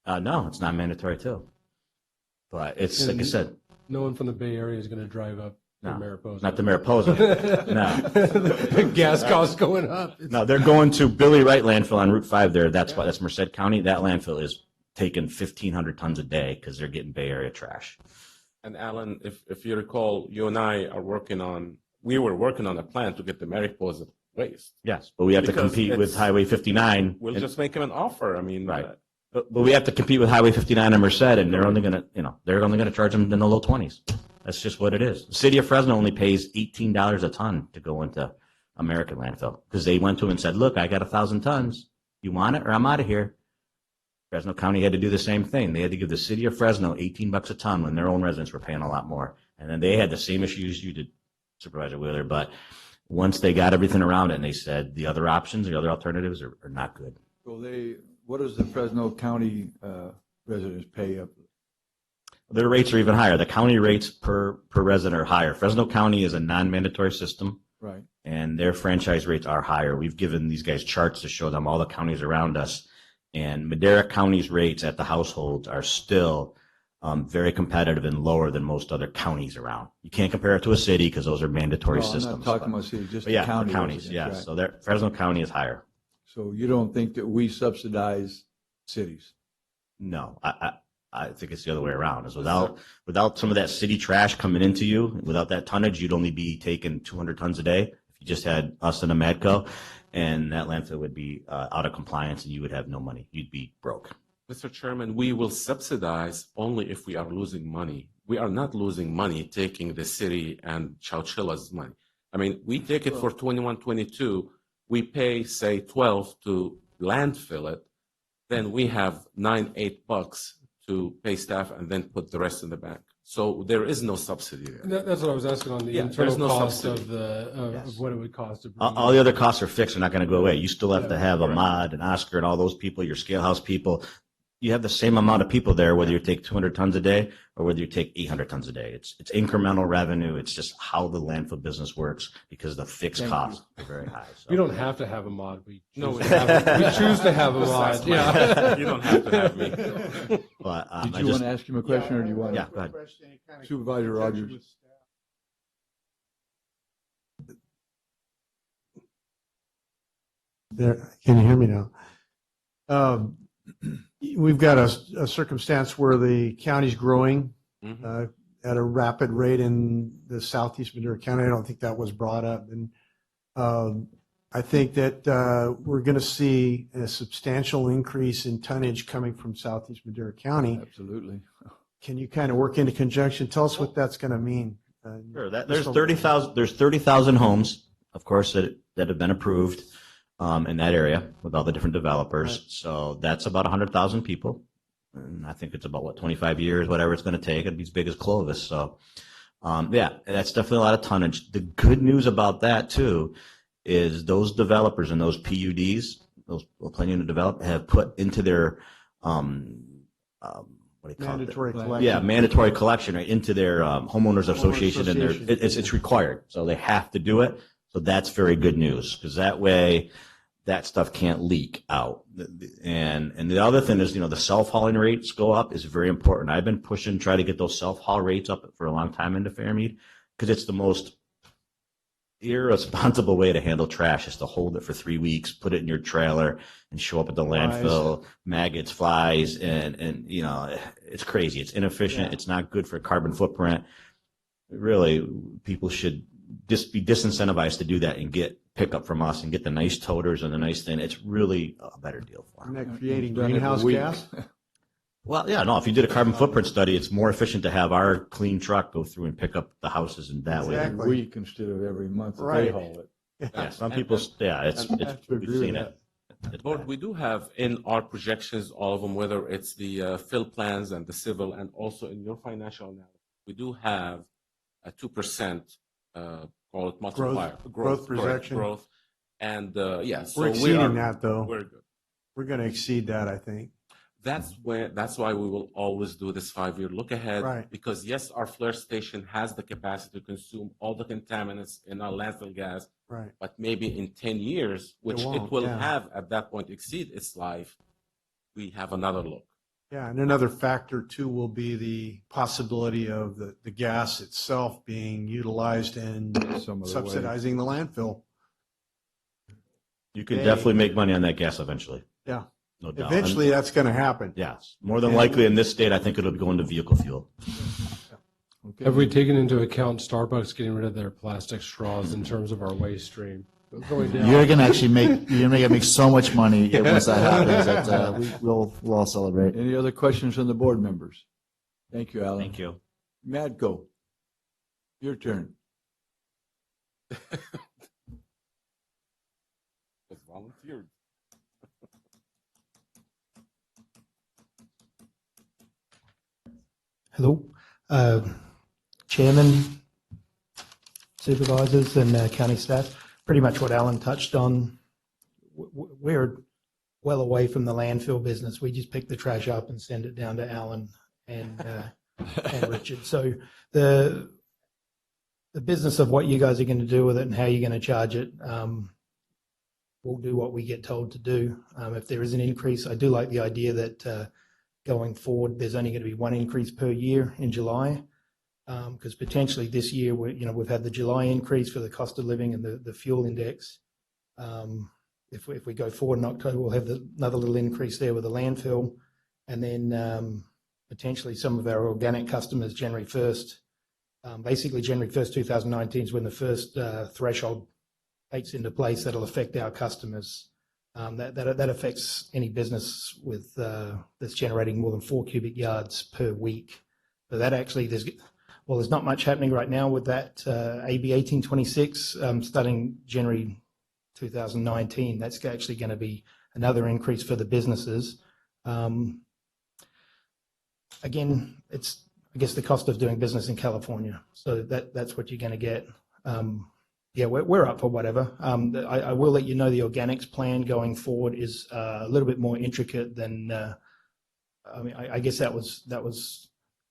No, it's not mandatory too. But it's like I said. No one from the Bay Area is going to drive up to No, Mariposa. not to Mariposa. No. Gas costs going up. No, they're going to Billy Wright landfill on Route 5 there. That's why that's Merced County. That landfill is taking 1,500 tons a day because they're getting Bay Area trash. And Alan, if you recall, you and I we were working on a plan to get the Mariposa waste. Yes, but we have to Because compete with it's- Highway 59. We'll just make him an offer. I mean, Right. But we have to compete with Highway 59 and Merced, and they're only going to charge them in the low 20s. That's just what it is. The city of Fresno only pays $18 a ton to go into American landfill because they went to him and said, look, I got 1,000 tons. You want it or I'm out of here. Fresno County had to do the same thing. They had to give the city of Fresno $18 a ton when their own residents were paying a lot more. And then they had the same issues you did, Supervisor Wheeler. But once they got everything around it and they said the other options, the other alternatives are not good. So what does the Fresno County residents pay up? Their rates are even higher. The county rates per resident are higher. Fresno County is a non-mandatory system. Right. And their franchise rates are higher. We've given these guys charts to show them all the counties around us. And Madera County's rates at the households are still very competitive and lower than most other counties around. You can't compare it to a city because those are mandatory No, systems. I'm not talking about cities, just But yeah, the the counties, residents, yeah. right. So Fresno County is higher. So you don't think that we subsidize cities? No, I think it's the other way around. Is without some of that city trash coming into you, without that tonnage, you'd only be taking 200 tons a day. If you just had us and a Madco, and that landfill would be out of compliance, and you would have no money. You'd be broke. Mr. Chairman, we will subsidize only if we are losing money. We are not losing money taking the city and Chowchilla's money. I mean, we take it for 21, 22. We pay, say, 12 to landfill it. Then we have $9-8 to pay staff and then put the rest in the bank. So there is no subsidy there. That's what I was asking on the Yeah, internal there's no cost subsidy. of what it would cost to bring All the other costs are fixed. They're not going to go away. You still have to have a correct. mod, an Oscar, and all those people, your scale house people. You have the same amount of people there, whether you take 200 tons a day or whether you take 800 tons a day. It's incremental revenue. It's just how the landfill business works because the fixed Thank costs are very high. So. We don't have to have a mod. We No, choose, we to, have, we choose to have a Besides mod. my- Yeah. You don't have to have me. But Did you want to ask him a question, or do you want? Yeah, go ahead. Supervisor Rogers. There, can you hear me now? We've got a circumstance where the county's growing Mhm. at a rapid rate in the southeast Madera County. I don't think that was brought up. And I think that we're going to see a substantial increase in tonnage coming from Southeast Madera County. Absolutely. Can you kind of work into conjunction? Tell us what that's going to mean. Sure. There's 30,000 homes, of course, that have been approved in that area with all the different developers. Right. So that's about 100,000 people. And I think it's about, 25 years, whatever it's going to take. It'd be as big as Clovis. So, yeah, that's definitely a lot of tonnage. The good news about that, too, is those developers and those PUDs, those planning to develop, have put into their what do you call Mandatory it? collection. Yeah, mandatory collection, right, into their homeowners association, and it's required, so they have to do it. So that's very good news, because that way that stuff can't leak out. And the other thing is, the self-hauling rates go up is very important. I've been pushing, try to get those self-haul rates up for a long time into Fairmead, because it's the most irresponsible way to handle trash is to hold it for 3 weeks, put it in your trailer, and show up at the landfill, maggots, flies, and it's crazy. It's inefficient. Yeah. It's not good for carbon footprint. Really, people should just be disincentivized to do that and get pickup from us and get the nice toters and the nice thing. It's really a better deal for them. Isn't that creating Done it in a greenhouse week. gas? Well, yeah, no, if you did a carbon footprint study, it's more efficient to have our clean truck go through and pick up the houses, and that way. Exactly. Every week instead of every month that they Right. haul it. Yeah, some people, yeah, I have to we've agree with seen that. it. It's Board, bad. we do have in our projections, all of them, whether it's the fill plans and the civil, and also in your financial analysis, we do have a 2%, call it multiplier. Growth correct, projection. Growth. And, yeah, so We're we exceeding are, that, though. we're good. We're going to exceed that, I think. That's why we will always do this 5-year look ahead. Right. Because yes, our flare station has the capacity to consume all the contaminants in our landfill gas, Right. but maybe in 10 years, which it won't, will yeah. have at that point exceed its life, we have another look. Yeah, and another factor too will be the possibility of the gas itself being utilized and Some other way. subsidizing the landfill. You can Hey. definitely make money on that gas eventually. Yeah. No doubt. Eventually, that's going to happen. Yes, more than likely in this state, I think it'll be going to vehicle fuel. Okay. Have we taken into account Starbucks getting rid of their plastic straws in terms of our waste stream? Going down. You're gonna make so much money once that happens that we'll all celebrate. Any other questions from the board members? Thank you, Alan. Thank you. Madco, your turn. It's volunteered. Hello, Chairman, supervisors, and county staff. Pretty much what Alan touched on. We're well away from the landfill business. We just pick the trash up and send it down to Alan and Richard. So the business of what you guys are going to do with it and how you're going to charge it, we'll do what we get told to do. If there is an increase, I do like the idea that going forward, there's only going to be one increase per year in July, because potentially this year, we've had the July increase for the cost of living and the fuel index. If we go forward in October, we'll have another little increase there with the landfill, and then potentially some of our organic customers January 1st. Basically, January 1st, 2019 is when the first threshold takes into place. That'll affect our customers. That affects any business with that's generating more than 4 cubic yards per week. So that actually, there's not much happening right now with that AB 1826 starting January 2019. That's actually going to be another increase for the businesses. Again, it's, I guess, the cost of doing business in California. So that's what you're going to get. Yeah, we're up for whatever. I will let you know the organics plan going forward is a little bit more intricate than. I mean, I guess that was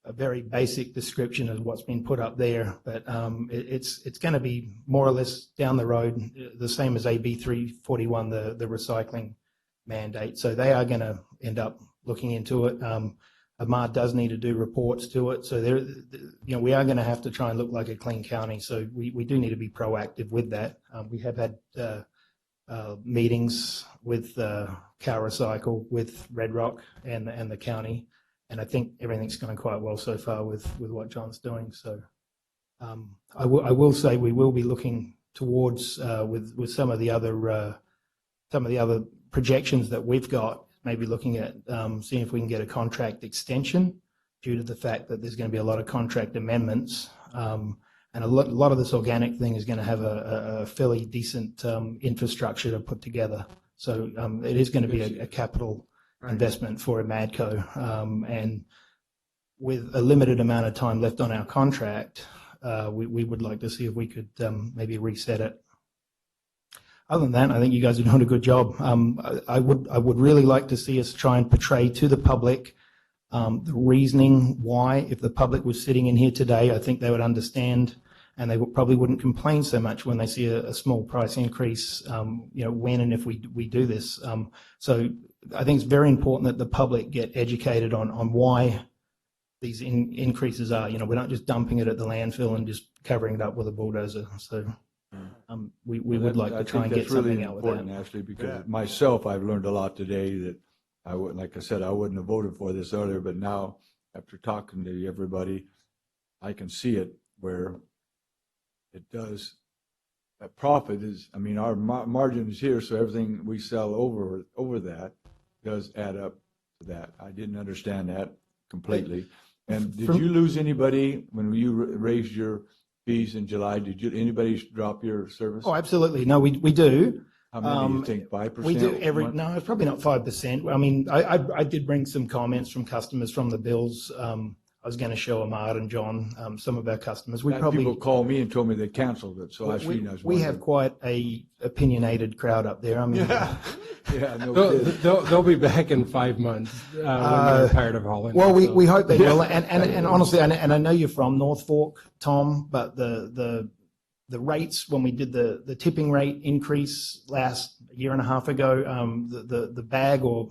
a very basic description of what's been put up there, but it's going to be more or less down the road the same as AB 341, the recycling mandate. So they are going to end up looking into it. Ahmad does need to do reports to it. So we are going to have to try and look like a clean county. So we do need to be proactive with that. We have had meetings with Cal Recycle, with Red Rock and the county. And I think everything's going quite well so far with what John's doing. So I will say we will be looking towards with some of the other projections that we've got, maybe looking at seeing if we can get a contract extension due to the fact that there's going to be a lot of contract amendments. And a lot of this organic thing is going to have a fairly decent infrastructure to put together. So it is going to be a capital investment for Madco. And with a limited amount of time left on our contract, we would like to see if we could maybe reset it. Other than that, I think you guys are doing a good job. I would really like to see us try and portray to the public the reasoning why. If the public was sitting in here today, I think they would understand, and they probably wouldn't complain so much when they see a small price increase, when and if we do this. So I think it's very important that the public get educated on why these increases are. We're not just dumping it at the landfill and just covering it up with a bulldozer. So we would like to try and get something out with that. That's really important, Ashley, because myself, I've learned a lot today that like I said, I wouldn't have voted for this earlier, but now after talking to everybody, I can see it where it does. That profit is, our margin is here, so everything we sell over that does add up to that. I didn't understand that completely. And did you lose anybody when you raised your fees in July? Did anybody drop your service? Oh, absolutely. No, we do. How many do you think? 5%? We do no, it's probably not 5%. I did bring some comments from customers from the bills. I was going to show Ahmad and John some of our customers. People called me and told me they canceled it, so we have quite a opinioned crowd up there. They'll be back in 5 months when they're tired of hauling. Well, we hope they will. And honestly, and I know you're from North Fork, Tom, but the rates when we did the tipping rate increase last year and a half ago, the bag or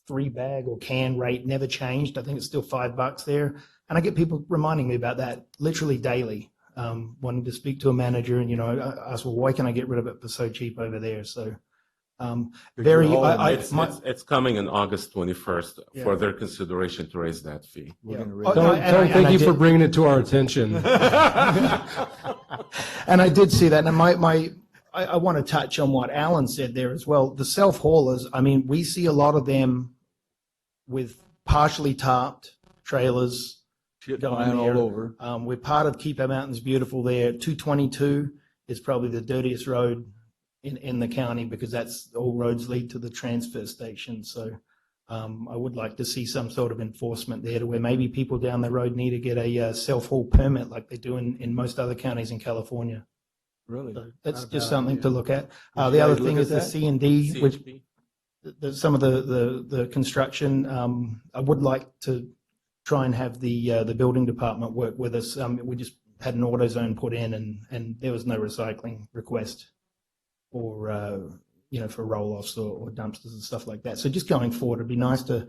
3-bag or can rate never changed. I think it's still $5 there. And I get people reminding me about that literally daily, wanting to speak to a manager and, ask, well, why can I get rid of it for so cheap over there? So it's coming on August 21st for their consideration to raise that fee. Thank you for bringing it to our attention. And I did see that. And I want to touch on what Alan said there as well. The self-haulers, we see a lot of them with partially tarped trailers going there. All over. We're part of Keep Our Mountains Beautiful there. 222 is probably the dirtiest road in the county because that's all roads lead to the transfer station. So I would like to see some sort of enforcement there to where maybe people down the road need to get a self-haul permit like they do in most other counties in California. Really? So that's just something to look at. The other thing is the C&D, which some of the construction. I would like to try and have the building department work with us. We just had an AutoZone put in, and there was no recycling request or for roll-offs or dumpsters and stuff like that. So just going forward, it'd be nice to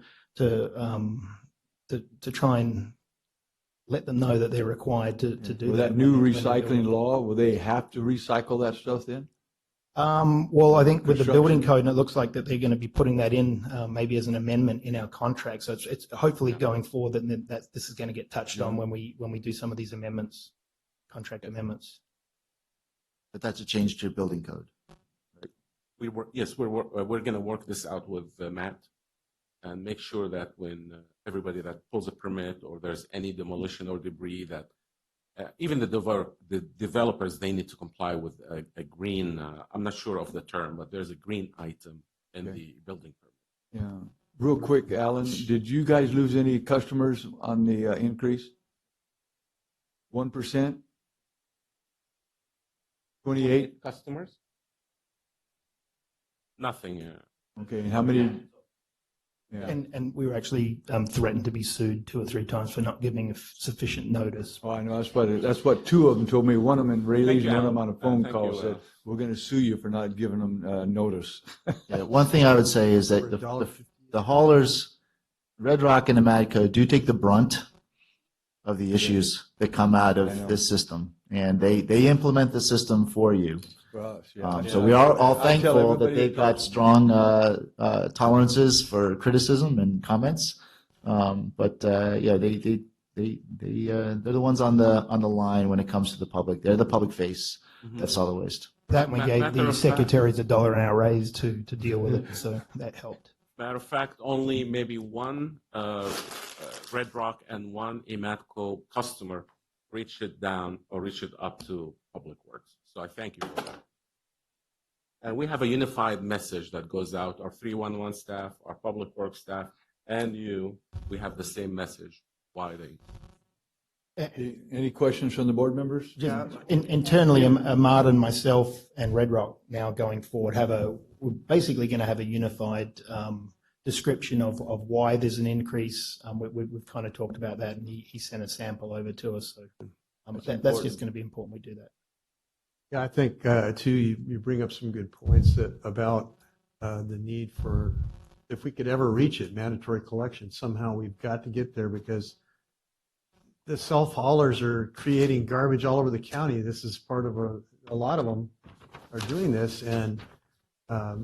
try and let them know that they're required to do With that new recycling law, will they have to recycle that stuff then? Well, I think with the building code, and it looks like that they're going to be putting that in maybe as an amendment in our contract. So it's hopefully going forward that this is going to get touched on when we do some of these amendments, contract amendments. But that's a change to your building code. We're going to work this out with Matt and make sure that when everybody that pulls a permit or there's any demolition or debris that even the developers, they need to comply with a green, I'm not sure of the term, but there's a green item in the building permit. Yeah. Real quick, Alan, did you guys lose any customers on the increase? 1%? 28 customers? Nothing. Okay, and how many? Yeah. And we were actually threatened to be sued 2 or 3 times for not giving sufficient notice. Oh, I know. That's what 2 of them told me. One of them in Rayleigh's, one of them on a phone call said, we're going to sue you for not giving them notice. One thing I would say is that the haulers, Red Rock and the Madco, do take the brunt of the issues that come out of this system. And they implement the system for you. So we are all thankful that they've got strong tolerances for criticism and comments. But they're the ones on the line when it comes to the public. They're the public face of solid waste. That we gave Matter the of secretaries $1 an hour raise to deal with it, so that helped. Matter of fact, only maybe one Red Rock and one Ematco customer reached it down or reached it up to Public Works. So I thank you for that. And we have a unified message that goes out. Our 311 staff, our Public Works staff, and you, we have the same message. Why they? Any questions from the board members? Just internally, Ahmad and myself and Red Rock now going forward we're basically going to have a unified description of why there's an increase. We've kind of talked about that, and he sent a sample over to us. So that's just going to be important we do that. Yeah, I think, too, you bring up some good points about the need for, if we could ever reach it, mandatory collection. Somehow we've got to get there because the self-haulers are creating garbage all over the county. This is part of a lot of them are doing this. And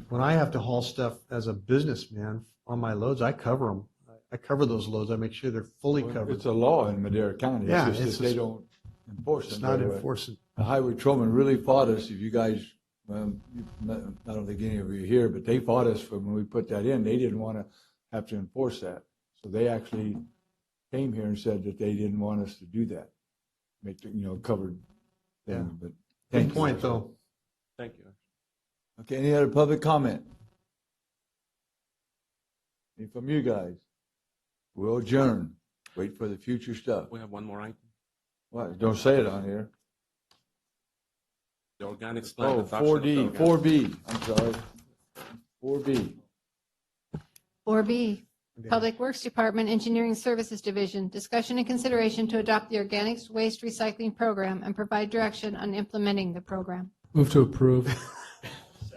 when I have to haul stuff as a businessman on my loads, I cover them. I cover those loads. I make sure they're fully covered. It's a law in Madera County. Yeah, It's just that they don't enforce it. It's not enforcing. The highway patrolman really fought us. If you guys, I don't think any of you are here, but they fought us for when we put that in. They didn't want to have to enforce that. So they actually came here and said that they didn't want us to do that. Make the, covered thing. Yeah. But Good point, though. Thank you. Okay, any other public comment? Any from you guys? We'll adjourn. Wait for the future stuff. We have one more item. What? Don't say it on here. The organic plant Oh, adoption of the 4D, organic- 4B, I'm sorry. 4B. 4B, Public Works Department Engineering Services Division, discussion and consideration to adopt the organics waste recycling program and provide direction on implementing the program. Move to approve.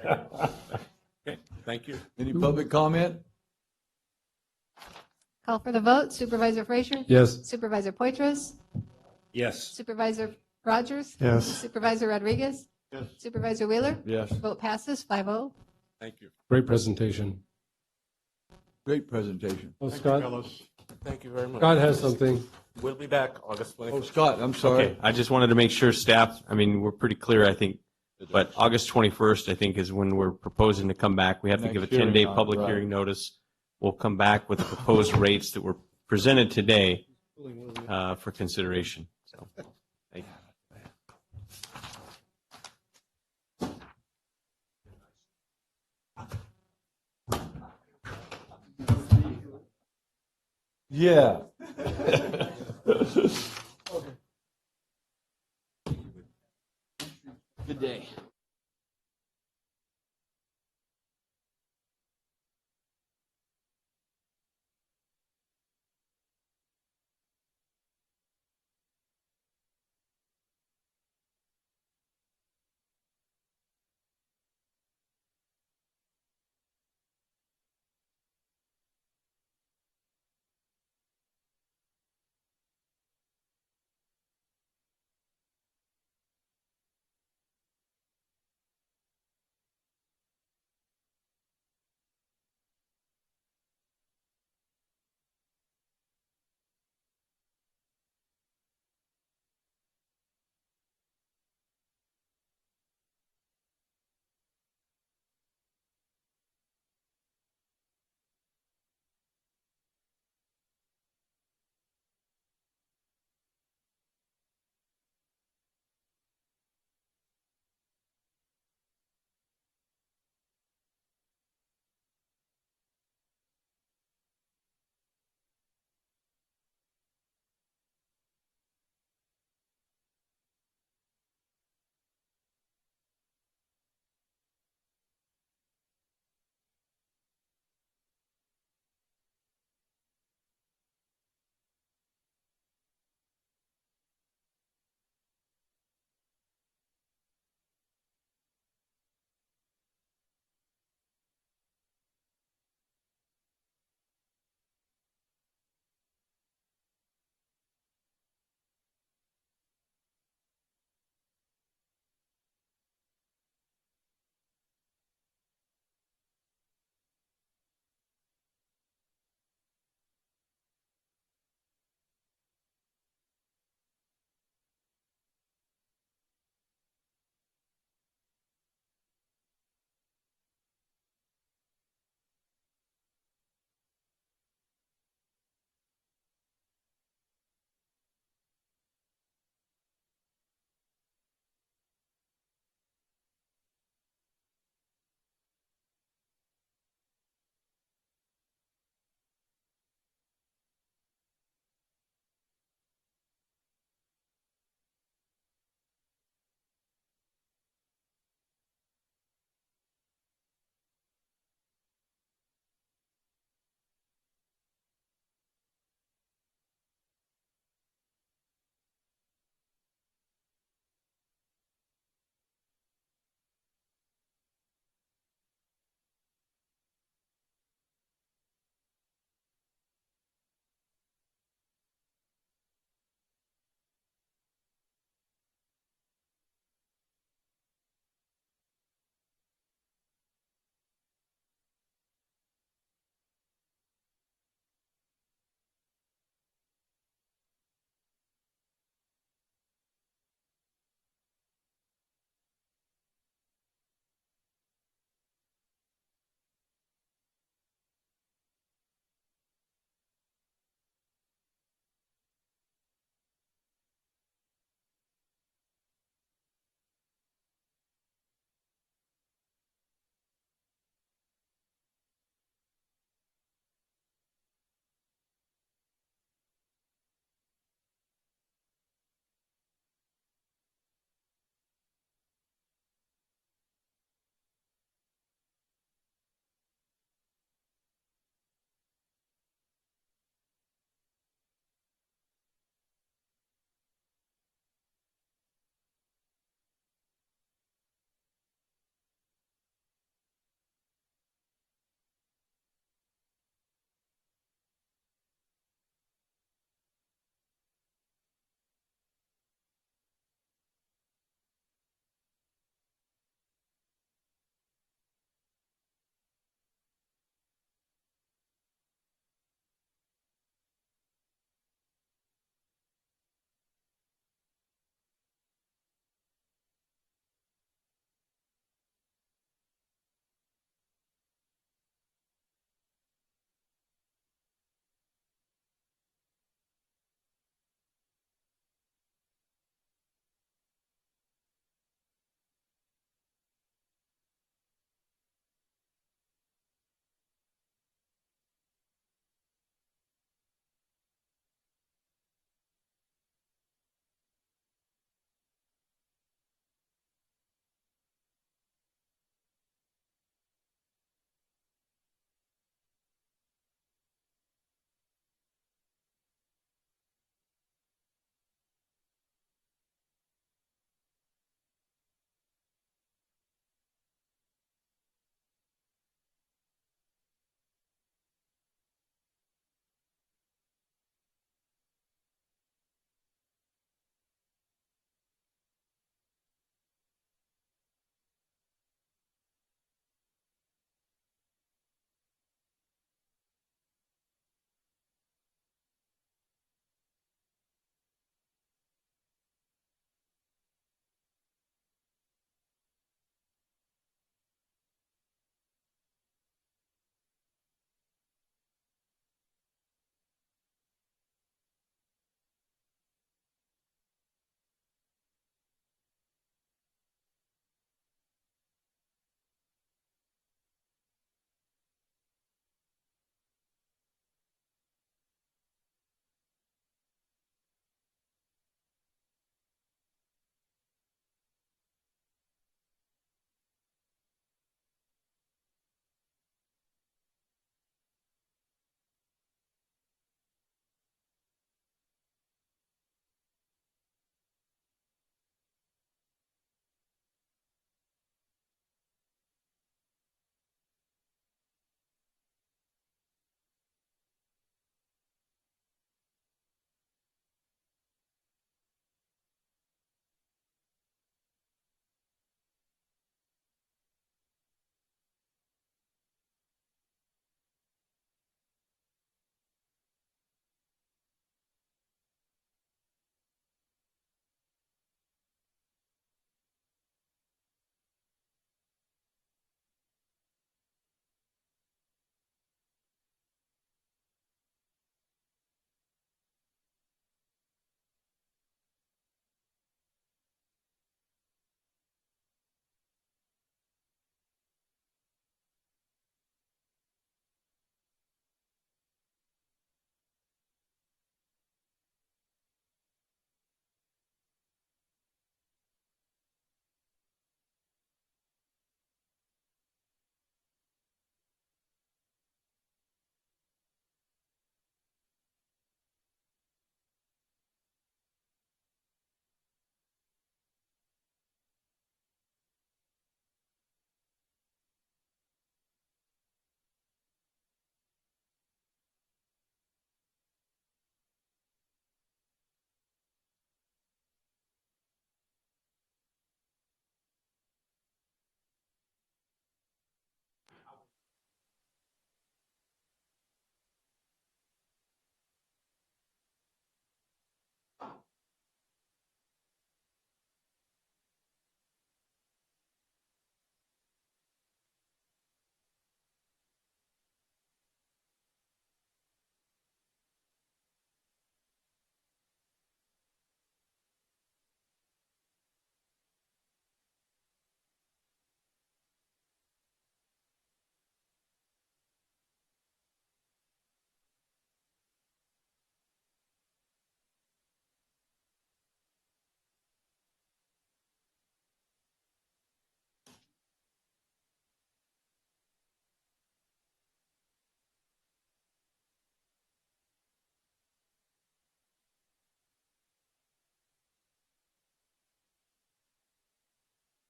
Okay, thank you. Any public comment? Call for the vote. Supervisor Frazier? Yes. Supervisor Poitras? Yes. Supervisor Rogers? Yes. Supervisor Rodriguez? Yes. Supervisor Wheeler? Yes. Vote passes 5-0. Thank you. Great presentation. Great presentation. Oh, Scott. Thank you very much. Scott has something. We'll be back August 21st. Oh, Scott, I'm sorry. Okay, I just wanted to make sure staff, we're pretty clear, I think, but August 21st, I think, is when we're proposing to come back. We have to give a Next hearing 10-day on it, public right. hearing notice. We'll come back with the proposed rates that were presented today for consideration. So, thank you. Yeah. Good day.